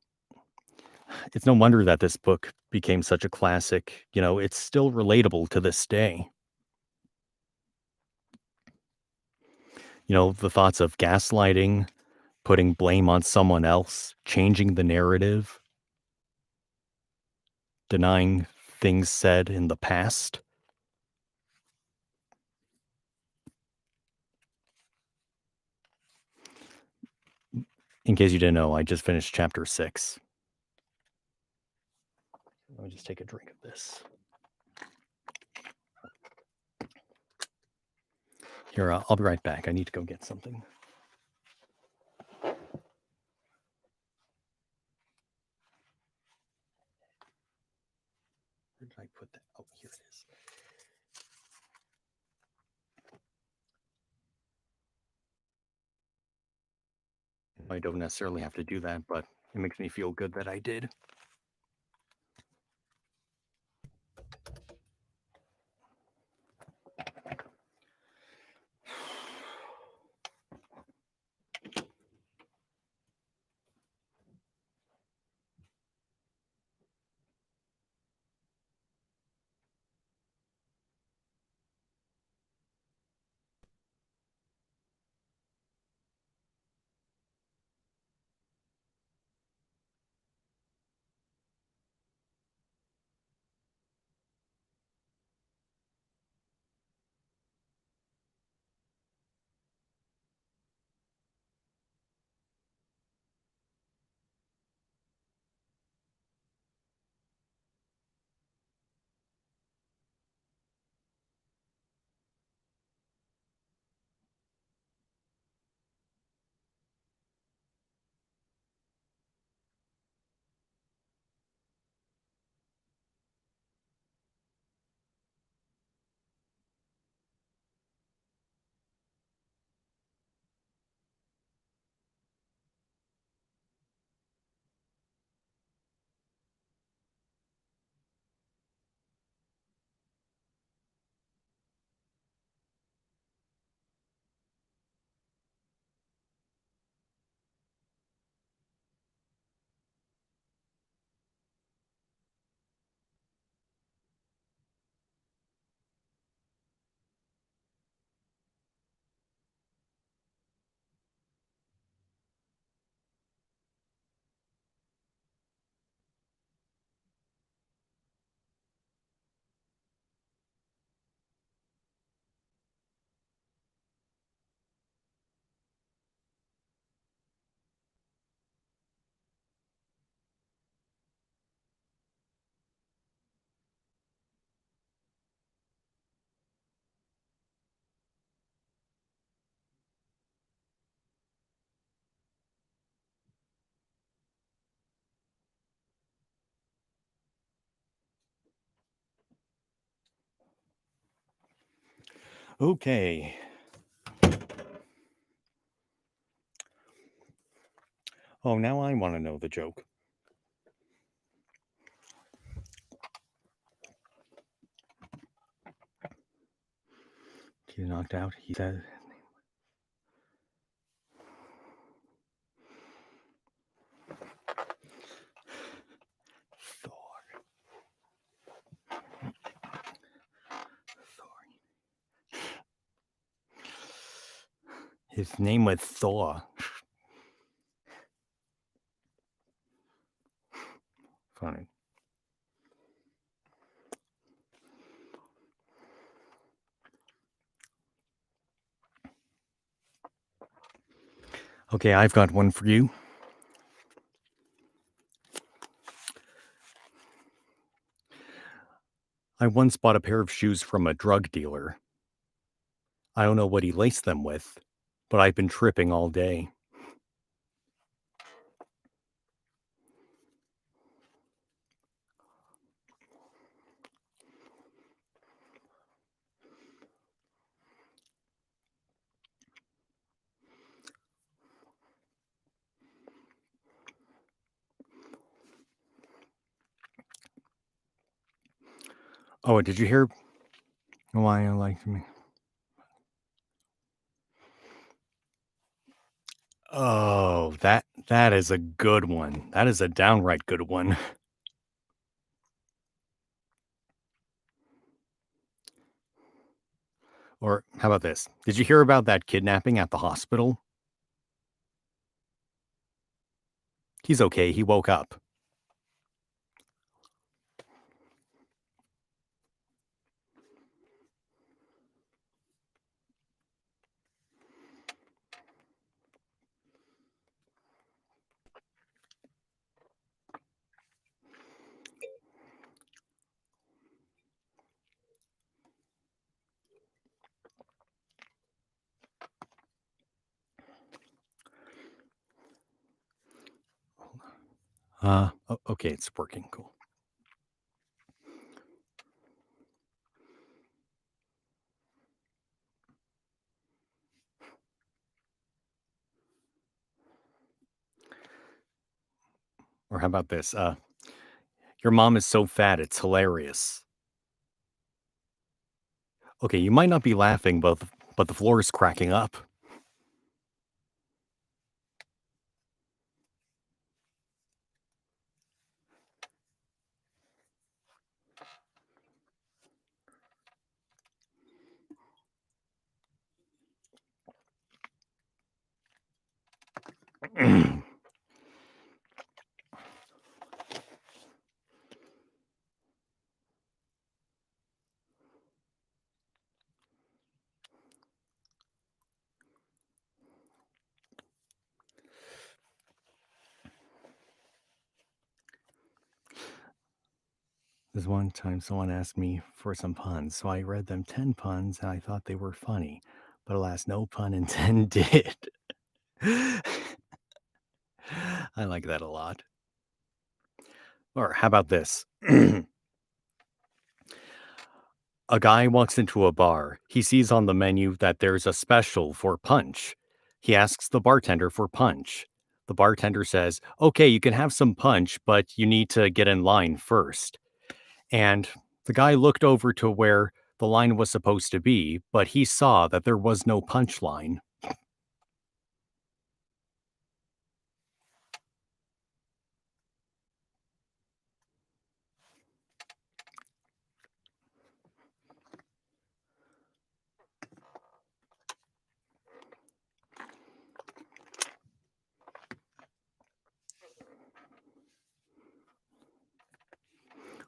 no wonder that this book became such a classic. You know, it's still relatable to this day. You know, the thoughts of gaslighting, putting blame on someone else, changing the narrative, denying things said in the past. In case you didn't know, I just finished chapter 6. Let me just take a drink of this. Here, I'll be right back. I need to go get something. Where did I put that? Oh, here it is. I don't necessarily have to do that, but it makes me feel good that I did. Okay. Oh, now I want to know the joke. He's knocked out. He said, Thor. His name was Thor. Funny. Okay, I've got one for you. I once bought a pair of shoes from a drug dealer. I don't know what he laced them with, but I've been tripping all day. Oh, did you hear why I liked me? Oh, that is a good one. That is a downright good one. Or how about this? Did you hear about that kidnapping at the hospital? He's okay. He woke up. Okay, it's working. Cool. Or how about this? Your mom is so fat, it's hilarious. Okay, you might not be laughing, but the floor is cracking up. This one time someone asked me for some puns, so I read them 10 puns and I thought they were funny, but alas, no pun intended. I like that a lot. Or how about this? A guy walks into a bar. He sees on the menu that there's a special for punch. He asks the bartender for punch. The bartender says, "Okay, you can have some punch, but you need to get in line first." And the guy looked over to where the line was supposed to be, but he saw that there was no punch line.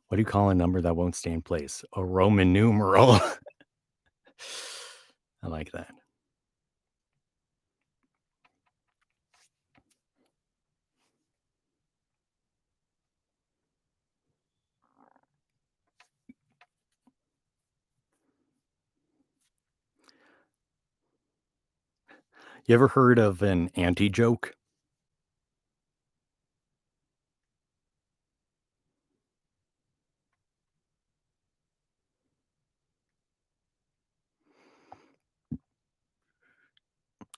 What do you call a number that won't stay in place? A Roman numeral. I like that. You ever heard of an anti joke?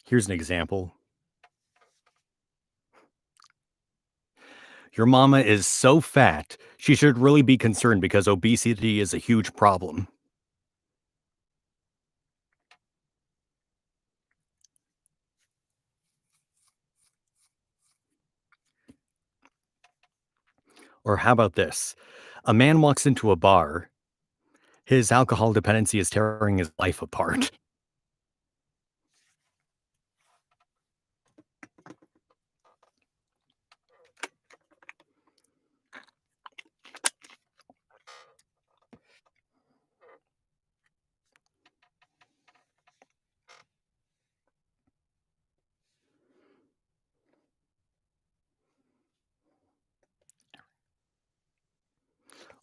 Here's an example. Your mama is so fat, she should really be concerned because obesity is a huge problem. Or how about this? A man walks into a bar. His alcohol dependency is tearing his life apart.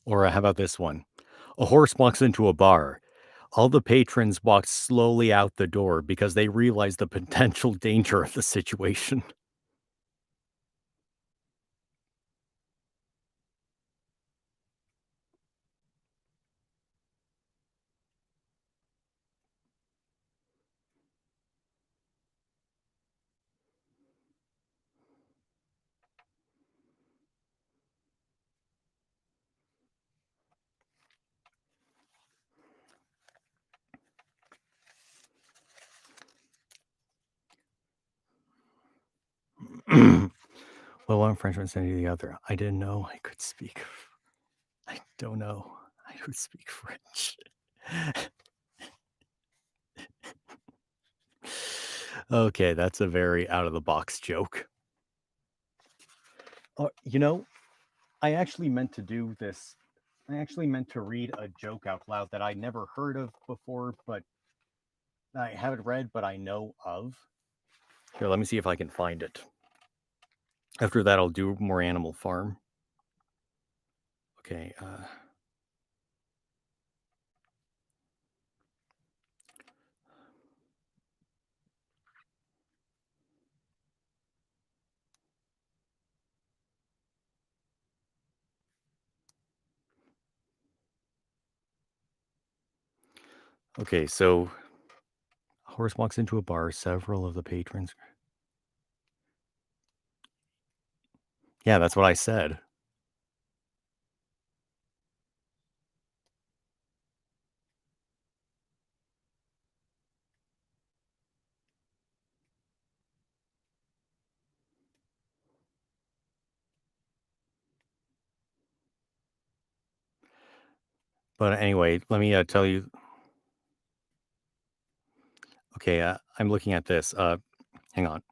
Or how about this one? A horse walks into a bar. All the patrons walk slowly out the door because they realize the potential danger of the situation. Well, one Frenchman said to the other, I didn't know I could speak. I don't know. I could speak French. Okay, that's a very out of the box joke. You know, I actually meant to do this. I actually meant to read a joke out loud that I never heard of before, but I haven't read, but I know of. Here, let me see if I can find it. After that, I'll do more Animal Farm. Okay. Okay, so a horse walks into a bar. Several of the patrons. Yeah, that's what I said. But anyway, let me tell you. Okay, I'm looking at this. Hang on.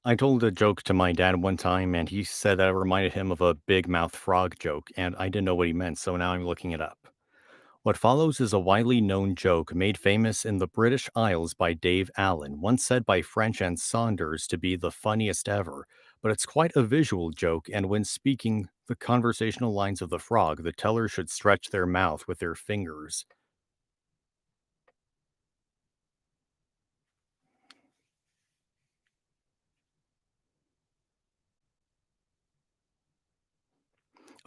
I told a joke to my dad one time, and he said that it reminded him of a big mouth frog joke, and I didn't know what he meant, so now I'm looking it up. What follows is a widely known joke made famous in the British Isles by Dave Allen, once said by French and Saunders to be the funniest ever. But it's quite a visual joke, and when speaking the conversational lines of the frog, the teller should stretch their mouth with their fingers.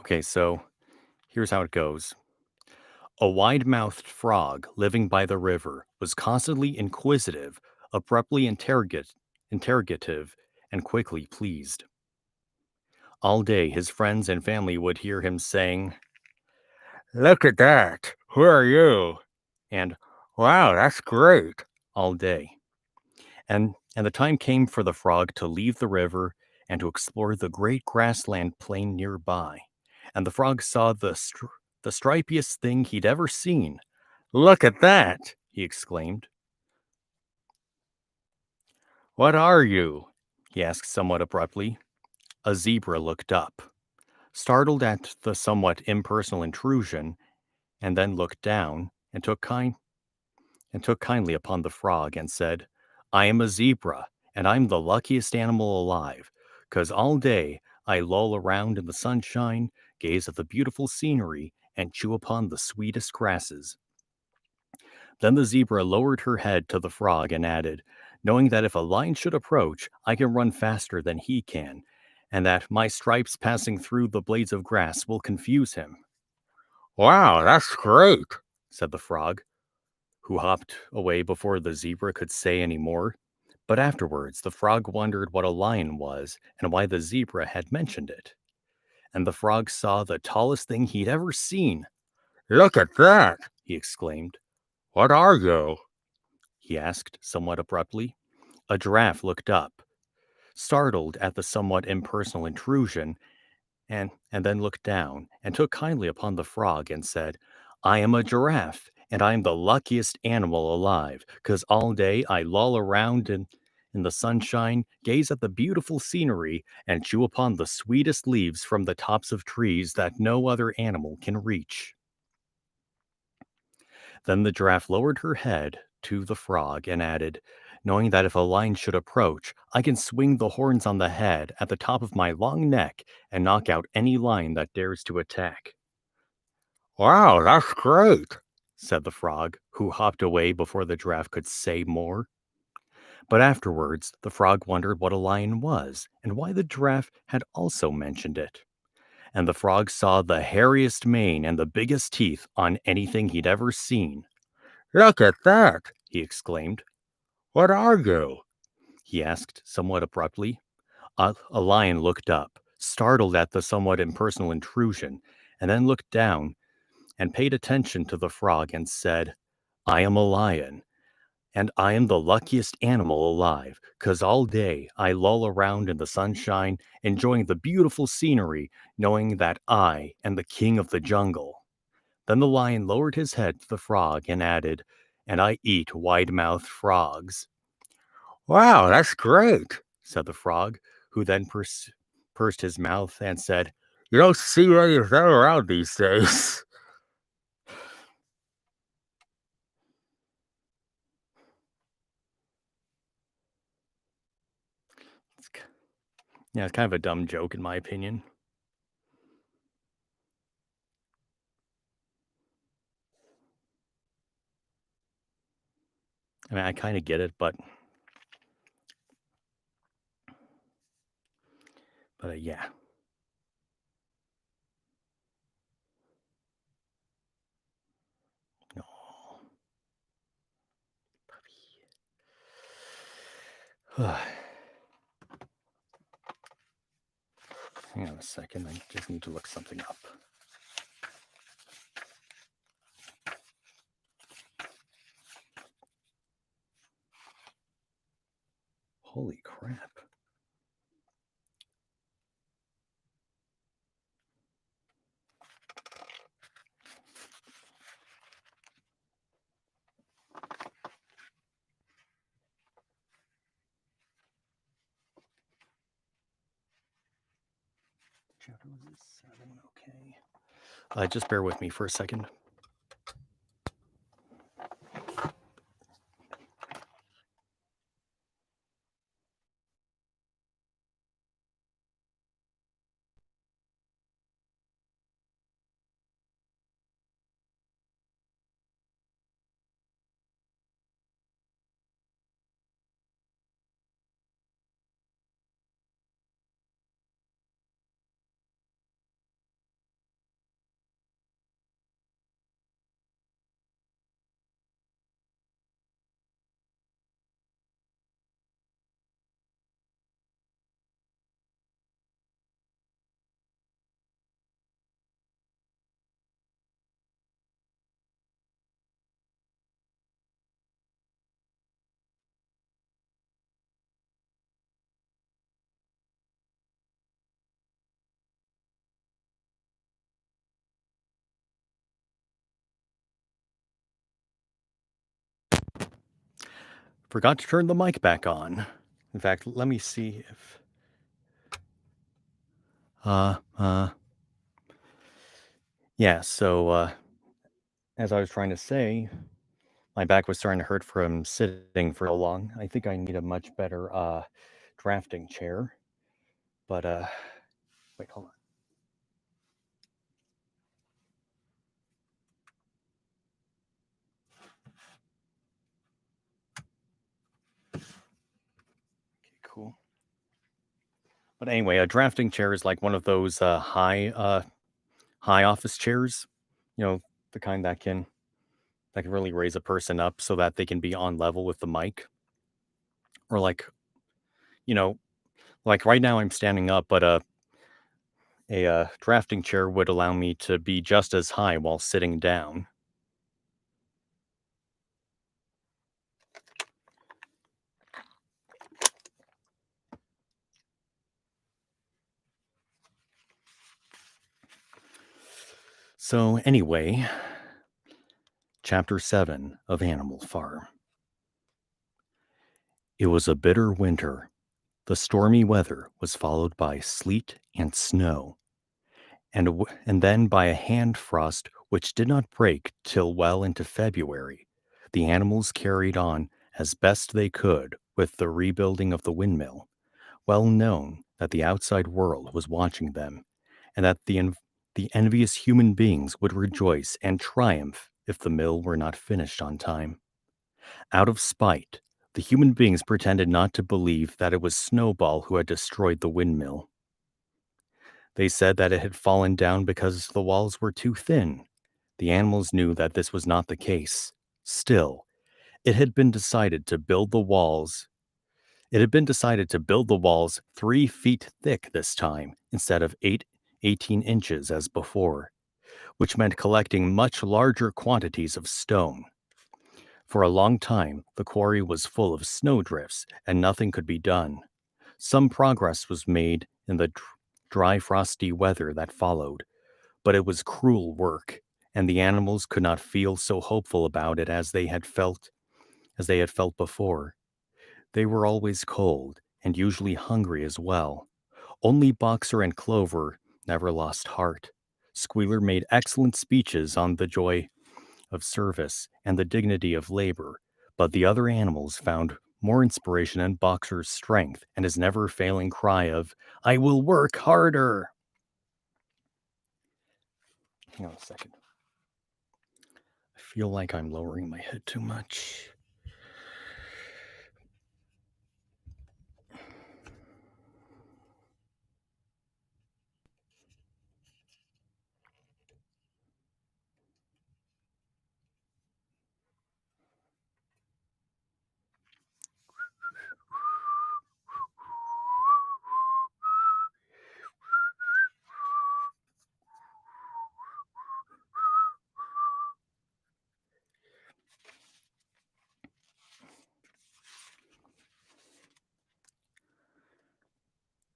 Okay, so here's how it goes. A wide mouthed frog living by the river was constantly inquisitive, abruptly interrogative, and quickly pleased. All day, his friends and family would hear him saying, Look at that! Who are you? And wow, that's great! All day. And the time came for the frog to leave the river and to explore the great grassland plain nearby. And the frog saw the stripiest thing he'd ever seen. Look at that! He exclaimed. What are you? He asked somewhat abruptly. A zebra looked up, startled at the somewhat impersonal intrusion, and then looked down and took kindly upon the frog and said, I am a zebra, and I'm the luckiest animal alive, 'cause all day I loll around in the sunshine, gaze at the beautiful scenery, and chew upon the sweetest grasses. Then the zebra lowered her head to the frog and added, knowing that if a lion should approach, I can run faster than he can, and that my stripes passing through the blades of grass will confuse him. Wow, that's great, said the frog. who hopped away before the zebra could say any more. But afterwards, the frog wondered what a lion was and why the zebra had mentioned it. And the frog saw the tallest thing he'd ever seen. "Look at that!" he exclaimed. "What are you?" he asked somewhat abruptly. A giraffe looked up, startled at the somewhat impersonal intrusion, and then looked down and took kindly upon the frog and said, "I am a giraffe, and I am the luckiest animal alive, 'cause all day I loll around in the sunshine, gaze at the beautiful scenery, and chew upon the sweetest leaves from the tops of trees that no other animal can reach." Then the giraffe lowered her head to the frog and added, "Knowing that if a lion should approach, I can swing the horns on the head at the top of my long neck and knock out any lion that dares to attack." "Wow, that's great," said the frog, who hopped away before the giraffe could say more. But afterwards, the frog wondered what a lion was and why the giraffe had also mentioned it. And the frog saw the hairiest mane and the biggest teeth on anything he'd ever seen. "Look at that!" he exclaimed. "What are you?" he asked somewhat abruptly. A lion looked up, startled at the somewhat impersonal intrusion, and then looked down and paid attention to the frog and said, "I am a lion, and I am the luckiest animal alive, 'cause all day I loll around in the sunshine, enjoying the beautiful scenery, knowing that I am the king of the jungle." Then the lion lowered his head to the frog and added, "And I eat wide-mouthed frogs." "Wow, that's great," said the frog, who then pursed his mouth and said, "You don't see many of them around these days." It's, yeah, it's kind of a dumb joke in my opinion. I mean, I kind of get it, but yeah. No, puppy. Hang on a second. I just need to look something up. Holy crap. Chapter was 7. Okay. Just bear with me for a second. Forgot to turn the mic back on. In fact, let me see if. Uh, uh, yeah, so, as I was trying to say, my back was starting to hurt from sitting for so long. I think I need a much better, drafting chair. But, wait, hold on. Okay, cool. But anyway, a drafting chair is like one of those, high office chairs, you know, the kind that can that can really raise a person up so that they can be on level with the mic. Or like, you know, like right now I'm standing up, but a drafting chair would allow me to be just as high while sitting down. So anyway, Chapter 7 of Animal Farm. It was a bitter winter. The stormy weather was followed by sleet and snow, and then by a hand frost which did not break till well into February. The animals carried on as best they could with the rebuilding of the windmill, well known that the outside world was watching them, and that the envious human beings would rejoice and triumph if the mill were not finished on time. Out of spite, the human beings pretended not to believe that it was Snowball who had destroyed the windmill. They said that it had fallen down because the walls were too thin. The animals knew that this was not the case. Still, it had been decided to build the walls. It had been decided to build the walls 3 feet thick this time instead of 18 inches as before, which meant collecting much larger quantities of stone. For a long time, the quarry was full of snowdrifts, and nothing could be done. Some progress was made in the dry, frosty weather that followed, but it was cruel work, and the animals could not feel so hopeful about it as they had felt before. They were always cold, and usually hungry as well. Only Boxer and Clover never lost heart. Squealer made excellent speeches on the joy of service and the dignity of labor, but the other animals found more inspiration in Boxer's strength and his never failing cry of, "I will work harder." Hang on a second. I feel like I'm lowering my head too much.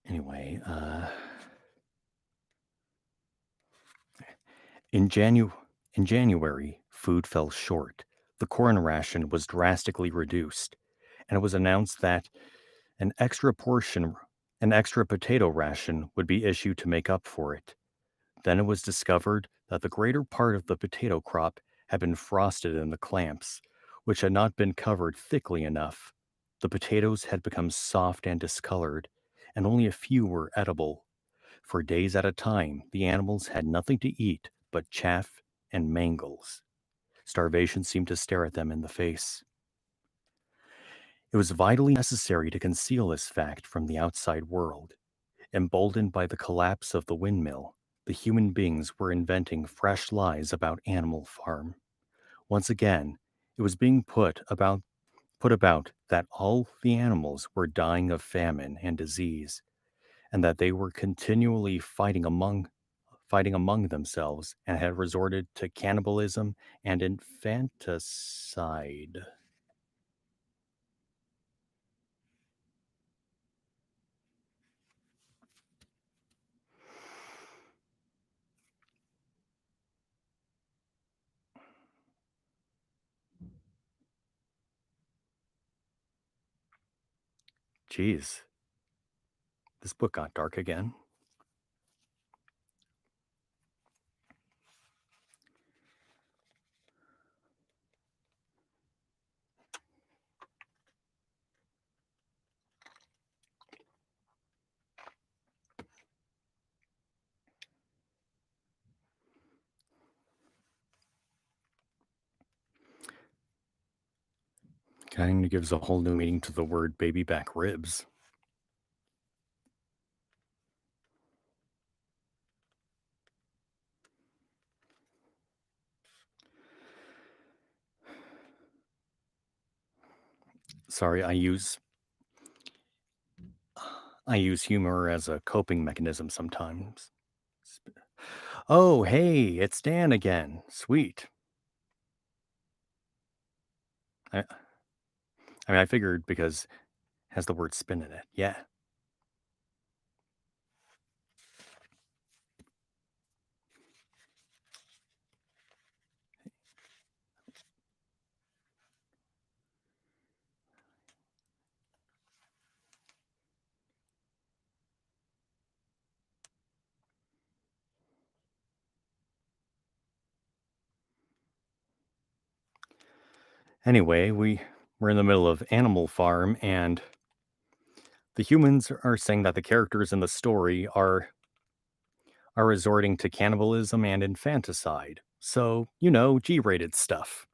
Anyway, in, Janu- in January, food fell short. The corn ration was drastically reduced, and it was announced that an extra portion, an extra potato ration would be issued to make up for it. Then it was discovered that the greater part of the potato crop had been frosted in the clamps, which had not been covered thickly enough. The potatoes had become soft and discolored, and only a few were edible. For days at a time, the animals had nothing to eat but chaff and mangles. Starvation seemed to stare at them in the face. It was vitally necessary to conceal this fact from the outside world. Emboldened by the collapse of the windmill, the human beings were inventing fresh lies about Animal Farm. Once again, it was being put about that all the animals were dying of famine and disease, and that they were continually fighting among themselves and had resorted to cannibalism and infanticide. Jeez, this book got dark again. Kind of gives a whole new meaning to the word baby back ribs. Sorry, I use humor as a coping mechanism sometimes. Oh, hey, it's Dan again. Sweet. I, I mean, I figured because it has the word spin in it. Yeah. Anyway, we're in the middle of Animal Farm, and the humans are saying that the characters in the story are resorting to cannibalism and infanticide. So, G-rated stuff.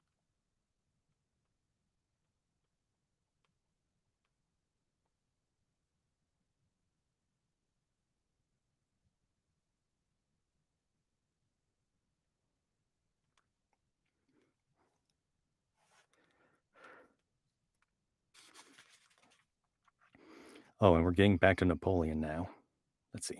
Oh, and we're getting back to Napoleon now. Let's see.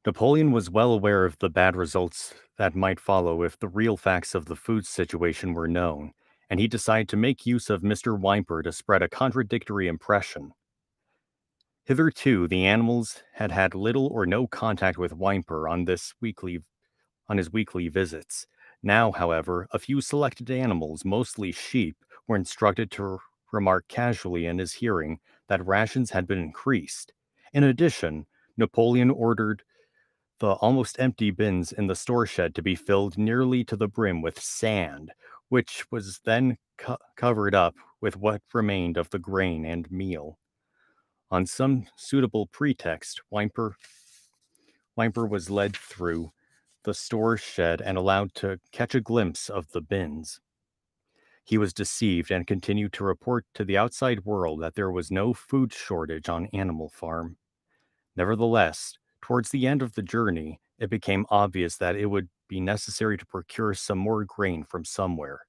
Napoleon was well aware of the bad results that might follow if the real facts of the food situation were known, and he decided to make use of Mr. Whymper to spread a contradictory impression. Hitherto, the animals had had little or no contact with Whymper on his weekly visits. Now, however, a few selected animals, mostly sheep, were instructed to remark casually in his hearing that rations had been increased. In addition, Napoleon ordered the almost empty bins in the store shed to be filled nearly to the brim with sand, which was then covered up with what remained of the grain and meal. On some suitable pretext, Whymper was led through the store shed and allowed to catch a glimpse of the bins. He was deceived and continued to report to the outside world that there was no food shortage on Animal Farm. Nevertheless, towards the end of the journey, it became obvious that it would be necessary to procure some more grain from somewhere.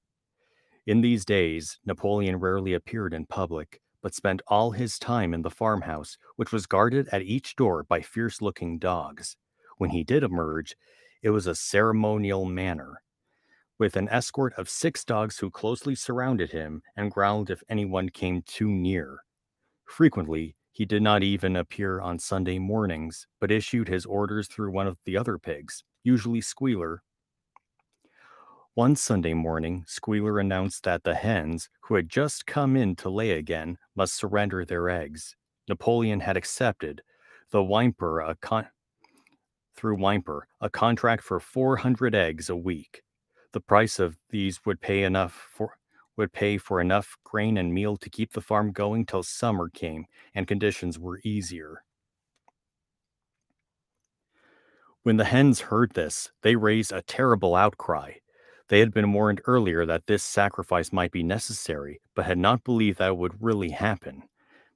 In these days, Napoleon rarely appeared in public, but spent all his time in the farmhouse, which was guarded at each door by fierce looking dogs. When he did emerge, it was a ceremonial manner, with an escort of 6 dogs who closely surrounded him and growled if anyone came too near. Frequently, he did not even appear on Sunday mornings, but issued his orders through one of the other pigs, usually Squealer. One Sunday morning, Squealer announced that the hens, who had just come in to lay again, must surrender their eggs. Napoleon had accepted, though through Whymper, a contract for 400 eggs a week. The price of these would pay for enough grain and meal to keep the farm going till summer came and conditions were easier. When the hens heard this, they raised a terrible outcry. They had been warned earlier that this sacrifice might be necessary, but had not believed that it would really happen.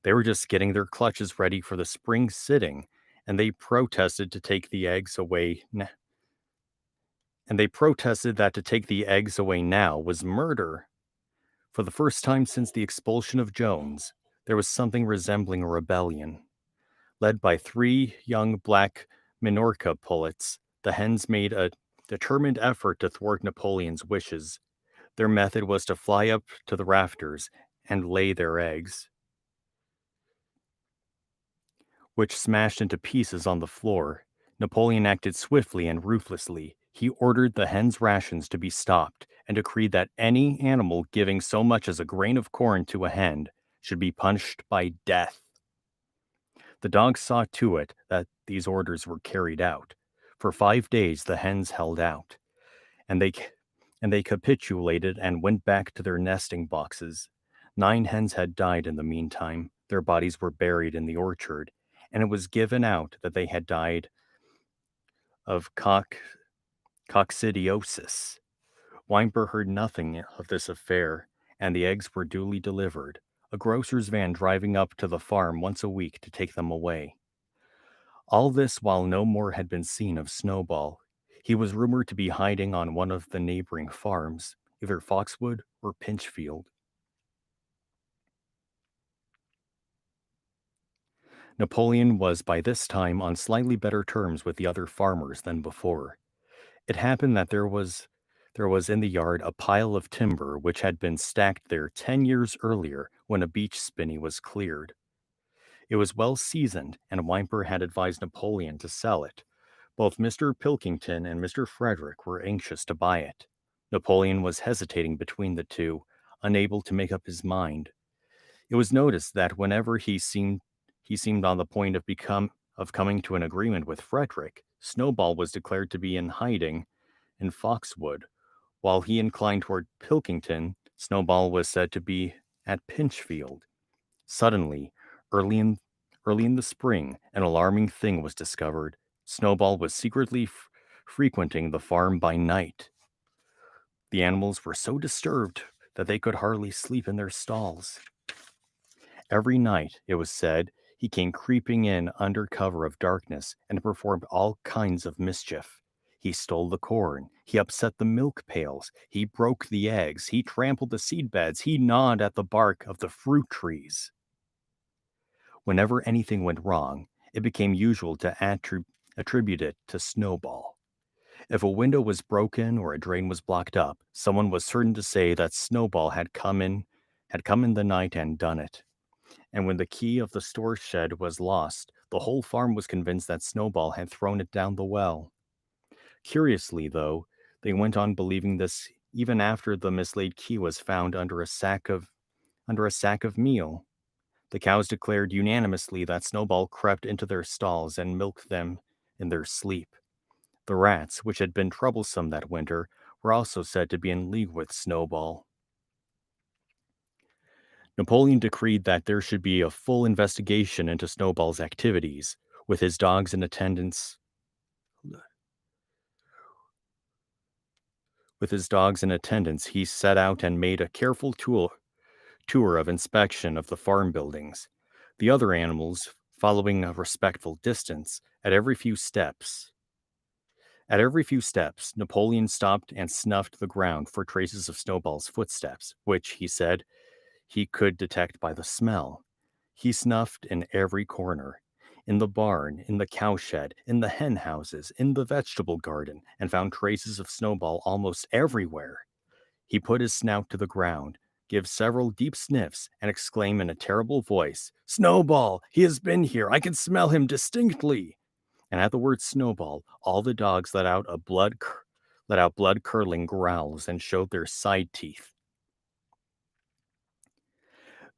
They were just getting their clutches ready for the spring sitting, and they protested to take the eggs away. And they protested that to take the eggs away now was murder. For the first time since the expulsion of Jones, there was something resembling a rebellion. Led by 3 young black Minorca pullets, the hens made a determined effort to thwart Napoleon's wishes. Their method was to fly up to the rafters and lay their eggs, which smashed into pieces on the floor. Napoleon acted swiftly and ruthlessly. He ordered the hens' rations to be stopped and decreed that any animal giving so much as a grain of corn to a hen should be punished by death. The dogs saw to it that these orders were carried out. For 5 days the hens held out, and they capitulated and went back to their nesting boxes. 9 hens had died in the meantime. Their bodies were buried in the orchard, and it was given out that they had died of coccidiosis. Weinberg heard nothing of this affair, and the eggs were duly delivered, a grocer's van driving up to the farm once a week to take them away. All this while no more had been seen of Snowball. He was rumored to be hiding on one of the neighboring farms, either Foxwood or Pinchfield. Napoleon was by this time on slightly better terms with the other farmers than before. It happened that there was in the yard a pile of timber which had been stacked there 10 years earlier when a beech spinney was cleared. It was well seasoned, and Whymper had advised Napoleon to sell it. Both Mr. Pilkington and Mr. Frederick were anxious to buy it. Napoleon was hesitating between the two, unable to make up his mind. It was noticed that whenever he seemed on the point of coming to an agreement with Frederick, Snowball was declared to be in hiding in Foxwood, while he inclined toward Pilkington. Snowball was said to be at Pinchfield. Suddenly, early in early in the spring, an alarming thing was discovered. Snowball was secretly frequenting the farm by night. The animals were so disturbed that they could hardly sleep in their stalls. Every night, it was said, he came creeping in under cover of darkness and performed all kinds of mischief. He stole the corn, he upset the milk pails, he broke the eggs, he trampled the seed beds, he gnawed at the bark of the fruit trees. Whenever anything went wrong, it became usual to attribute it to Snowball. If a window was broken or a drain was blocked up, someone was certain to say that Snowball had come in the night and done it. And when the key of the store shed was lost, the whole farm was convinced that Snowball had thrown it down the well. Curiously, though, they went on believing this even after the mislaid key was found under a sack of meal. The cows declared unanimously that Snowball crept into their stalls and milked them in their sleep. The rats, which had been troublesome that winter, were also said to be in league with Snowball. Napoleon decreed that there should be a full investigation into Snowball's activities. With his dogs in attendance, he set out and made a careful tour of inspection of the farm buildings. The other animals following a respectful distance. At every few steps, Napoleon stopped and snuffed the ground for traces of Snowball's footsteps, which, he said, he could detect by the smell. He snuffed in every corner, in the barn, in the cowshed, in the hen houses, in the vegetable garden, and found traces of Snowball almost everywhere. He put his snout to the ground, gave several deep sniffs, and exclaimed in a terrible voice, "Snowball! He has been here! I can smell him distinctly!" And at the word Snowball, all the dogs let out blood-curdling growls and showed their side teeth.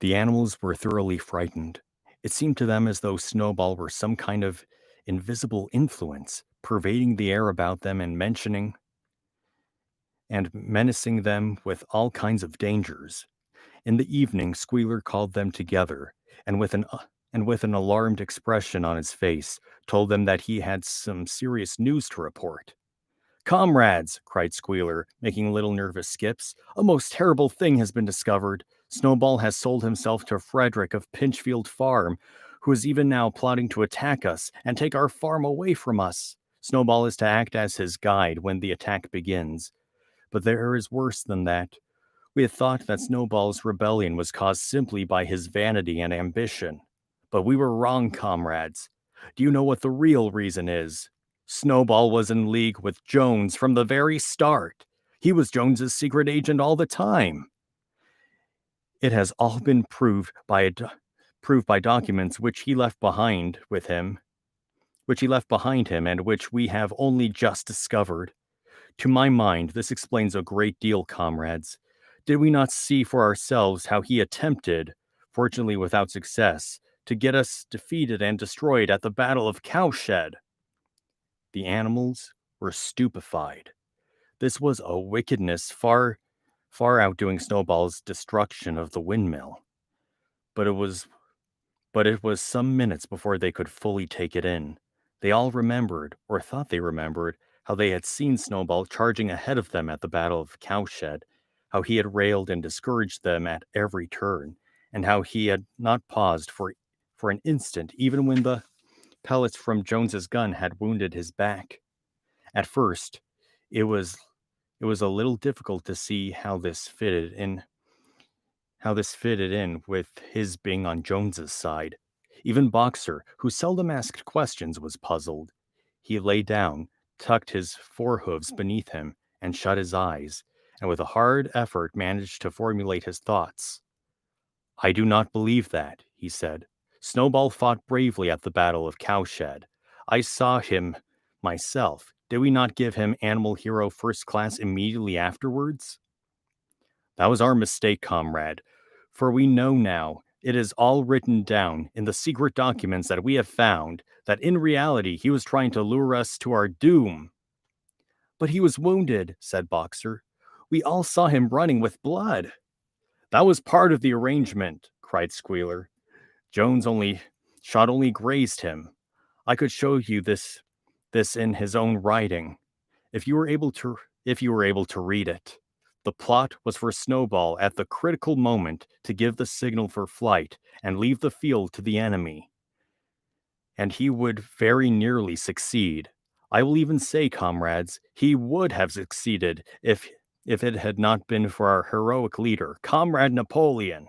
The animals were thoroughly frightened. It seemed to them as though Snowball were some kind of invisible influence, pervading the air about them and menacing them with all kinds of dangers. In the evening, Squealer called them together, and with an alarmed expression on his face, told them that he had some serious news to report. "Comrades," cried Squealer, making little nervous skips, "a most terrible thing has been discovered. Snowball has sold himself to Frederick of Pinchfield Farm, who is even now plotting to attack us and take our farm away from us. Snowball is to act as his guide when the attack begins. But there is worse than that. We had thought that Snowball's rebellion was caused simply by his vanity and ambition. But we were wrong, comrades. Do you know what the real reason is? Snowball was in league with Jones from the very start. He was Jones's secret agent all the time. It has all been proved by documents which he left behind him, and which we have only just discovered. To my mind, this explains a great deal, comrades. Did we not see for ourselves how he attempted, fortunately without success, to get us defeated and destroyed at the Battle of Cowshed? The animals were stupefied. This was a wickedness far, far outdoing Snowball's destruction of the windmill. But it was some minutes before they could fully take it in. They all remembered, or thought they remembered, how they had seen Snowball charging ahead of them at the Battle of Cowshed, how he had railed and discouraged them at every turn, and how he had not paused for an instant, even when the pellets from Jones's gun had wounded his back. At first, it was a little difficult to see how this fitted in with his being on Jones's side. Even Boxer, who seldom asked questions, was puzzled. He lay down, tucked his forehoofs beneath him, and shut his eyes, and with a hard effort managed to formulate his thoughts. I do not believe that, he said. Snowball fought bravely at the Battle of Cowshed. I saw him myself. Did we not give him Animal Hero First Class immediately afterwards? That was our mistake, comrade, for we know now it is all written down in the secret documents that we have found that in reality he was trying to lure us to our doom. But he was wounded, said Boxer. We all saw him running with blood. That was part of the arrangement, cried Squealer. Jones only shot only grazed him. I could show you this in his own writing, if you were able to read it. The plot was for Snowball at the critical moment to give the signal for flight and leave the field to the enemy. And he would very nearly succeed. I will even say, comrades, he would have succeeded if it had not been for our heroic leader, Comrade Napoleon.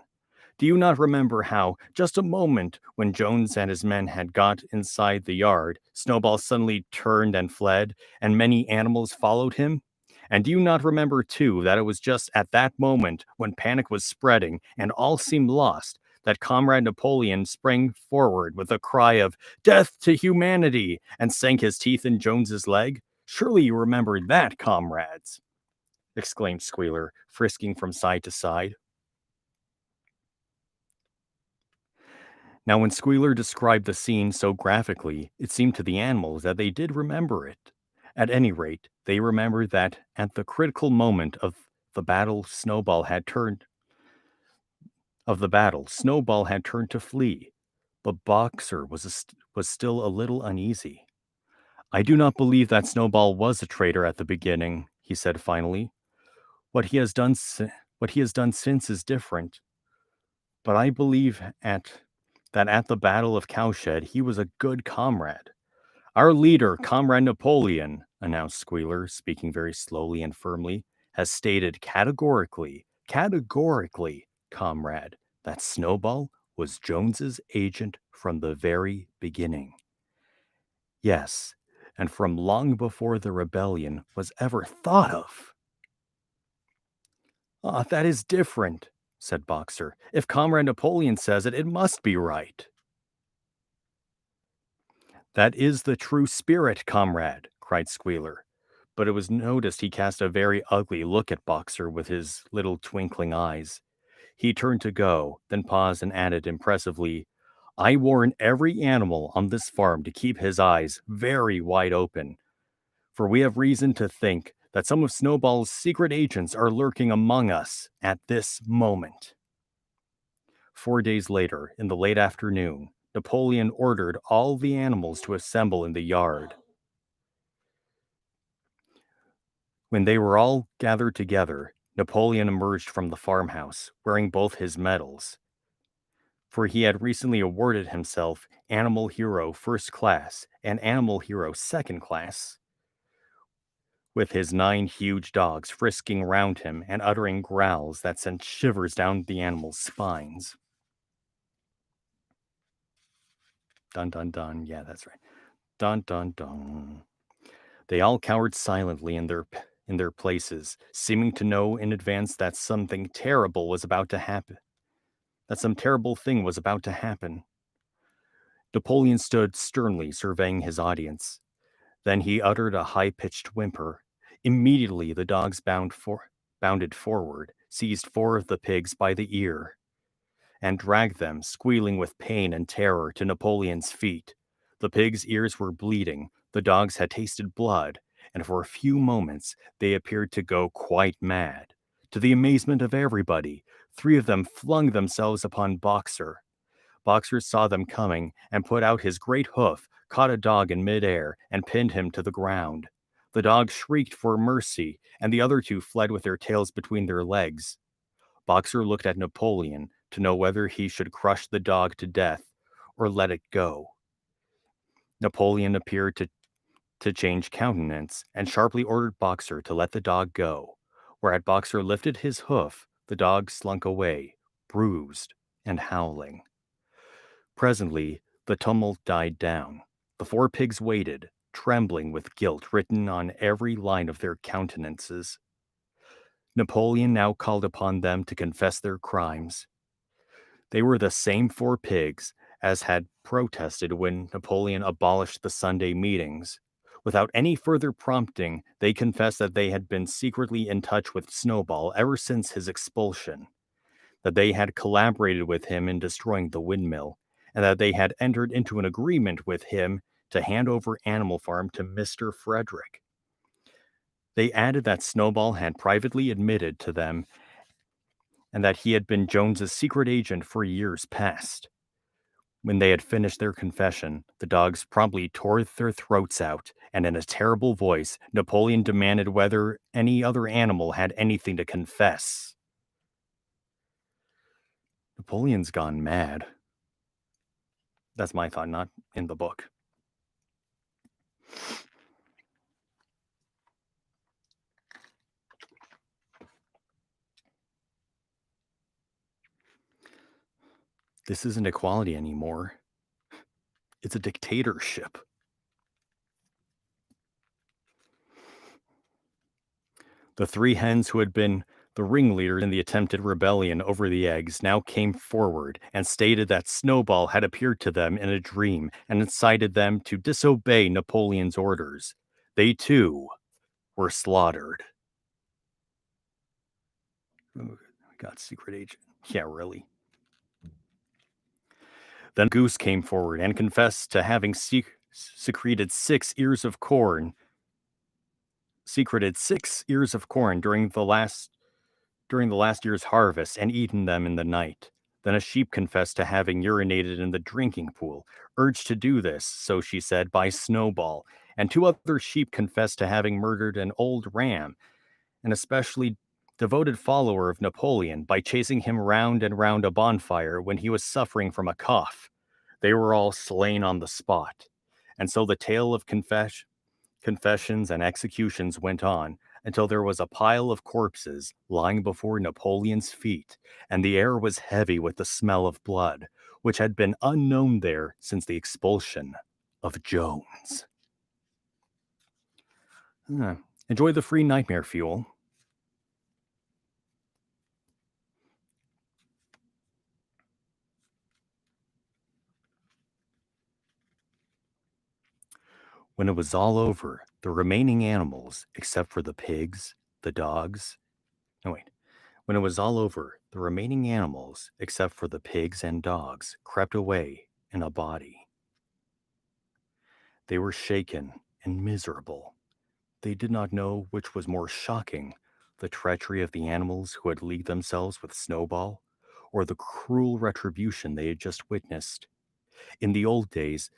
Do you not remember how, just a moment when Jones and his men had got inside the yard, Snowball suddenly turned and fled, and many animals followed him? And do you not remember, too, that it was just at that moment, when panic was spreading and all seemed lost, that Comrade Napoleon sprang forward with a cry of "Death to humanity!" and sank his teeth in Jones's leg? Surely you remember that, comrades! Exclaimed Squealer, frisking from side to side. Now, when Squealer described the scene so graphically, it seemed to the animals that they did remember it. At any rate, they remembered that at the critical moment the battle, Snowball had turned to flee, but Boxer was still a little uneasy. I do not believe that Snowball was a traitor at the beginning, he said finally. What he has done since is different. But I believe that at the Battle of Cowshed he was a good comrade. Our leader, Comrade Napoleon, announced Squealer, speaking very slowly and firmly, has stated categorically, comrade, that Snowball was Jones's agent from the very beginning. Yes, and from long before the rebellion was ever thought of. Ah, that is different, said Boxer. If Comrade Napoleon says it, it must be right. That is the true spirit, comrade, cried Squealer. But it was noticed he cast a very ugly look at Boxer with his little twinkling eyes. He turned to go, then paused and added impressively, I warn every animal on this farm to keep his eyes very wide open, for we have reason to think that some of Snowball's secret agents are lurking among us at this moment. 4 days later, in the late afternoon, Napoleon ordered all the animals to assemble in the yard. When they were all gathered together, Napoleon emerged from the farmhouse, wearing both his medals, for he had recently awarded himself Animal Hero First Class and Animal Hero Second Class, with his 9 huge dogs frisking around him and uttering growls that sent shivers down the animals' spines. Dun dun dun, yeah, that's right. Dun dun dun. They all cowered silently in their places, seeming to know in advance that something terrible was about to happen. That some terrible thing was about to happen. Napoleon stood sternly surveying his audience. Then he uttered a high-pitched whimper. Immediately the dogs bounded forward, seized 4 of the pigs by the ear, and dragged them, squealing with pain and terror, to Napoleon's feet. The pigs' ears were bleeding, the dogs had tasted blood, and for a few moments they appeared to go quite mad. To the amazement of everybody, 3 of them flung themselves upon Boxer. Boxer saw them coming and put out his great hoof, caught a dog in midair, and pinned him to the ground. The dog shrieked for mercy, and the other 2 fled with their tails between their legs. Boxer looked at Napoleon to know whether he should crush the dog to death or let it go. Napoleon appeared to change countenance and sharply ordered Boxer to let the dog go. Whereat Boxer lifted his hoof, the dog slunk away, bruised and howling. Presently, the tumult died down. The 4 pigs waited, trembling with guilt written on every line of their countenances. Napoleon now called upon them to confess their crimes. They were the same 4 pigs as had protested when Napoleon abolished the Sunday meetings. Without any further prompting, they confessed that they had been secretly in touch with Snowball ever since his expulsion, that they had collaborated with him in destroying the windmill, and that they had entered into an agreement with him to hand over Animal Farm to Mr. Frederick. They added that Snowball had privately admitted to them and that he had been Jones's secret agent for years past. When they had finished their confession, the dogs promptly tore their throats out, and in a terrible voice, Napoleon demanded whether any other animal had anything to confess. Napoleon's gone mad. That's my thought, not in the book. This isn't equality anymore. It's a dictatorship. The 3 hens who had been the ringleaders in the attempted rebellion over the eggs now came forward and stated that Snowball had appeared to them in a dream and incited them to disobey Napoleon's orders. They, too, were slaughtered. Oh, God, secret agent. Yeah, really. Then Goose came forward and confessed to having secreted 6 ears of corn during the last year's harvest and eaten them in the night. Then a sheep confessed to having urinated in the drinking pool, urged to do this, so she said, by Snowball, and 2 other sheep confessed to having murdered an old ram, an especially devoted follower of Napoleon, by chasing him round and round a bonfire when he was suffering from a cough. They were all slain on the spot. And so the tale of confessions and executions went on until there was a pile of corpses lying before Napoleon's feet, and the air was heavy with the smell of blood, which had been unknown there since the expulsion of Jones. Enjoy the free nightmare fuel. When it was all over, the remaining animals, except for the pigs, the dogs, no wait, when it was all over, the remaining animals, except for the pigs and dogs, crept away in a body. They were shaken and miserable. They did not know which was more shocking, the treachery of the animals who had leagued themselves with Snowball, or the cruel retribution they had just witnessed. In the old days,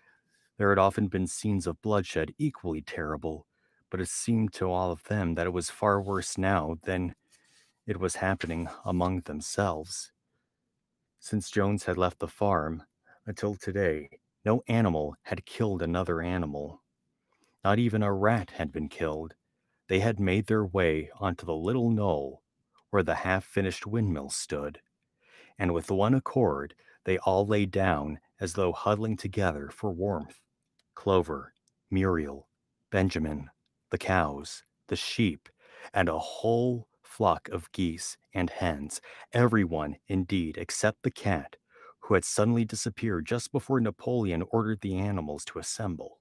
there had often been scenes of bloodshed equally terrible, but it seemed to all of them that it was far worse now than it was happening among themselves. Since Jones had left the farm, until today, no animal had killed another animal. Not even a rat had been killed. They had made their way onto the little knoll where the half-finished windmill stood, and with one accord they all lay down as though huddling together for warmth. Clover, Muriel, Benjamin, the cows, the sheep, and a whole flock of geese and hens, everyone, indeed, except the cat, who had suddenly disappeared just before Napoleon ordered the animals to assemble.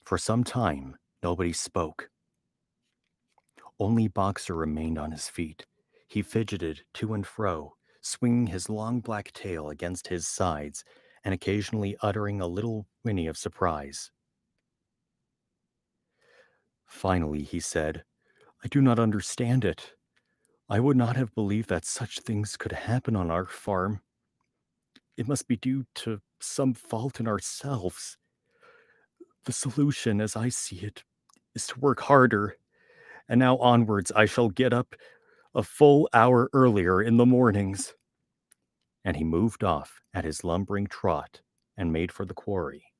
For some time, nobody spoke. Only Boxer remained on his feet. He fidgeted to and fro, swinging his long black tail against his sides and occasionally uttering a little whinny of surprise. Finally, he said, "I do not understand it. I would not have believed that such things could happen on our farm. It must be due to some fault in ourselves. The solution, as I see it, is to work harder, and now onwards I shall get up a full hour earlier in the mornings." And he moved off at his lumbering trot and made for the quarry.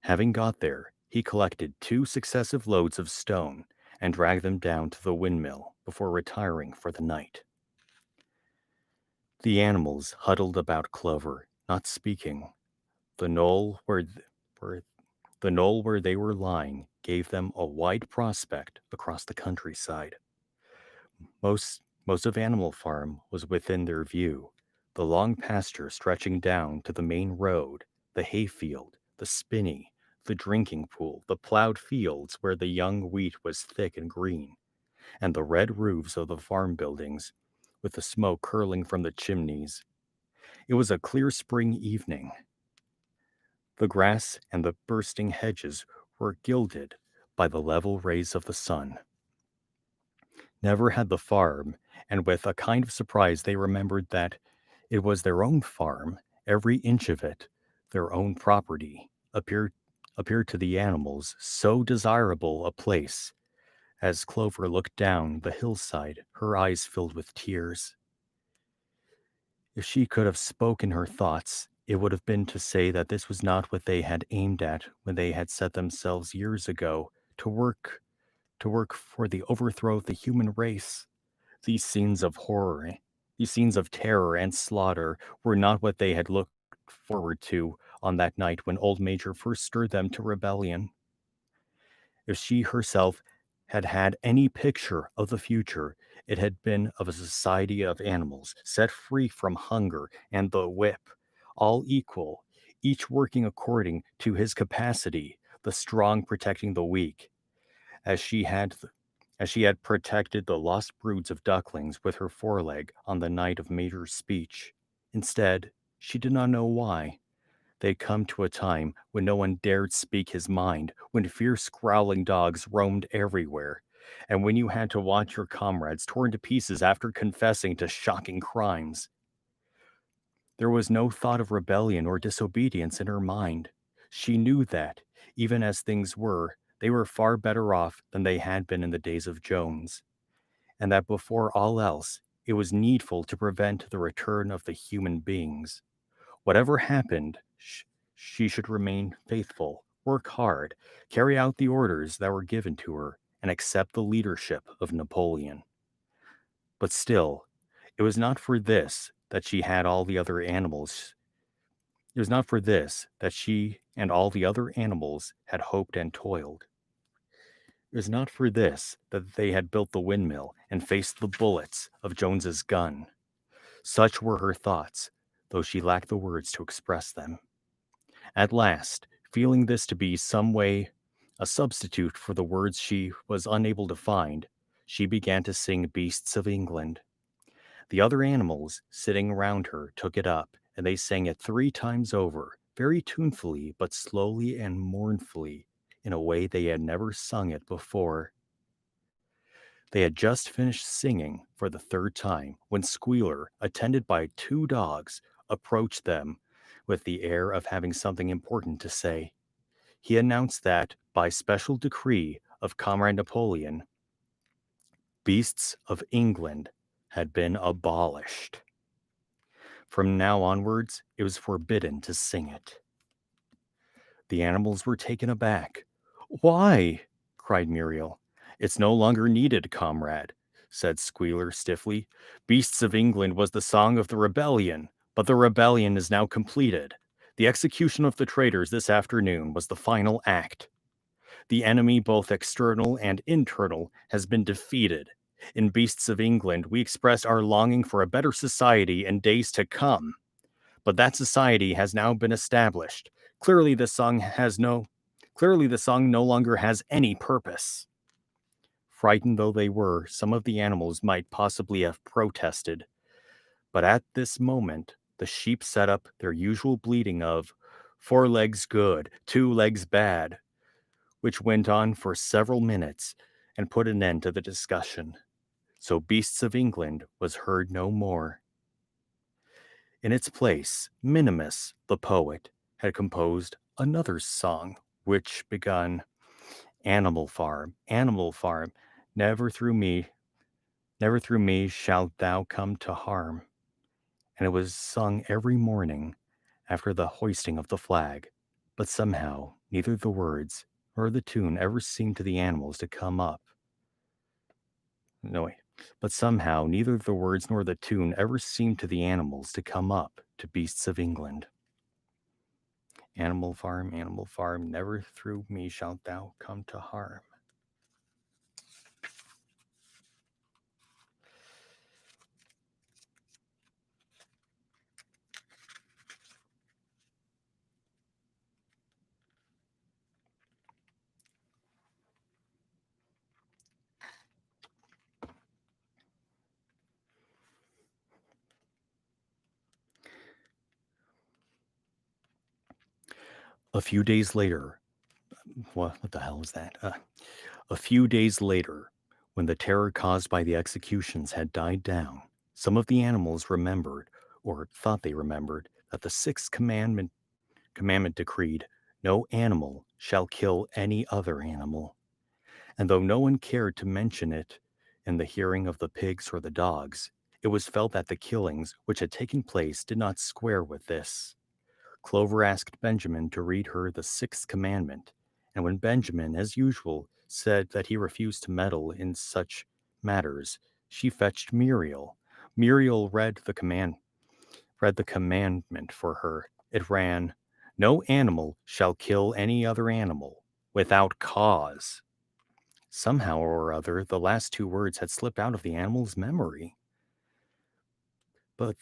Having got there, he collected 2 successive loads of stone and dragged them down to the windmill before retiring for the night. The animals huddled about Clover not speaking. The knoll where the knoll where they were lying gave them a wide prospect across the countryside. Most of Animal Farm was within their view. The long pasture stretching down to the main road, the hayfield, the spinney, the drinking pool, the plowed fields where the young wheat was thick and green, and the red roofs of the farm buildings, with the smoke curling from the chimneys. It was a clear spring evening. The grass and the bursting hedges were gilded by the level rays of the sun. Never had the farm, and with a kind of surprise they remembered that it was their own farm, every inch of it, their own property, appeared to the animals so desirable a place. As Clover looked down the hillside, her eyes filled with tears. If she could have spoken her thoughts, it would have been to say that this was not what they had aimed at when they had set themselves years ago to work for the overthrow of the human race. These scenes of horror, these scenes of terror and slaughter were not what they had looked forward to on that night when old Major first stirred them to rebellion. If she herself had had any picture of the future, it had been of a society of animals set free from hunger and the whip, all equal, each working according to his capacity, the strong protecting the weak, as she had as she had protected the lost broods of ducklings with her foreleg on the night of Major's speech. Instead, she did not know why. They had come to a time when no one dared speak his mind, when fierce growling dogs roamed everywhere, and when you had to watch your comrades torn to pieces after confessing to shocking crimes. There was no thought of rebellion or disobedience in her mind. She knew that, even as things were, they were far better off than they had been in the days of Jones, and that before all else, it was needful to prevent the return of the human beings. Whatever happened, she should remain faithful, work hard, carry out the orders that were given to her, and accept the leadership of Napoleon. But still, it was not for this that she had all the other animals. It was not for this that she and all the other animals had hoped and toiled. It was not for this that they had built the windmill and faced the bullets of Jones's gun. Such were her thoughts, though she lacked the words to express them. At last, feeling this to be some way a substitute for the words she was unable to find, she began to sing Beasts of England. The other animals sitting round her took it up, and they sang it 3 times over, very tunefully, but slowly and mournfully, in a way they had never sung it before. They had just finished singing for the 3rd time when Squealer, attended by 2 dogs, approached them with the air of having something important to say. He announced that, by special decree of Comrade Napoleon, Beasts of England had been abolished. From now onwards, it was forbidden to sing it. The animals were taken aback. "Why?" cried Muriel. "It's no longer needed, comrade," said Squealer stiffly. "Beasts of England was the song of the rebellion, but the rebellion is now completed. The execution of the traitors this afternoon was the final act. The enemy, both external and internal, has been defeated. In Beasts of England, we expressed our longing for a better society in days to come. But that society has now been established. Clearly the song no longer has any purpose." Frightened though they were, some of the animals might possibly have protested. But at this moment, the sheep set up their usual bleating of 4 legs good, 2 legs bad, which went on for several minutes and put an end to the discussion. So Beasts of England was heard no more. In its place, Minimus, the poet, had composed another song, which begun, Animal Farm, never through me, never through me shalt thou come to harm. And it was sung every morning after the hoisting of the flag. But somehow, neither the words nor the tune ever seemed to the animals to come up. No, wait. But somehow, neither the words nor the tune ever seemed to the animals to come up to Beasts of England. Animal farm, never through me shalt thou come to harm. A few days later, what the hell was that? A few days later, when the terror caused by the executions had died down, some of the animals remembered, or thought they remembered, that the sixth commandment decreed, "No animal shall kill any other animal." And though no one cared to mention it in the hearing of the pigs or the dogs, it was felt that the killings which had taken place did not square with this. Clover asked Benjamin to read her the sixth commandment, and when Benjamin, as usual, said that he refused to meddle in such matters, she fetched Muriel. Muriel read the commandment for her. It ran, "No animal shall kill any other animal without cause." Somehow or other, the last two words had slipped out of the animal's memory. But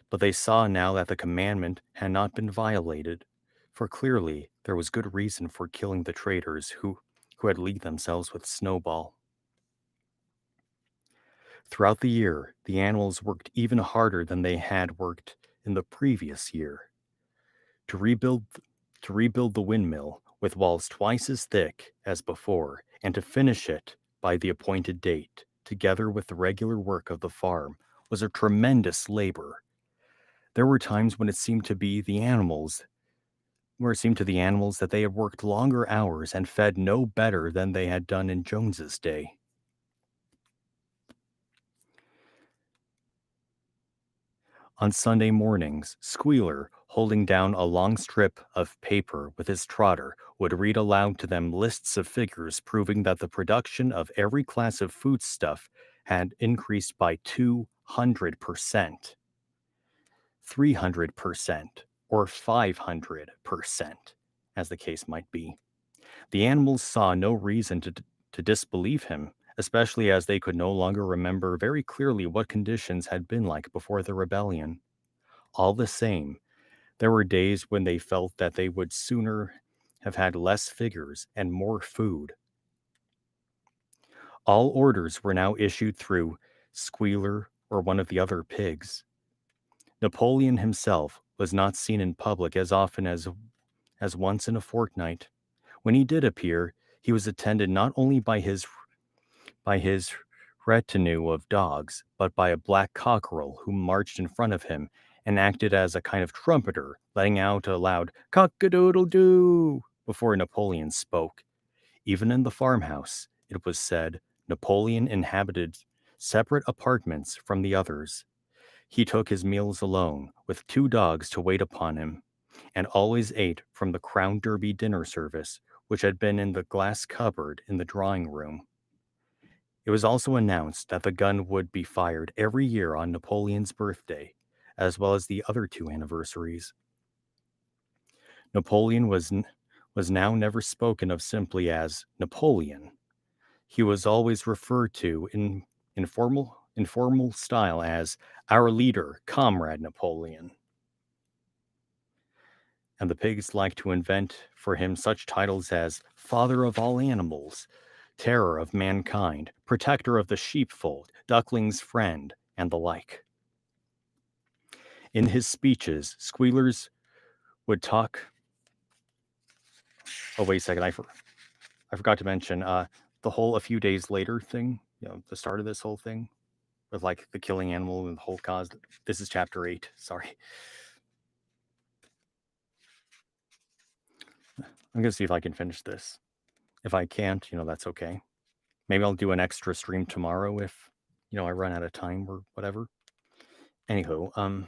but they saw now that the commandment had not been violated, for clearly there was good reason for killing the traitors who had leagued themselves with Snowball. Throughout the year, the animals worked even harder than they had worked in the previous year to rebuild to rebuild the windmill with walls twice as thick as before, and to finish it by the appointed date, together with the regular work of the farm, was a tremendous labor. There were times when it seemed to the animals that they had worked longer hours and fed no better than they had done in Jones's day. On Sunday mornings, Squealer, holding down a long strip of paper with his trotter, would read aloud to them lists of figures proving that the production of every class of foodstuff had increased by 200%, 300%, or 500%, as the case might be. The animals saw no reason to disbelieve him, especially as they could no longer remember very clearly what conditions had been like before the rebellion. All the same, there were days when they felt that they would sooner have had less figures and more food. All orders were now issued through Squealer or one of the other pigs. Napoleon himself was not seen in public as often as once in a fortnight. When he did appear, he was attended not only by his retinue of dogs, but by a black cockerel who marched in front of him and acted as a kind of trumpeter, letting out a loud cock-a-doodle-doo before Napoleon spoke. Even in the farmhouse, it was said, Napoleon inhabited separate apartments from the others. He took his meals alone, with two dogs to wait upon him, and always ate from the Crown Derby dinner service, which had been in the glass cupboard in the drawing room. It was also announced that the gun would be fired every year on Napoleon's birthday, as well as the other two anniversaries. Napoleon was now never spoken of simply as Napoleon. He was always referred to in informal style as our leader, Comrade Napoleon. And the pigs liked to invent for him such titles as Father of all animals, Terror of mankind, Protector of the sheepfold, Duckling's friend, and the like. In his speeches, Squealers would talk. Oh, wait a second. I forgot to mention the whole a few days later thing, the start of this whole thing with like the killing animal and the whole cause. This is chapter 8. Sorry. I'm going to see if I can finish this. If I can't, that's okay. Maybe I'll do an extra stream tomorrow if, I run out of time or whatever. Anywho,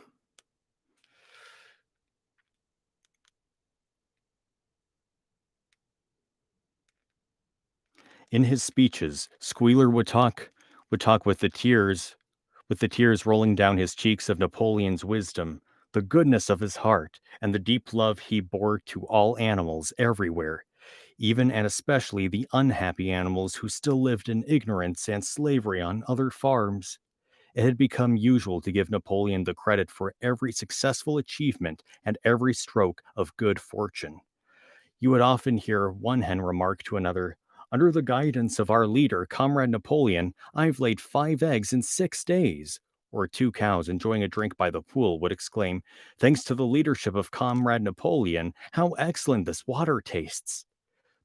in his speeches, Squealer would talk with the tears rolling down his cheeks of Napoleon's wisdom, the goodness of his heart, and the deep love he bore to all animals everywhere, even and especially the unhappy animals who still lived in ignorance and slavery on other farms. It had become usual to give Napoleon the credit for every successful achievement and every stroke of good fortune. You would often hear one hen remark to another, "Under the guidance of our leader, Comrade Napoleon, I've laid 5 eggs in 6 days." Or two cows enjoying a drink by the pool would exclaim, "Thanks to the leadership of Comrade Napoleon, how excellent this water tastes."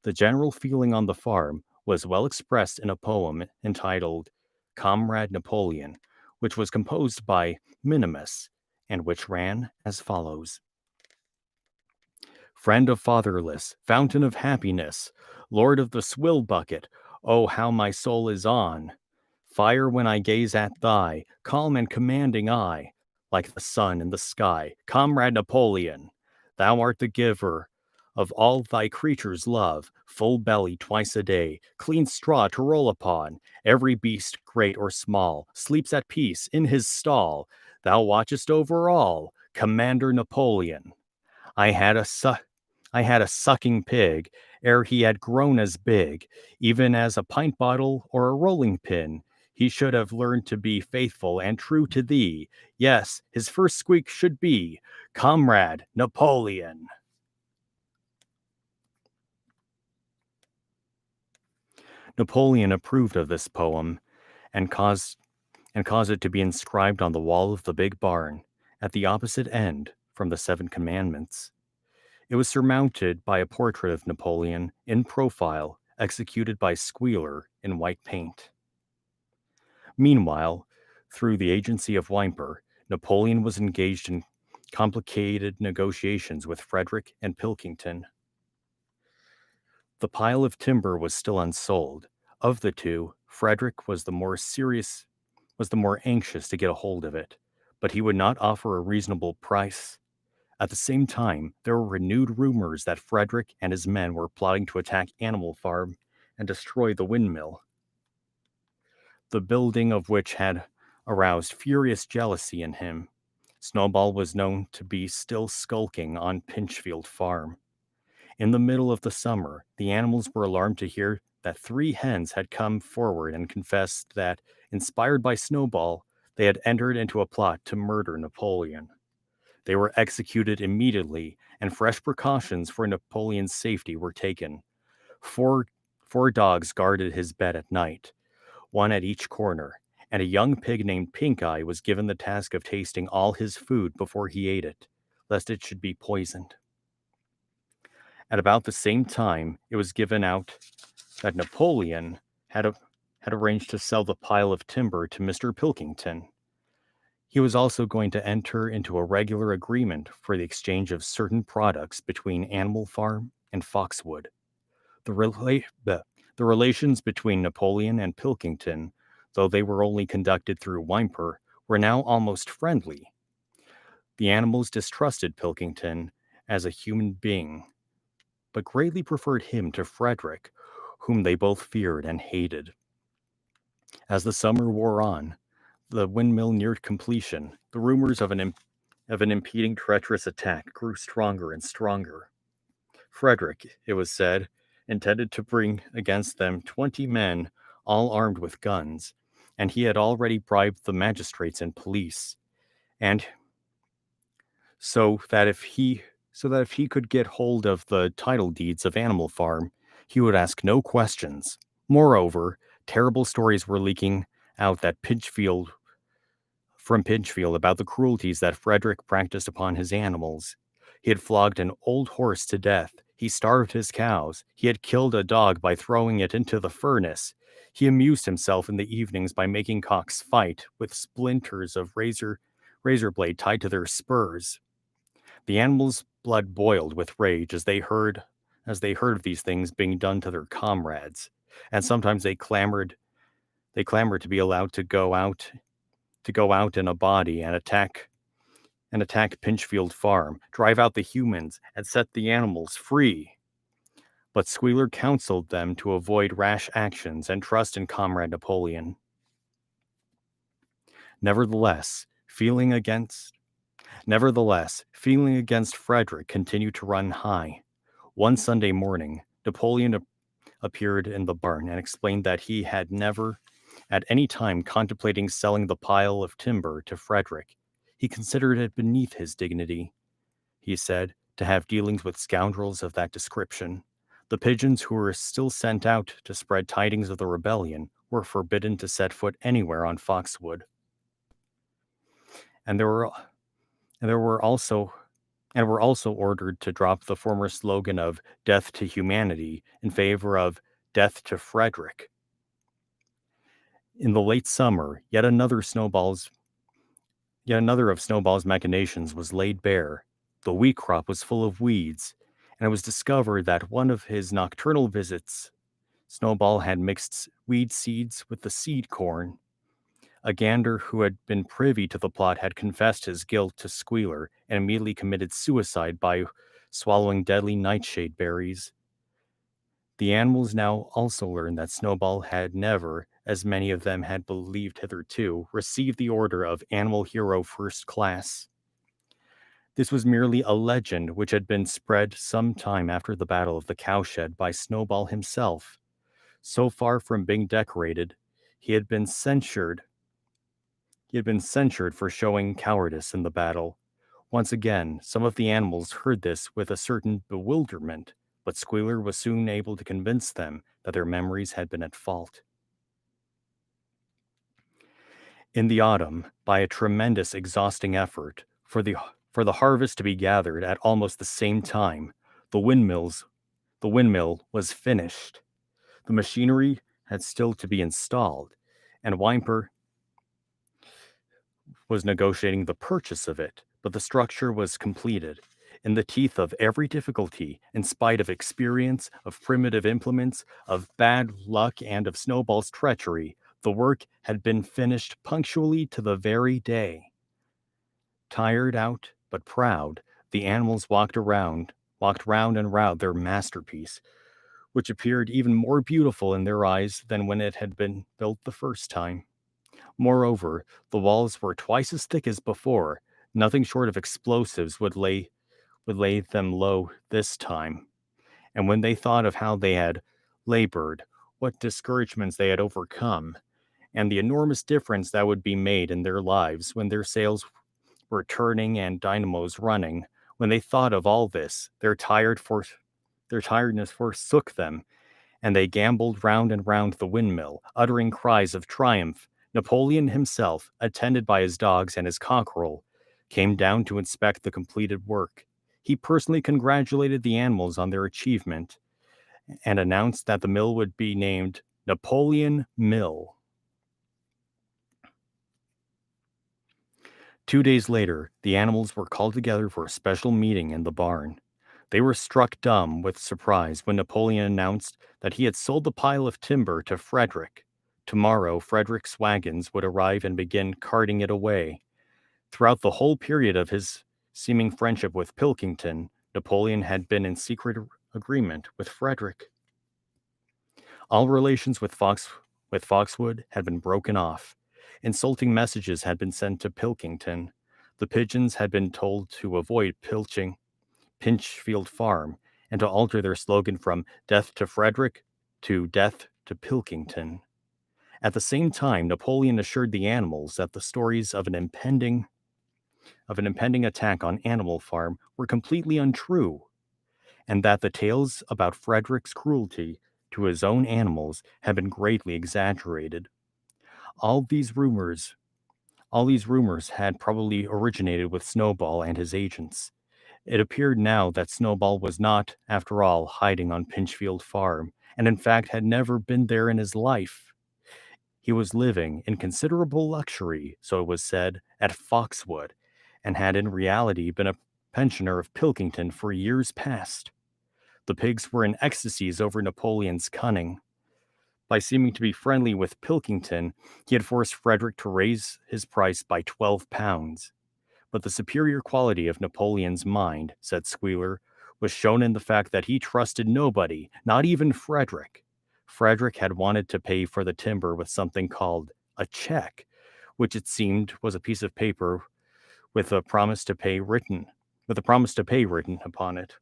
The general feeling on the farm was well expressed in a poem entitled Comrade Napoleon, which was composed by Minimus, and which ran as follows. Friend of fatherless, fountain of happiness, Lord of the swill bucket, oh, how my soul is on! Fire when I gaze at thy calm and commanding eye, like the sun in the sky, Comrade Napoleon, thou art the giver of all thy creatures' love, full belly twice a day, clean straw to roll upon. Every beast, great or small, sleeps at peace in his stall. Thou watchest over all, Commander Napoleon. I had a su- I had a sucking pig ere he had grown as big, even as a pint bottle or a rolling pin. He should have learned to be faithful and true to thee. Yes, his first squeak should be, Comrade Napoleon. Napoleon approved of this poem and caused it to be inscribed on the wall of the big barn at the opposite end from the Seven Commandments. It was surmounted by a portrait of Napoleon in profile, executed by Squealer in white paint. Meanwhile, through the agency of Whymper, Napoleon was engaged in complicated negotiations with Frederick and Pilkington. The pile of timber was still unsold. Of the two, Frederick was the more anxious to get a hold of it, but he would not offer a reasonable price. At the same time, there were renewed rumors that Frederick and his men were plotting to attack Animal Farm and destroy the windmill, the building of which had aroused furious jealousy in him. Snowball was known to be still skulking on Pinchfield Farm. In the middle of the summer, the animals were alarmed to hear that 3 hens had come forward and confessed that, inspired by Snowball, they had entered into a plot to murder Napoleon. They were executed immediately, and fresh precautions for Napoleon's safety were taken. Four, four dogs guarded his bed at night, one at each corner, and a young pig named Pink Eye was given the task of tasting all his food before he ate it, lest it should be poisoned. At about the same time, it was given out that Napoleon had arranged to sell the pile of timber to Mr. Pilkington. He was also going to enter into a regular agreement for the exchange of certain products between Animal Farm and Foxwood. The relations between Napoleon and Pilkington, though they were only conducted through Whymper, were now almost friendly. The animals distrusted Pilkington as a human being, but greatly preferred him to Frederick, whom they both feared and hated. As the summer wore on, the windmill neared completion. The rumors of an impeding treacherous attack grew stronger and stronger. Frederick, it was said, intended to bring against them 20 men, all armed with guns, and he had already bribed the magistrates and police, and so that if he could get hold of the title deeds of Animal Farm, he would ask no questions. Moreover, terrible stories were leaking out from Pinchfield about the cruelties that Frederick practiced upon his animals. He had flogged an old horse to death. He starved his cows. He had killed a dog by throwing it into the furnace. He amused himself in the evenings by making cocks fight with splinters of razor blade tied to their spurs. The animals' blood boiled with rage as they heard of these things being done to their comrades, and sometimes they clamored to be allowed to go out in a body and attack Pinchfield Farm, drive out the humans, and set the animals free. But Squealer counseled them to avoid rash actions and trust in Comrade Napoleon. Nevertheless, feeling against Nevertheless, feeling against Frederick continued to run high. One Sunday morning, Napoleon appeared in the barn and explained that he had never, at any time, contemplating selling the pile of timber to Frederick. He considered it beneath his dignity, he said, to have dealings with scoundrels of that description. The pigeons who were still sent out to spread tidings of the rebellion were forbidden to set foot anywhere on Foxwood. And there were also ordered to drop the former slogan of death to humanity in favor of death to Frederick. In the late summer, yet another of Snowball's machinations was laid bare. The wheat crop was full of weeds, and it was discovered that one of his nocturnal visits, Snowball had mixed weed seeds with the seed corn. A gander who had been privy to the plot had confessed his guilt to Squealer and immediately committed suicide by swallowing deadly nightshade berries. The animals now also learned that Snowball had never, as many of them had believed hitherto, received the order of Animal Hero First Class. This was merely a legend which had been spread some time after the Battle of the Cowshed by Snowball himself. So far from being decorated, he had been censured for showing cowardice in the battle. Once again, some of the animals heard this with a certain bewilderment, but Squealer was soon able to convince them that their memories had been at fault. In the autumn, by a tremendous, exhausting effort, for the harvest to be gathered at almost the same time, the windmill was finished. The machinery had still to be installed, and Whymper was negotiating the purchase of it, but the structure was completed. In the teeth of every difficulty, in spite of experience, of primitive implements, of bad luck, and of Snowball's treachery, the work had been finished punctually to the very day. Tired out, but proud, the animals walked round and round their masterpiece, which appeared even more beautiful in their eyes than when it had been built the first time. Moreover, the walls were twice as thick as before. Nothing short of explosives would lay them low this time. And when they thought of how they had labored, what discouragements they had overcome, and the enormous difference that would be made in their lives when their sails were turning and dynamos running, when they thought of all this, their tiredness forsook them, and they gamboled round and round the windmill, uttering cries of triumph. Napoleon himself, attended by his dogs and his cockerel, came down to inspect the completed work. He personally congratulated the animals on their achievement and announced that the mill would be named Napoleon Mill. 2 days later, the animals were called together for a special meeting in the barn. They were struck dumb with surprise when Napoleon announced that he had sold the pile of timber to Frederick. Tomorrow, Frederick's wagons would arrive and begin carting it away. Throughout the whole period of his seeming friendship with Pilkington, Napoleon had been in secret agreement with Frederick. All relations with Foxwood had been broken off. Insulting messages had been sent to Pilkington. The pigeons had been told to avoid Pinchfield Farm and to alter their slogan from Death to Frederick to Death to Pilkington. At the same time, Napoleon assured the animals that the stories of an impending attack on Animal Farm were completely untrue, and that the tales about Frederick's cruelty to his own animals had been greatly exaggerated. All these rumors had probably originated with Snowball and his agents. It appeared now that Snowball was not, after all, hiding on Pinchfield Farm, and in fact had never been there in his life. He was living in considerable luxury, so it was said, at Foxwood, and had in reality been a pensioner of Pilkington for years past. The pigs were in ecstasies over Napoleon's cunning. By seeming to be friendly with Pilkington, he had forced Frederick to raise his price by 12 pounds. But the superior quality of Napoleon's mind, said Squealer, was shown in the fact that he trusted nobody, not even Frederick. Frederick had wanted to pay for the timber with something called a check, which it seemed was a piece of paper with a promise to pay written upon it.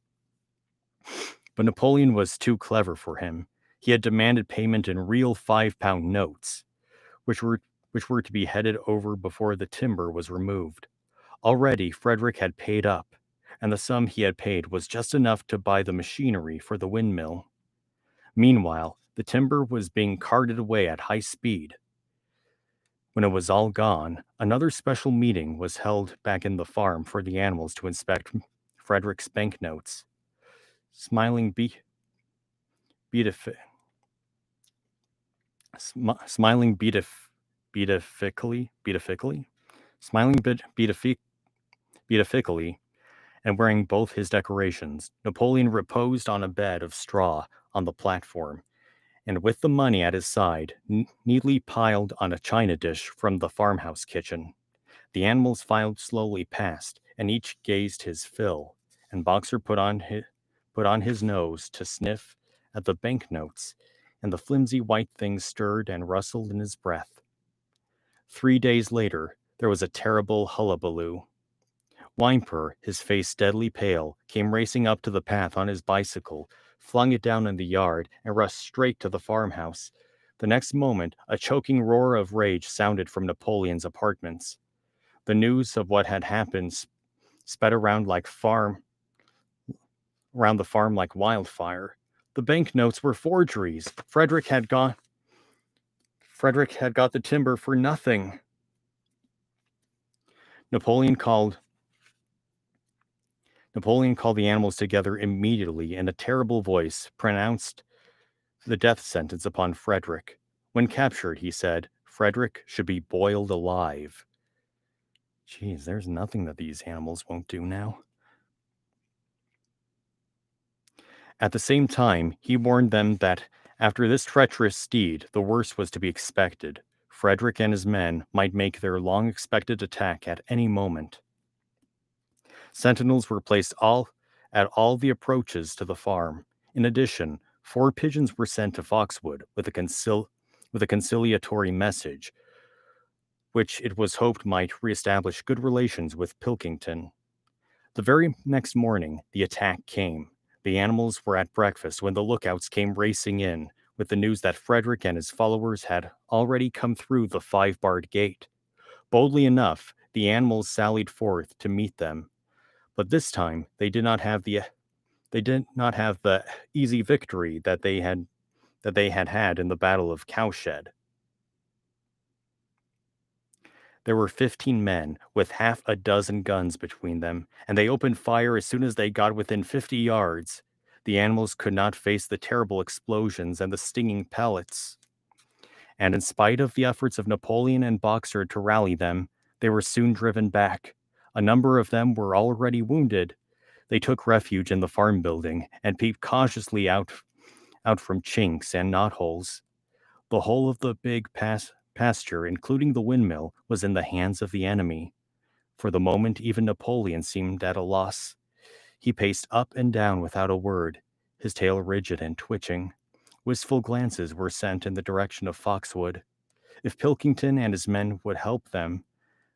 But Napoleon was too clever for him. He had demanded payment in real 5-pound notes, which were to be headed over before the timber was removed. Already Frederick had paid up, and the sum he had paid was just enough to buy the machinery for the windmill. Meanwhile, the timber was being carted away at high speed. When it was all gone, another special meeting was held back in the farm for the animals to inspect Frederick's banknotes. Smiling beatifically, beatifically, and wearing both his decorations, Napoleon reposed on a bed of straw on the platform, and with the money at his side, neatly piled on a china dish from the farmhouse kitchen. The animals filed slowly past, and each gazed his fill, and Boxer put on his nose to sniff at the banknotes, and the flimsy white things stirred and rustled in his breath. 3 days later, there was a terrible hullabaloo. Whymper, his face deadly pale, came racing up to the path on his bicycle, flung it down in the yard, and rushed straight to the farmhouse. The next moment, a choking roar of rage sounded from Napoleon's apartments. The news of what had happened sped around the farm like wildfire. The banknotes were forgeries. Frederick had got the timber for nothing. Napoleon called the animals together immediately and in a terrible voice pronounced the death sentence upon Frederick. When captured, he said, Frederick should be boiled alive. Geez, there's nothing that these animals won't do now. At the same time, he warned them that after this treacherous deed, the worst was to be expected. Frederick and his men might make their long-expected attack at any moment. Sentinels were placed at all the approaches to the farm. In addition, 4 pigeons were sent to Foxwood with a conciliatory message, which it was hoped might reestablish good relations with Pilkington. The very next morning, the attack came. The animals were at breakfast when the lookouts came racing in with the news that Frederick and his followers had already come through the 5-barred gate. Boldly enough, the animals sallied forth to meet them. But this time, they did not have the easy victory that they had in the Battle of Cowshed. There were 15 men with half a dozen guns between them, and they opened fire as soon as they got within 50 yards. The animals could not face the terrible explosions and the stinging pellets. And in spite of the efforts of Napoleon and Boxer to rally them, they were soon driven back. A number of them were already wounded. They took refuge in the farm building and peeped cautiously out from chinks and knotholes. The whole of the big pasture, including the windmill, was in the hands of the enemy. For the moment, even Napoleon seemed at a loss. He paced up and down without a word, his tail rigid and twitching. Wistful glances were sent in the direction of Foxwood. If Pilkington and his men would help them,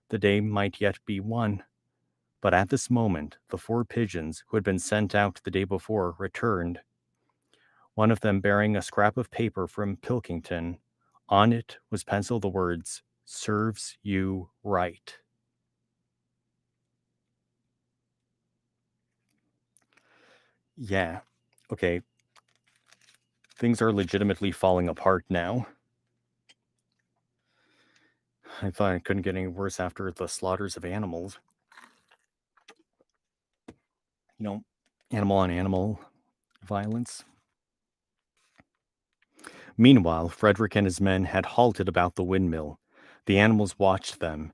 the day might yet be won. But at this moment, the 4 pigeons who had been sent out the day before returned. One of them bearing a scrap of paper from Pilkington. On it was penciled the words, "Serves you right." Yeah, okay. Things are legitimately falling apart now. I thought it couldn't get any worse after the slaughters of animals. Animal on animal violence. Meanwhile, Frederick and his men had halted about the windmill. The animals watched them,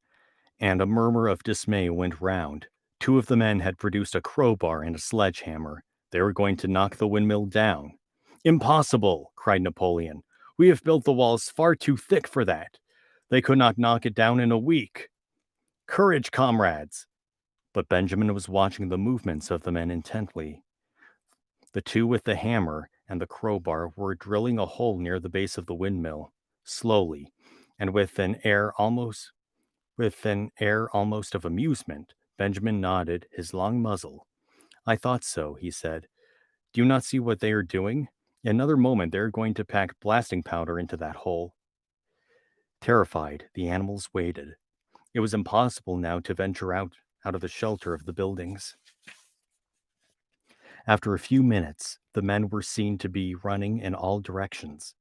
and a murmur of dismay went round. 2 of the men had produced a crowbar and a sledgehammer. They were going to knock the windmill down. "Impossible!" cried Napoleon. "We have built the walls far too thick for that. They could not knock it down in a week. Courage, comrades!" But Benjamin was watching the movements of the men intently. The 2 with the hammer and the crowbar were drilling a hole near the base of the windmill, slowly, and with an air almost With an air almost of amusement, Benjamin nodded his long muzzle. I thought so, he said. Do you not see what they are doing? In another moment, they are going to pack blasting powder into that hole. Terrified, the animals waited. It was impossible now to venture out of the shelter of the buildings. After a few minutes, the men were seen to be running in all directions.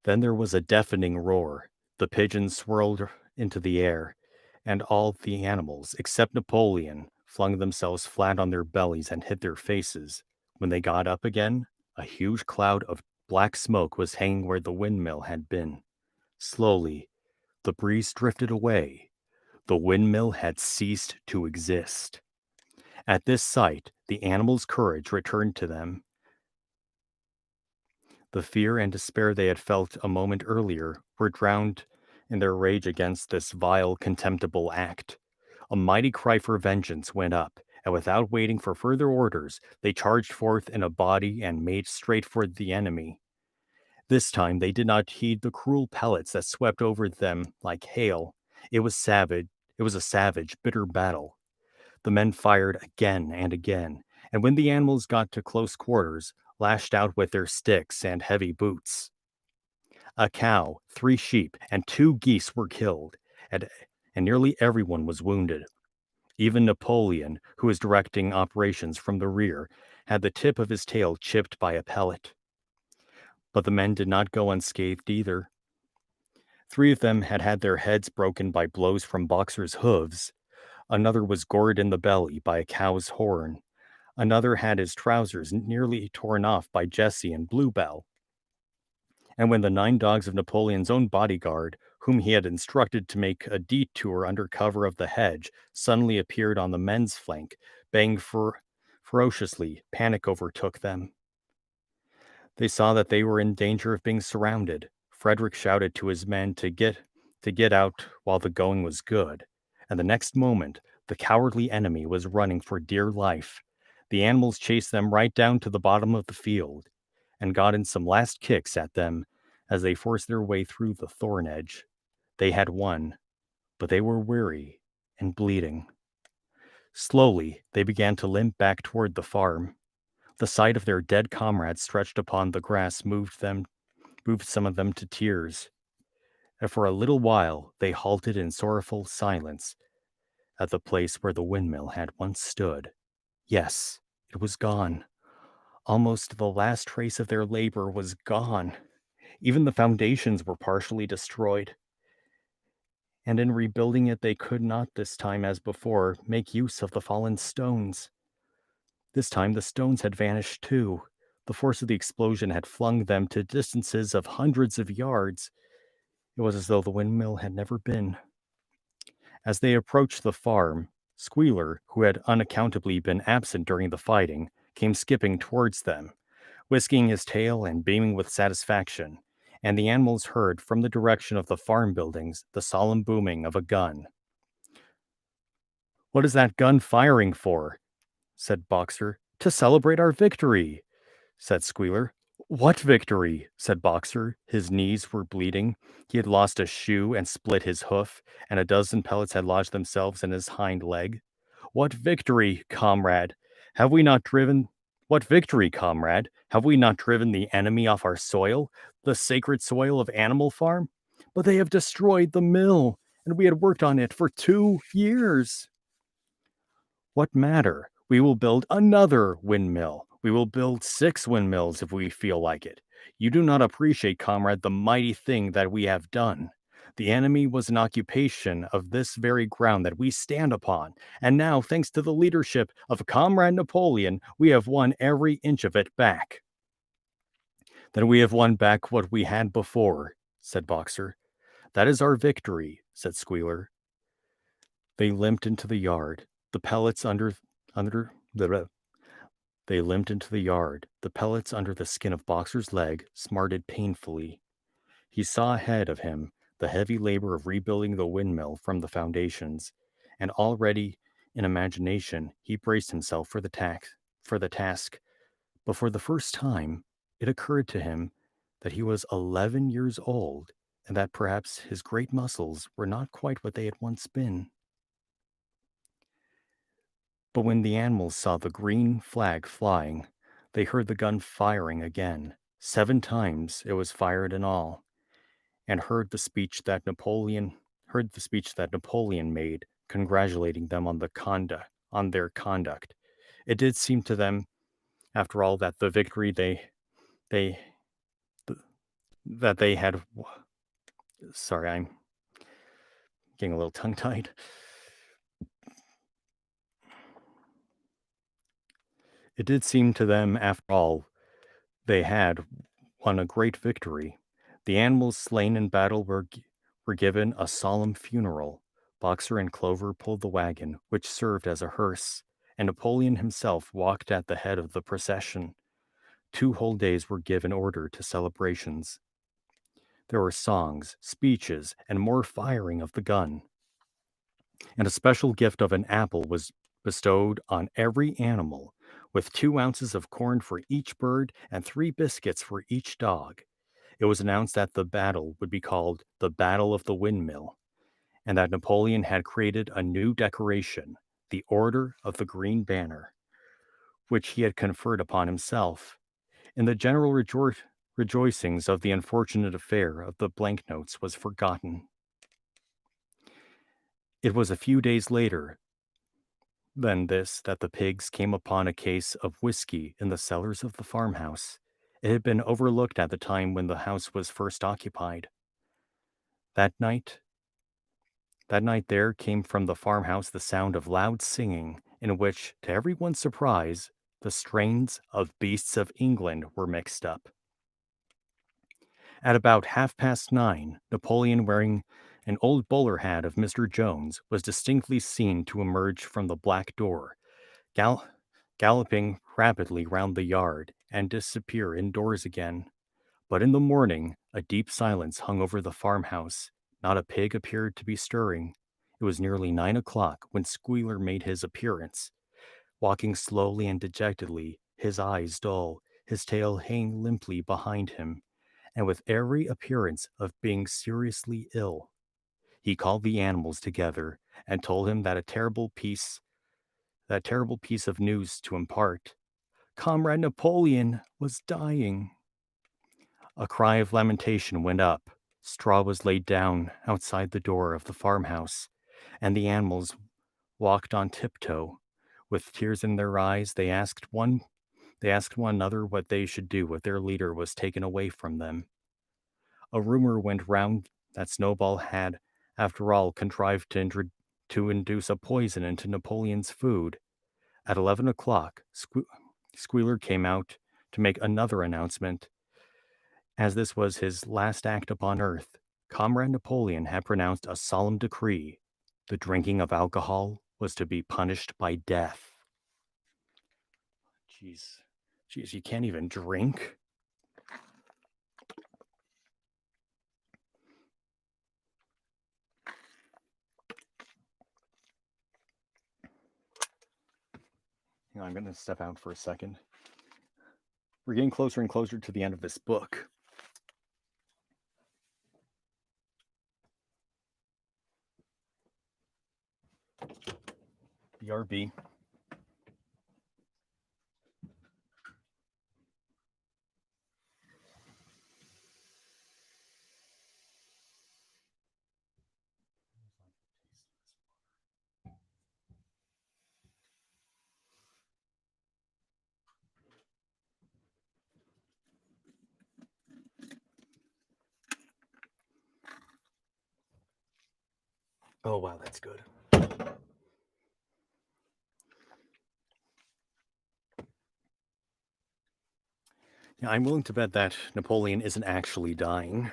Then there was a deafening roar. The pigeons swirled into the air, and all the animals, except Napoleon, flung themselves flat on their bellies and hid their faces. When they got up again, a huge cloud of black smoke was hanging where the windmill had been. Slowly, the breeze drifted away. The windmill had ceased to exist. At this sight, the animals' courage returned to them. The fear and despair they had felt a moment earlier were drowned in their rage against this vile, contemptible act. A mighty cry for vengeance went up, and without waiting for further orders, they charged forth in a body and made straight for the enemy. This time they did not heed the cruel pellets that swept over them like hail. It was savage. It was a savage, bitter battle. The men fired again and again, and when the animals got to close quarters, lashed out with their sticks and heavy boots. A cow, 3 sheep, and 2 geese were killed, and nearly everyone was wounded. Even Napoleon, who was directing operations from the rear, had the tip of his tail chipped by a pellet. But the men did not go unscathed either. 3 of them had had their heads broken by blows from Boxer's hooves. Another was gored in the belly by a cow's horn. Another had his trousers nearly torn off by Jessie and Bluebell. And when the 9 dogs of Napoleon's own bodyguard, whom he had instructed to make a detour under cover of the hedge, suddenly appeared on the men's flank, baying ferociously, panic overtook them. They saw that they were in danger of being surrounded. Frederick shouted to his men to get out while the going was good, and the next moment the cowardly enemy was running for dear life. The animals chased them right down to the bottom of the field, and got in some last kicks at them as they forced their way through the thorn edge. They had won, but they were weary and bleeding. Slowly, they began to limp back toward the farm. The sight of their dead comrades stretched upon the grass moved some of them to tears, and for a little while they halted in sorrowful silence at the place where the windmill had once stood. Yes, it was gone. Almost the last trace of their labor was gone. Even the foundations were partially destroyed, and in rebuilding it they could not this time, as before, make use of the fallen stones. This time the stones had vanished too. The force of the explosion had flung them to distances of hundreds of yards. It was as though the windmill had never been. As they approached the farm, Squealer, who had unaccountably been absent during the fighting, came skipping towards them, whisking his tail and beaming with satisfaction, and the animals heard from the direction of the farm buildings the solemn booming of a gun. "What is that gun firing for?" said Boxer. "To celebrate our victory," said Squealer. "What victory?" said Boxer. His knees were bleeding. He had lost a shoe and split his hoof, and a dozen pellets had lodged themselves in his hind leg. "What victory, comrade? Have we not driven What victory, comrade? Have we not driven the enemy off our soil, the sacred soil of Animal Farm? But they have destroyed the mill, and we had worked on it for 2 years." "What matter? We will build another windmill. We will build 6 windmills if we feel like it. You do not appreciate, comrade, the mighty thing that we have done. The enemy was an occupation of this very ground that we stand upon, and now, thanks to the leadership of Comrade Napoleon, we have won every inch of it back." "Then we have won back what we had before," said Boxer. "That is our victory," said Squealer. They limped into the yard. The pellets under the They limped into the yard. The pellets under the skin of Boxer's leg smarted painfully. He saw ahead of him the heavy labor of rebuilding the windmill from the foundations, and already in imagination he braced himself for the task. But for the first time it occurred to him that he was 11 years old and that perhaps his great muscles were not quite what they had once been. But when the animals saw the green flag flying, they heard the gun firing again. 7 times it was fired in all, and heard the speech that Napoleon made, congratulating them on their conduct. It did seem to them, after all, that the victory they that they had. Sorry, I'm getting a little tongue tied. It did seem to them, after all, they had won a great victory. The animals slain in battle were given a solemn funeral. Boxer and Clover pulled the wagon, which served as a hearse, and Napoleon himself walked at the head of the procession. 2 whole days were given order to celebrations. There were songs, speeches, and more firing of the gun, and a special gift of an apple was bestowed on every animal, with 2 ounces of corn for each bird and 3 biscuits for each dog. It was announced that the battle would be called the Battle of the Windmill, and that Napoleon had created a new decoration, the Order of the Green Banner, which he had conferred upon himself. In the general rejoicings of the unfortunate affair of the blank notes was forgotten. It was a few days later than this that the pigs came upon a case of whiskey in the cellars of the farmhouse. It had been overlooked at the time when the house was first occupied. That night, that night there came from the farmhouse the sound of loud singing, in which, to everyone's surprise, the strains of Beasts of England were mixed up. At about 9:30, Napoleon, wearing an old bowler hat of Mr. Jones, was distinctly seen to emerge from the black door, gal- galloping rapidly round the yard, and disappear indoors again. But in the morning, a deep silence hung over the farmhouse. Not a pig appeared to be stirring. It was nearly 9 o'clock when Squealer made his appearance, walking slowly and dejectedly, his eyes dull, his tail hanging limply behind him, and with every appearance of being seriously ill. He called the animals together and told him that terrible piece of news to impart. Comrade Napoleon was dying. A cry of lamentation went up. Straw was laid down outside the door of the farmhouse, and the animals walked on tiptoe. With tears in their eyes, they asked one another what they should do if their leader was taken away from them. A rumor went round that Snowball had, after all, contrived to induce a poison into Napoleon's food. At 11 o'clock, Squealer came out to make another announcement. As this was his last act upon earth, Comrade Napoleon had pronounced a solemn decree. The drinking of alcohol was to be punished by death. Jeez. Jeez, you can't even drink? Hang on, I'm going to step out for a second. We're getting closer and closer to the end of this book. BRB. Oh, wow, that's good. Yeah, I'm willing to bet that Napoleon isn't actually dying.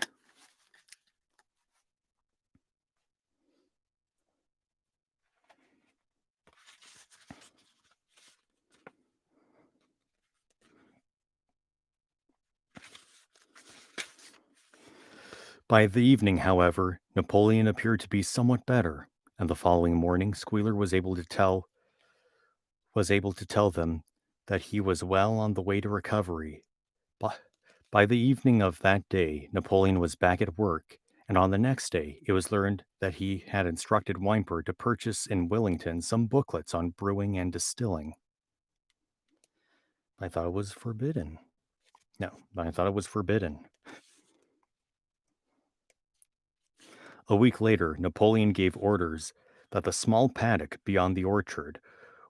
By the evening, however, Napoleon appeared to be somewhat better, and the following morning Squealer was able to tell them that he was well on the way to recovery. By, by the evening of that day, Napoleon was back at work, And on the next day, it was learned that he had instructed Wimper to purchase in Willington some booklets on brewing and distilling. I thought it was forbidden. No, I thought it was forbidden. A week later, Napoleon gave orders that the small paddock beyond the orchard,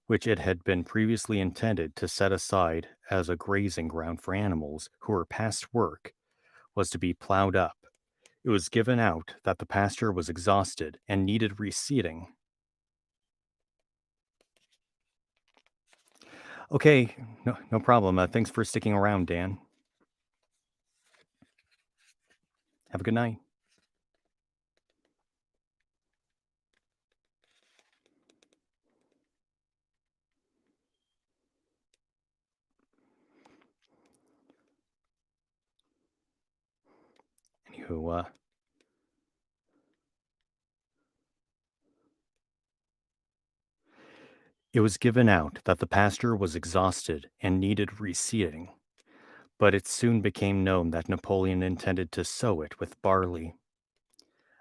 which it had been previously intended to set aside as a grazing ground for animals who were past work, was to be plowed up. It was given out that the pasture was exhausted and needed reseeding. Okay, no problem. Thanks for sticking around, Dan. Have a good night. Anywho, it was given out that the pasture was exhausted and needed reseeding, but it soon became known that Napoleon intended to sow it with barley.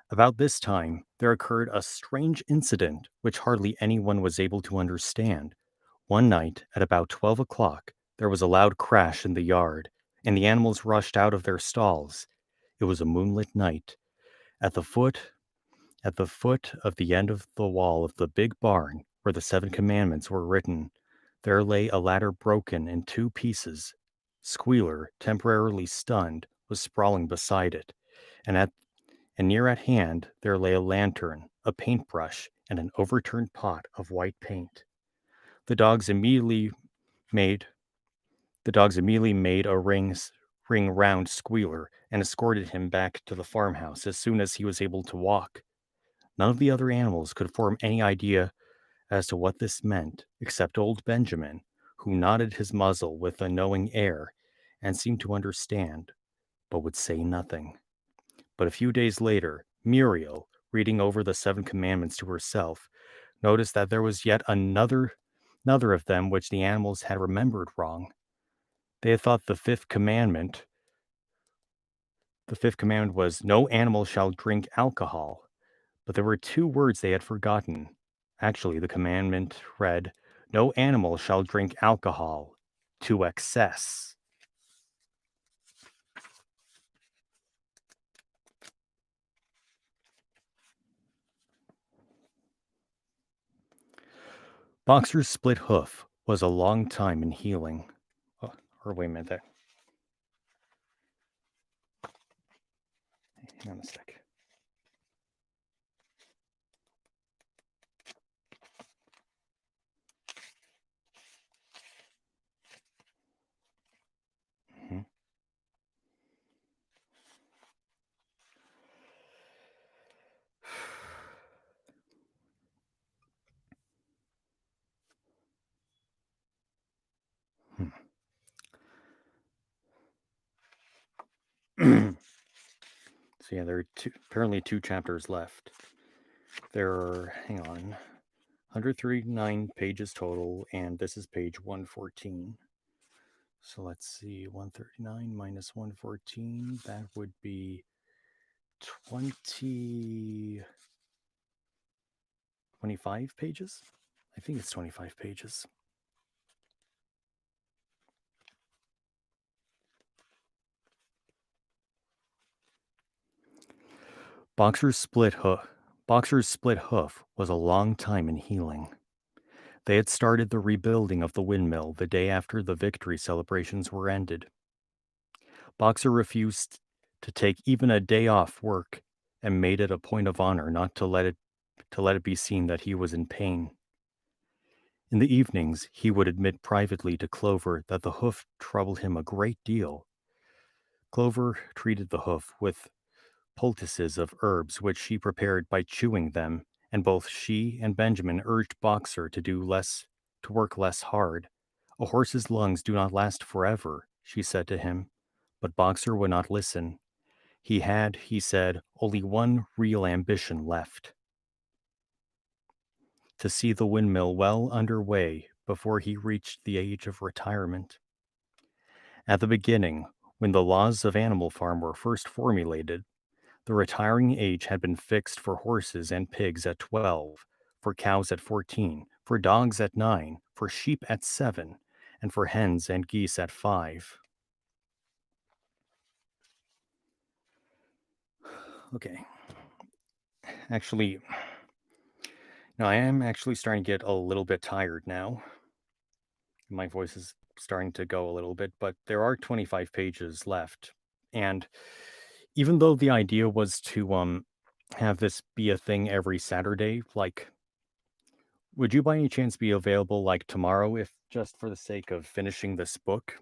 About this time, there occurred a strange incident which hardly anyone was able to understand. One night, at about 12 o'clock, there was a loud crash in the yard, and the animals rushed out of their stalls. It was a moonlit night. At the foot At the foot of the end of the wall of the big barn, where the 7 Commandments were written, there lay a ladder broken in 2 pieces. Squealer, temporarily stunned, was sprawling beside it, and near at hand there lay a lantern, a paintbrush, and an overturned pot of white paint. The dogs immediately made a ring round Squealer and escorted him back to the farmhouse as soon as he was able to walk. None of the other animals could form any idea as to what this meant, except old Benjamin, who nodded his muzzle with a knowing air and seemed to understand, but would say nothing. But a few days later, Muriel, reading over the 7 Commandments to herself, noticed that there was yet another of them which the animals had remembered wrong. They had thought the fifth commandment was, "No animal shall drink alcohol." But there were 2 words they had forgotten. Actually, the commandment read, "No animal shall drink alcohol to excess." Boxer's split hoof was a long time in healing. Oh, or wait a minute there. Hang on a sec. Mhm. So yeah, there are apparently 2 chapters left. There are, hang on, 139 pages total, and this is page 114. So let's see, 139 minus 114, that would be 25 pages? I think it's 25 pages. Boxer's split hoof was a long time in healing. They had started the rebuilding of the windmill the day after the victory celebrations were ended. Boxer refused to take even a day off work and made it a point of honor not to let it be seen that he was in pain. In the evenings, he would admit privately to Clover that the hoof troubled him a great deal. Clover treated the hoof with poultices of herbs which she prepared by chewing them, and both she and Benjamin urged Boxer to work less hard. A horse's lungs do not last forever, she said to him, but Boxer would not listen. He had, he said, only one real ambition left: to see the windmill well under way before he reached the age of retirement. At the beginning, when the laws of Animal Farm were first formulated, The retiring age had been fixed for horses and pigs at 12, for cows at 14, for dogs at 9, for sheep at 7, and for hens and geese at 5. Okay. Actually, no, I am actually starting to get a little bit tired now. My voice is starting to go a little bit, but there are 25 pages left. And even though the idea was to have this be a thing every Saturday, like would you by any chance be available like tomorrow if just for the sake of finishing this book?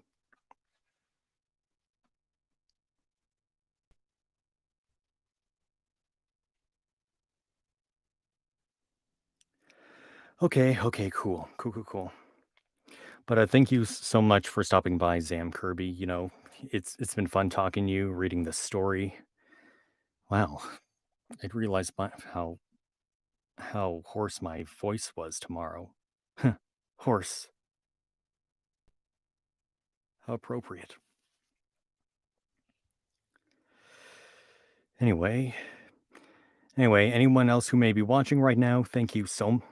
Okay, okay, cool. Cool, cool, cool. But thank you so much for stopping by, Zam Kirby. It's been fun talking to you, reading this story. Wow, I didn't realize how hoarse my voice was tomorrow. Hoarse. How appropriate. Anyway, anyone else who may be watching right now, thank you so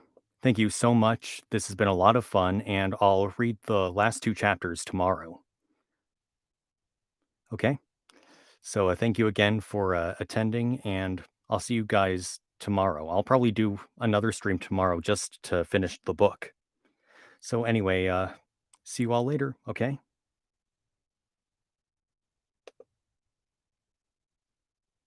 much. This has been a lot of fun, and I'll read the last two chapters tomorrow. Okay? So thank you again for attending, and I'll see you guys tomorrow. I'll probably do another stream tomorrow just to finish the book. So anyway, see you all later. Okay?